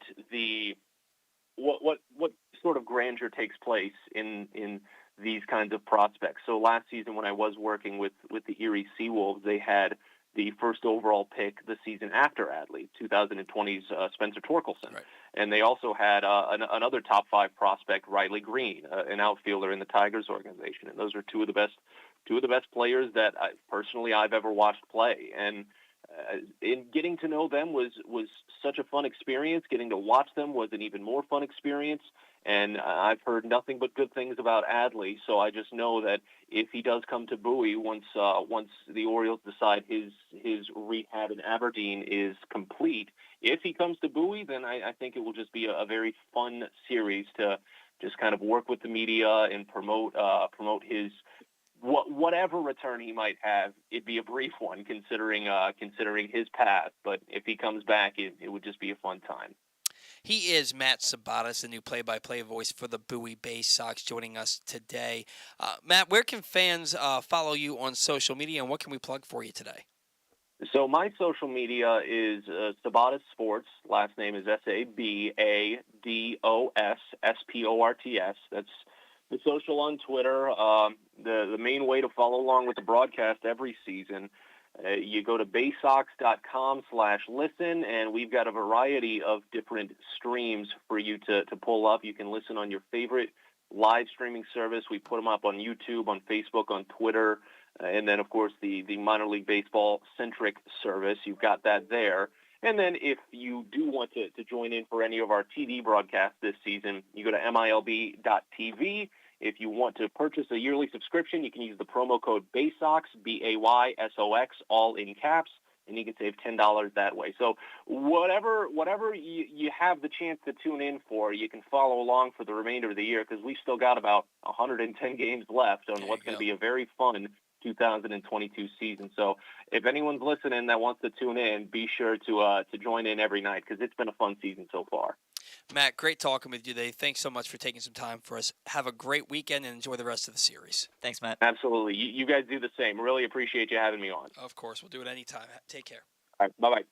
sort of grandeur takes place in these kinds of prospects. So last season, when I was working with the Erie Seawolves, they had the first overall pick the season after Adley, 2020's Spencer Torkelson. Right. And they also had another top 5 prospect, Riley Green, an outfielder in the Tigers organization. And those are two of the best players that I've ever watched play. And in getting to know them was such a fun experience. Getting to watch them was an even more fun experience. And I've heard nothing but good things about Adley, so I just know that if he does come to Bowie once the Orioles decide his rehab in Aberdeen is complete, if he comes to Bowie, then I think it will just be a very fun series to just kind of work with the media and promote his whatever return he might have. It'd be a brief one considering his path, but if he comes back, it would just be a fun time. He is Matt Sabados, the new play-by-play voice for the Bowie Bay Sox, joining us today. Matt, where can fans follow you on social media, and what can we plug for you today? So my social media is Sabados Sports. Last name is Sabados Sports. That's the social on Twitter. The main way to follow along with the broadcast every season. You go to baysox.com/listen, and we've got a variety of different streams for you to pull up. You can listen on your favorite live streaming service. We put them up on YouTube, on Facebook, on Twitter, and then, of course, the minor league baseball-centric service. You've got that there. And then if you do want to join in for any of our TV broadcasts this season, you go to milb.tv. If you want to purchase a yearly subscription, you can use the promo code BAYSOX, BAYSOX, all in caps, and you can save $10 that way. So whatever you have the chance to tune in for, you can follow along for the remainder of the year, because we've still got about 110 games left on what's going to be a very fun 2022 season. So if anyone's listening that wants to tune in, be sure to join in every night, because it's been a fun season so far. Matt, great talking with you today. Thanks so much for taking some time for us. Have a great weekend and enjoy the rest of the series. Thanks, Matt. Absolutely. You guys do the same. Really appreciate you having me on. Of course. We'll do it anytime. Take care. All right. Bye-bye.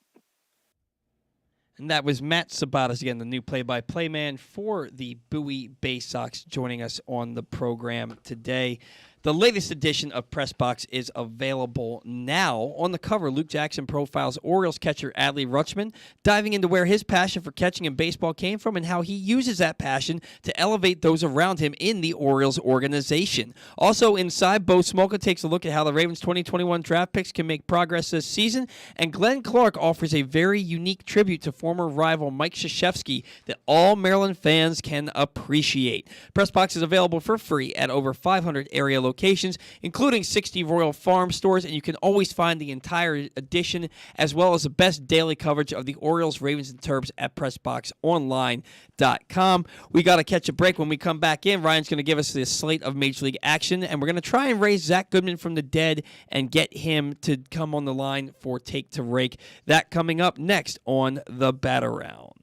And that was Matt Sabados, again, the new play-by-play man for the Bowie Bay Sox, joining us on the program today. The latest edition of Press Box is available now. On the cover, Luke Jackson profiles Orioles catcher Adley Rutschman, diving into where his passion for catching in baseball came from and how he uses that passion to elevate those around him in the Orioles organization. Also inside, Bo Smolka takes a look at how the Ravens' 2021 draft picks can make progress this season, and Glenn Clark offers a very unique tribute to former rival Mike Krzyzewski that all Maryland fans can appreciate. Press Box is available for free at over 500 area locations, including 60 Royal Farm stores, and you can always find the entire edition as well as the best daily coverage of the Orioles, Ravens, and Terps at PressBoxOnline.com. We got to catch a break. When we come back in, Ryan's going to give us the slate of Major League action, and we're going to try and raise Zach Goodman from the dead and get him to come on the line for Take to Rake. That coming up next on the Bat Around.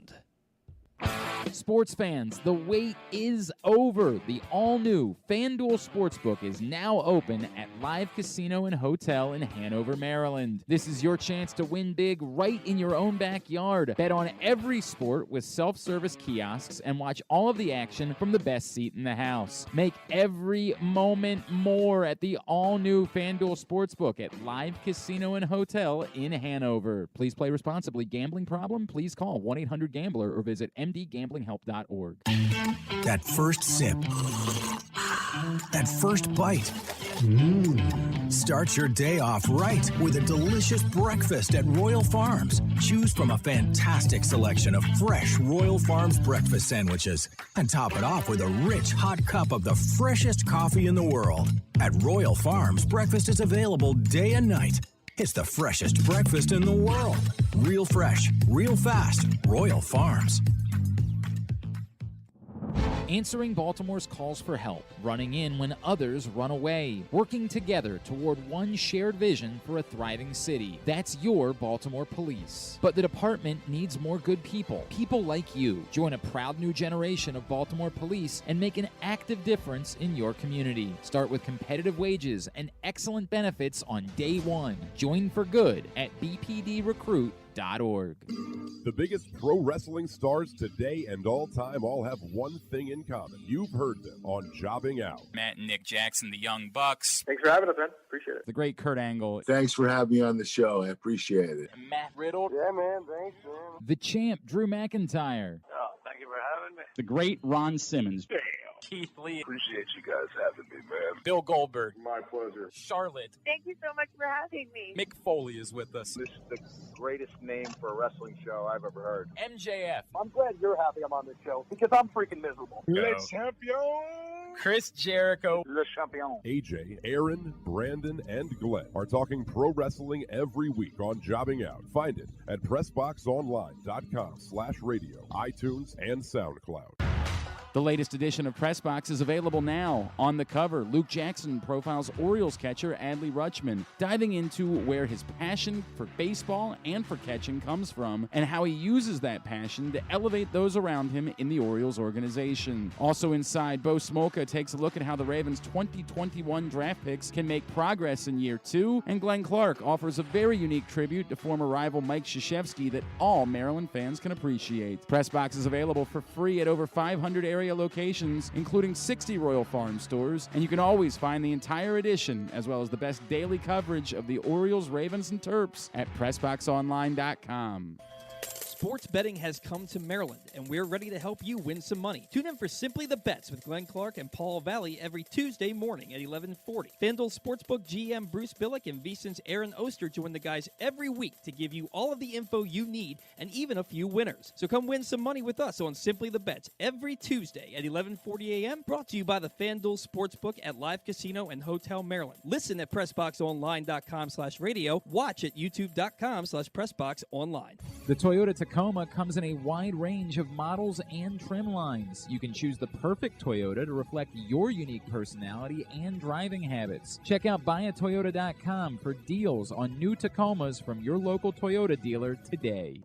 Sports fans, the wait is over. The all-new FanDuel Sportsbook is now open at Live Casino and Hotel in Hanover, Maryland. This is your chance to win big right in your own backyard. Bet on every sport with self-service kiosks and watch all of the action from the best seat in the house. Make every moment more at the all-new FanDuel Sportsbook at Live Casino and Hotel in Hanover. Please play responsibly. Gambling problem? Please call 1-800-GAMBLER or visit mdgamblinghelp.org. That first sip. That first bite. Start your day off right with a delicious breakfast at Royal Farms. Choose from a fantastic selection of fresh Royal Farms breakfast sandwiches and top it off with a rich hot cup of the freshest coffee in the world. At Royal Farms, breakfast is available day and night. It's the freshest breakfast in the world. Real fresh, real fast. Royal Farms. Answering Baltimore's calls for help, running in when others run away, working together toward one shared vision for a thriving city. That's your Baltimore Police. But the department needs more good people, people like you. Join a proud new generation of Baltimore Police and make an active difference in your community. Start with competitive wages and excellent benefits on day one. Join for good at bpdrecruit.org. The biggest pro wrestling stars today and all time all have one thing in common. You've heard them on Jobbing Out. Matt and Nick Jackson, the Young Bucks. Thanks for having us, man. Appreciate it. The great Kurt Angle. Thanks for having me on the show. I appreciate it. Matt Riddle. Yeah, man. Thanks, man. The champ, Drew McIntyre. Oh, thank you for having me. The great Ron Simmons. Damn. Keith Lee. Appreciate you guys having me, man. Bill Goldberg. My pleasure. Charlotte. Thank you so much for having me. Mick Foley is with us. This is the greatest name for a wrestling show I've ever heard. MJF. I'm glad you're happy I'm on this show because I'm freaking miserable. Le champion. Chris Jericho. Le champion. AJ, Aaron, Brandon, and Glenn are talking pro wrestling every week on Jobbing Out. Find it at PressBoxOnline.com/radio, iTunes, and SoundCloud. The latest edition of Press Box is available now. On the cover, Luke Jackson profiles Orioles catcher Adley Rutschman, diving into where his passion for baseball and for catching comes from and how he uses that passion to elevate those around him in the Orioles organization. Also inside, Bo Smolka takes a look at how the Ravens' 2021 draft picks can make progress in year two, and Glenn Clark offers a very unique tribute to former rival Mike Krzyzewski that all Maryland fans can appreciate. Press Box is available for free at over 500 area locations, including 60 Royal Farm stores, and you can always find the entire edition as well as the best daily coverage of the Orioles, Ravens, and Terps at PressBoxOnline.com. Sports betting has come to Maryland, and we're ready to help you win some money. Tune in for Simply the Bets with Glenn Clark and Paul Valley every Tuesday morning at 11:40. FanDuel Sportsbook GM Bruce Billick and VSiN's Aaron Oster join the guys every week to give you all of the info you need and even a few winners. So come win some money with us on Simply the Bets every Tuesday at 11:40 a.m. Brought to you by the FanDuel Sportsbook at Live Casino and Hotel Maryland. Listen at PressBoxOnline.com/radio. Watch at YouTube.com/PressBoxOnline. The Toyota Tacoma comes in a wide range of models and trim lines. You can choose the perfect Toyota to reflect your unique personality and driving habits. Check out buyatoyota.com for deals on new Tacomas from your local Toyota dealer today.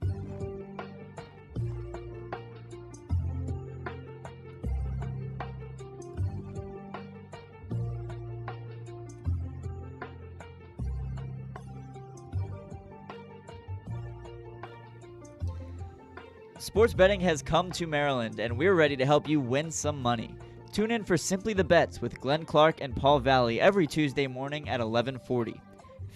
Sports betting has come to Maryland, and we're ready to help you win some money. Tune in for Simply the Bets with Glenn Clark and Paul Valley every Tuesday morning at 11:40.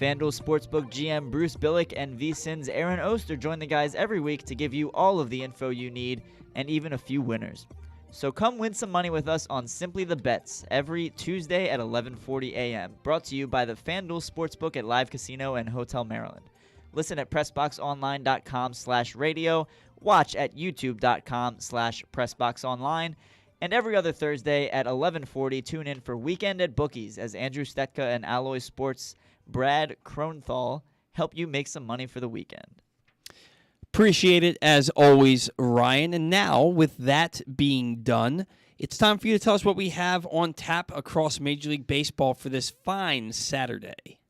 FanDuel Sportsbook GM Bruce Billick and VSiN's Aaron Oster join the guys every week to give you all of the info you need and even a few winners. So come win some money with us on Simply the Bets every Tuesday at 11:40 a.m. Brought to you by the FanDuel Sportsbook at Live Casino and Hotel Maryland. Listen at PressBoxOnline.com/radio. Watch at YouTube.com/PressBoxOnline. And every other Thursday at 11:40, tune in for Weekend at Bookies as Andrew Stetka and Alloy Sports' Brad Kronthal help you make some money for the weekend. Appreciate it as always, Ryan. And now, with that being done, it's time for you to tell us what we have on tap across Major League Baseball for this fine Saturday.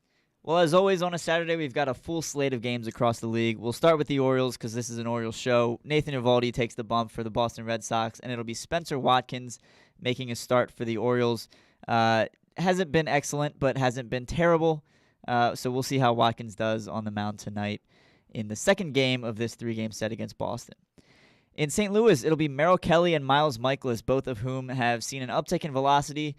Well, as always, on a Saturday, we've got a full slate of games across the league. We'll start with the Orioles because this is an Orioles show. Nathan Eovaldi takes the bump for the Boston Red Sox, and it'll be Spencer Watkins making a start for the Orioles. Hasn't been excellent, but hasn't been terrible. So we'll see how Watkins does on the mound tonight in the second game of this 3-game set against Boston. In St. Louis, it'll be Merrill Kelly and Miles Mikolas, both of whom have seen an uptick in velocity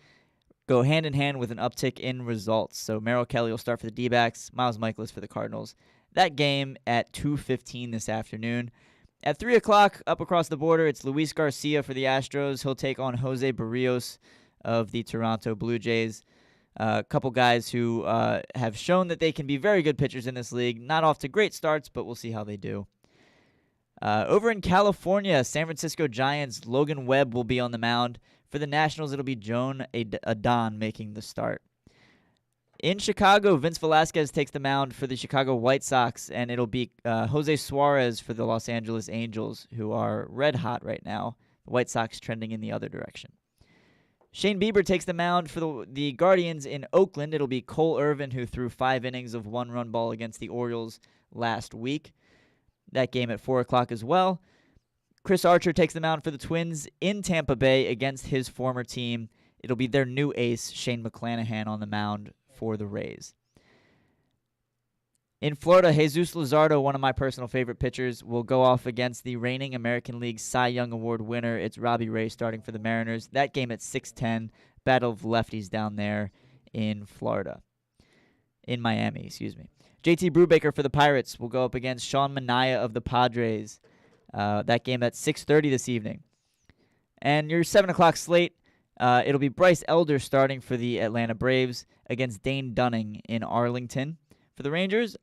go hand in hand with an uptick in results. So Merrill Kelly will start for the D-backs, Miles Mikolas for the Cardinals. That game at 2:15 this afternoon. At 3 o'clock, up across the border, it's Luis Garcia for the Astros. He'll take on Jose Barrios of the Toronto Blue Jays. A couple guys who have shown that they can be very good pitchers in this league. Not off to great starts, but we'll see how they do. Over in California, San Francisco Giants' Logan Webb will be on the mound. For the Nationals, it'll be Joan Adon making the start. In Chicago, Vince Velasquez takes the mound for the Chicago White Sox, and it'll be Jose Suarez for the Los Angeles Angels, who are red hot right now. The White Sox trending in the other direction. Shane Bieber takes the mound for the Guardians in Oakland. It'll be Cole Irvin, who threw 5 innings of 1-run ball against the Orioles last week. That game at 4 o'clock as well. Chris Archer takes the mound for the Twins in Tampa Bay against his former team. It'll be their new ace, Shane McClanahan, on the mound for the Rays. In Florida, Jesus Luzardo, one of my personal favorite pitchers, will go off against the reigning American League Cy Young Award winner. It's Robbie Ray starting for the Mariners. That game at 6:10. Battle of lefties down there in Florida. In Miami, excuse me. JT Brubaker for the Pirates will go up against Sean Manaea of the Padres. That game at 6:30 this evening. And your 7 o'clock slate, it'll be Bryce Elder starting for the Atlanta Braves against Dane Dunning in Arlington. For the Rangers,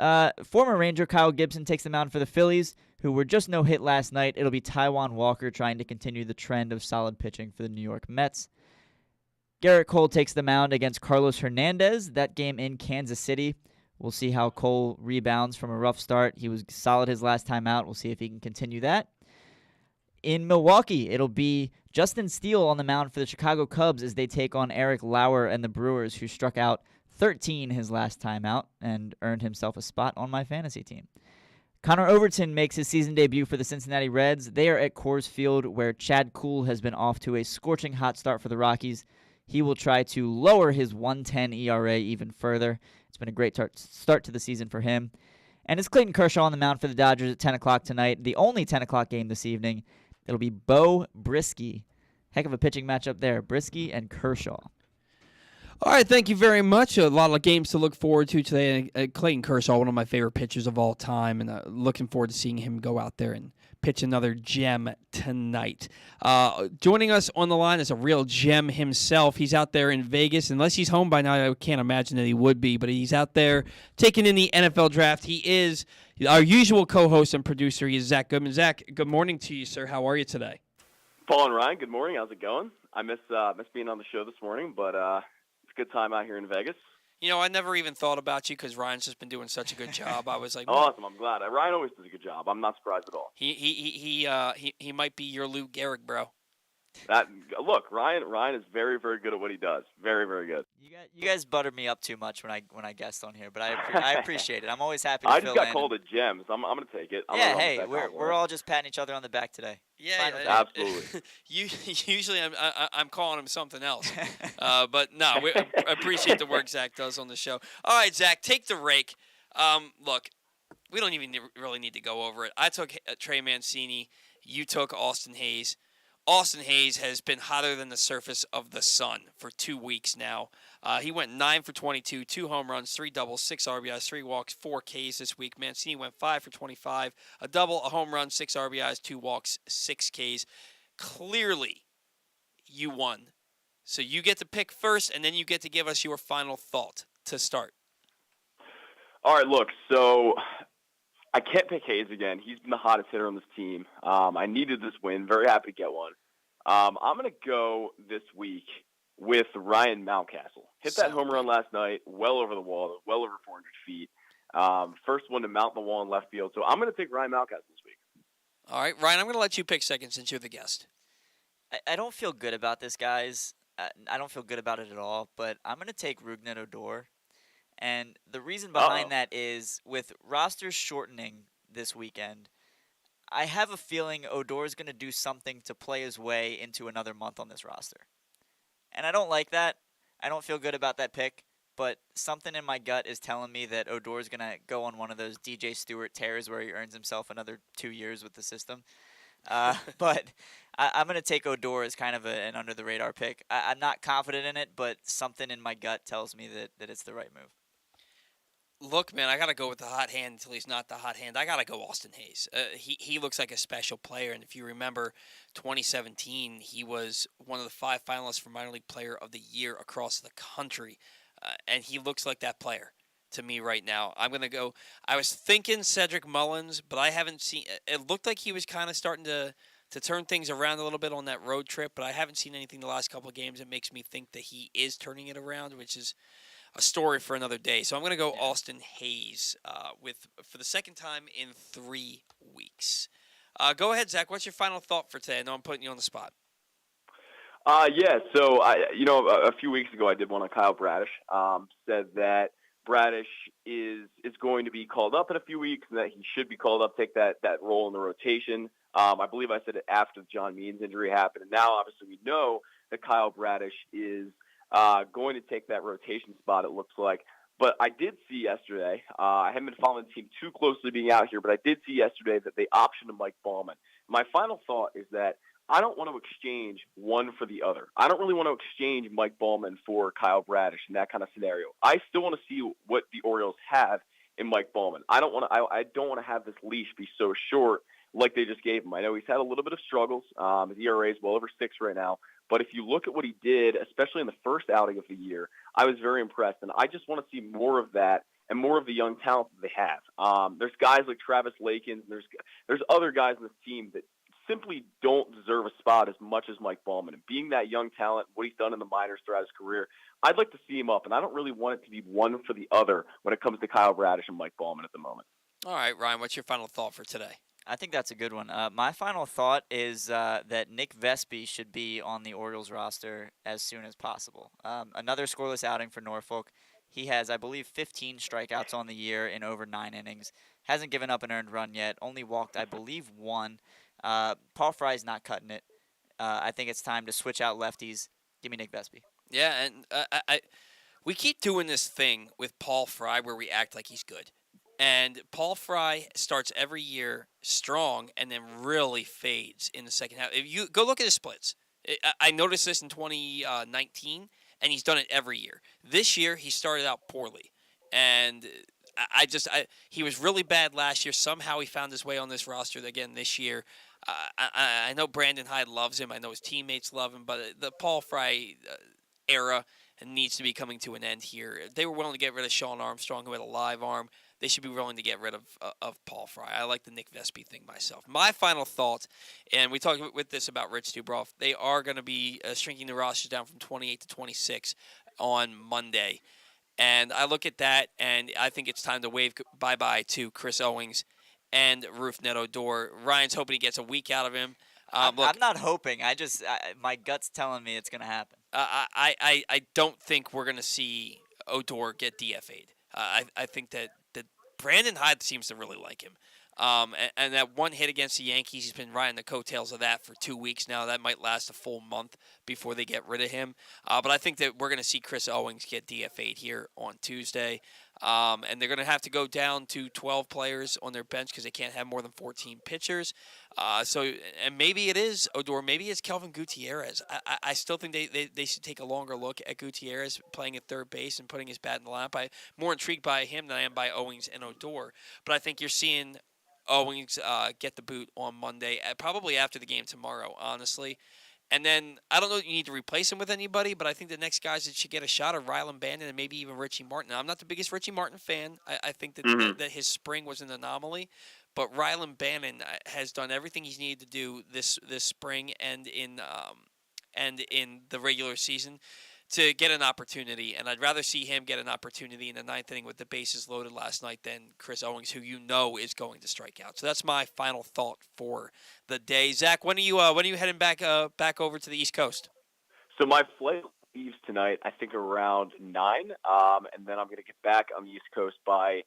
former Ranger Kyle Gibson takes the mound for the Phillies, who were just no hit last night. It'll be Taijuan Walker trying to continue the trend of solid pitching for the New York Mets. Garrett Cole takes the mound against Carlos Hernandez. That game in Kansas City. We'll see how Cole rebounds from a rough start. He was solid his last time out. We'll see if he can continue that. In Milwaukee, it'll be Justin Steele on the mound for the Chicago Cubs as they take on Eric Lauer and the Brewers, who struck out 13 his last time out and earned himself a spot on my fantasy team. Connor Overton makes his season debut for the Cincinnati Reds. They are at Coors Field, where Chad Kuhl has been off to a scorching hot start for the Rockies. He will try to lower his 1.10 ERA even further. It's been a great start to the season for him. And it's Clayton Kershaw on the mound for the Dodgers at 10 o'clock tonight. The only 10 o'clock game this evening. It'll be Bo Brisky. Heck of a pitching matchup there. Brisky and Kershaw. All right, thank you very much. A lot of games to look forward to today. Clayton Kershaw, one of my favorite pitchers of all time, and looking forward to seeing him go out there and pitch another gem tonight. Joining us on the line is a real gem himself. He's out there in Vegas. Unless he's home by now, I can't imagine that he would be, but he's out there taking in the NFL draft. He is our usual co-host and producer. He is Zach Goodman. Zach, good morning to you, sir. How are you today? Paul and Ryan, good morning. How's it going? I miss being on the show this morning, but it's a good time out here in Vegas. You know, I never even thought about you because Ryan's just been doing such a good job. I was like, awesome. I'm glad. Ryan always does a good job. I'm not surprised at all. He might be your Lou Gehrig, bro. Look, Ryan is very, very good at what he does. Very, very good. You guys butter me up too much when I guest on here, but I appreciate it. I'm always happy to I fill just got in. called a gem, so I'm going to take it. Hey, we're all just patting each other on the back today. Yeah, absolutely. Usually I'm calling him something else, but no, I appreciate the work Zach does on the show. All right, Zach, take the rake. Look, we don't even really need to go over it. I took Trey Mancini you took Austin Hayes. Austin Hayes has been hotter than the surface of the sun for 2 weeks now. He went 9 for 22, 2 home runs, 3 doubles, 6 RBIs, 3 walks, 4 Ks this week. Mancini went 5 for 25, a double, a home run, 6 RBIs, 2 walks, 6 Ks. Clearly, you won. So you get to pick first, and then you get to give us your final thought to start. All right, look, so I can't pick Hayes again. He's been the hottest hitter on this team. I needed this win. Very happy to get one. I'm going to go this week with Ryan Mountcastle. Hit that home run last night, well over the wall, well over 400 feet. First one to mount the wall in left field. So I'm going to take Ryan Mountcastle this week. All right, Ryan, I'm going to let you pick second since you're the guest. I don't feel good about this, guys. I don't feel good about it at all, but I'm going to take Rougned Odor. And the reason behind that is with rosters shortening this weekend, I have a feeling Odor is going to do something to play his way into another month on this roster. And I don't like that. I don't feel good about that pick, but something in my gut is telling me that Odor is going to go on one of those DJ Stewart tears where he earns himself another 2 years with the system. But I'm going to take Odor as kind of an under-the-radar pick. I'm not confident in it, but something in my gut tells me that it's the right move. Look, man, I got to go with the hot hand until he's not the hot hand. I got to go Austin Hayes. He looks like a special player, and if you remember 2017, he was one of the 5 finalists for Minor League Player of the Year across the country, and he looks like that player to me right now. I'm going to go – I was thinking Cedric Mullins, but I haven't seen – it looked like he was kind of starting to turn things around a little bit on that road trip, but I haven't seen anything the last couple of games that makes me think that he is turning it around, which is – a story for another day. So I'm going to go Austin Hayes for the second time in 3 weeks. Go ahead, Zach. What's your final thought for today? I know I'm putting you on the spot. Yeah, so a few weeks ago I did one on Kyle Bradish. Said that Bradish is going to be called up in a few weeks, and that he should be called up, take that role in the rotation. I believe I said it after the John Means injury happened, and now obviously we know that Kyle Bradish is going to take that rotation spot, it looks like. But I did see yesterday, I haven't been following the team too closely being out here, but I did see yesterday that they optioned Mike Baumann. My final thought is that I don't want to exchange one for the other. I don't really want to exchange Mike Baumann for Kyle Bradish in that kind of scenario. I still want to see what the Orioles have in Mike Baumann. I don't want to have this leash be so short like they just gave him. I know he's had a little bit of struggles. His ERA is well over 6 right now. But if you look at what he did, especially in the first outing of the year, I was very impressed. And I just want to see more of that and more of the young talent that they have. There's guys like Travis Lakins. There's other guys on this team that simply don't deserve a spot as much as Mike Baumann. And being that young talent, what he's done in the minors throughout his career, I'd like to see him up. And I don't really want it to be one for the other when it comes to Kyle Bradish and Mike Baumann at the moment. All right, Ryan, what's your final thought for today? I think that's a good one. My final thought is that Nick Vespi should be on the Orioles roster as soon as possible. Another scoreless outing for Norfolk. He has, I believe, 15 strikeouts on the year in over 9 innings. Hasn't given up an earned run yet. Only walked, I believe, 1. Paul Fry's not cutting it. I think it's time to switch out lefties. Give me Nick Vespi. Yeah, and we keep doing this thing with Paul Fry where we act like he's good. And Paul Fry starts every year strong and then really fades in the second half. If you go look at his splits, I noticed this in 2019, and he's done it every year. This year, he started out poorly. And he was really bad last year. Somehow he found his way on this roster again this year. I know Brandon Hyde loves him. I know his teammates love him. But the Paul Fry era needs to be coming to an end here. They were willing to get rid of Sean Armstrong, who had a live arm. They should be willing to get rid of Paul Fry. I like the Nick Vespi thing myself. My final thought, and we talked with this about Rich Dubroff, they are going to be shrinking the rosters down from 28 to 26 on Monday. And I look at that, and I think it's time to wave bye-bye to Chris Owings and Rougned Odor. Ryan's hoping he gets a week out of him. I'm not hoping. My gut's telling me it's going to happen. I don't think we're going to see Odor get DFA'd. I think that Brandon Hyde seems to really like him. And that one hit against the Yankees, he's been riding the coattails of that for 2 weeks now. That might last a full month before they get rid of him. But I think that we're going to see Chris Owings get DFA'd here on Tuesday. And they're going to have to go down to 12 players on their bench because they can't have more than 14 pitchers. And maybe it is Odor, maybe it's Kelvin Gutierrez. I still think they should take a longer look at Gutierrez playing at third base and putting his bat in the lineup. I'm more intrigued by him than I am by Owings and Odor. But I think you're seeing Owings get the boot on Monday, probably after the game tomorrow, honestly. And then, I don't know that you need to replace him with anybody, but I think the next guys that should get a shot are Rylan Bannon and maybe even Richie Martin. Now, I'm not the biggest Richie Martin fan. I think that his spring was an anomaly. But Rylan Bannon has done everything he's needed to do this spring and in the regular season to get an opportunity. And I'd rather see him get an opportunity in the ninth inning with the bases loaded last night than Chris Owings, who is going to strike out. So that's my final thought for the day. Zach, when are you heading back over to the East Coast? So my flight leaves tonight, I think around 9, and then I'm going to get back on the East Coast by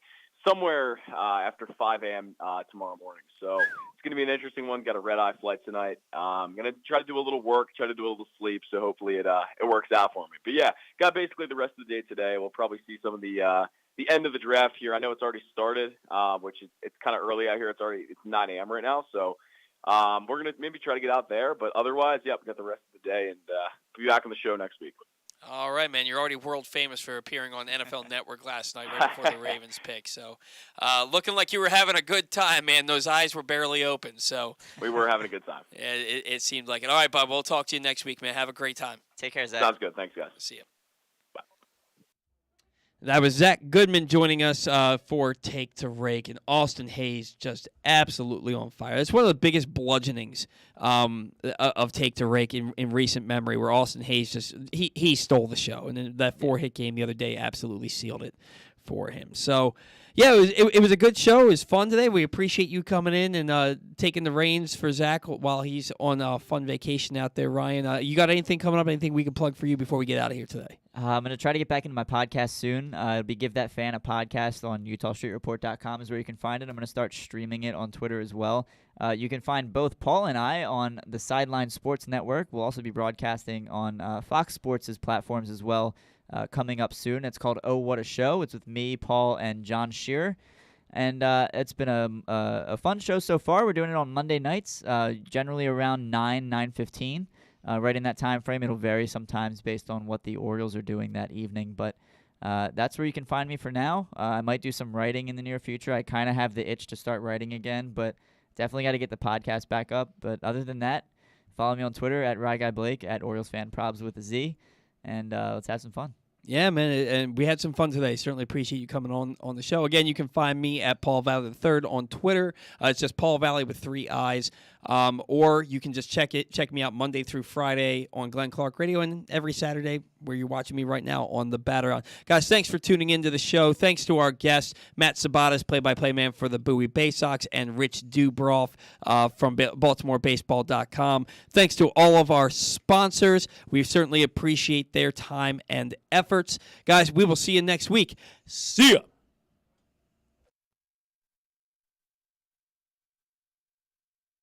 somewhere after 5 a.m. Tomorrow morning. So it's going to be an interesting one. Got a red-eye flight tonight. I'm going to try to do a little work, try to do a little sleep, so hopefully it works out for me. But, yeah, got basically the rest of the day today. We'll probably see some of the end of the draft here. I know it's already started, which it's kind of early out here. It's 9 a.m. right now, so we're going to maybe try to get out there. But otherwise, yeah, we got the rest of the day, and be back on the show next week. All right, man. You're already world famous for appearing on NFL Network last night right before the Ravens pick. So looking like you were having a good time, man. Those eyes were barely open. So we were having a good time. Yeah, it seemed like it. All right, Bob. We'll talk to you next week, man. Have a great time. Take care, Zach. Sounds good. Thanks, guys. See you. That was Zach Goodman joining us for Take to Rake, and Austin Hayes just absolutely on fire. It's one of the biggest bludgeonings of Take to Rake in recent memory, where Austin Hayes just he stole the show, and then that 4-hit game the other day absolutely sealed it for him. So, yeah, it was a good show. It was fun today. We appreciate you coming in and taking the reins for Zach while he's on a fun vacation out there. Ryan, you got anything coming up? Anything we can plug for you before we get out of here today? I'm going to try to get back into my podcast soon. It'll be Give That Fan a Podcast on UtahStreetReport.com is where you can find it. I'm going to start streaming it on Twitter as well. You can find both Paul and I on the Sideline Sports Network. We'll also be broadcasting on Fox Sports' platforms as well coming up soon. It's called Oh, What a Show. It's with me, Paul, and John Shearer. And it's been a fun show so far. We're doing it on Monday nights, generally around 9:15. Right in that time frame. It'll vary sometimes based on what the Orioles are doing that evening, but that's where you can find me for now. I might do some writing in the near future. I kind of have the itch to start writing again, but definitely got to get the podcast back up. But other than that, follow me on Twitter at RyGuyBlake, at OriolesFanProbs with a Z, and let's have some fun. Yeah, man, and we had some fun today. Certainly appreciate you coming on the show. Again, you can find me at Paul Valley III on Twitter. It's just Paul Valley with 3 I's. Or you can just check me out Monday through Friday on Glenn Clark Radio, and every Saturday where you're watching me right now on the Batter On. Guys, thanks for tuning into the show. Thanks to our guests, Matt Sabados, play-by-play man for the Bowie Bay Sox, and Rich Dubroff from BaltimoreBaseball.com. Thanks to all of our sponsors. We certainly appreciate their time and efforts. Guys, we will see you next week. See ya.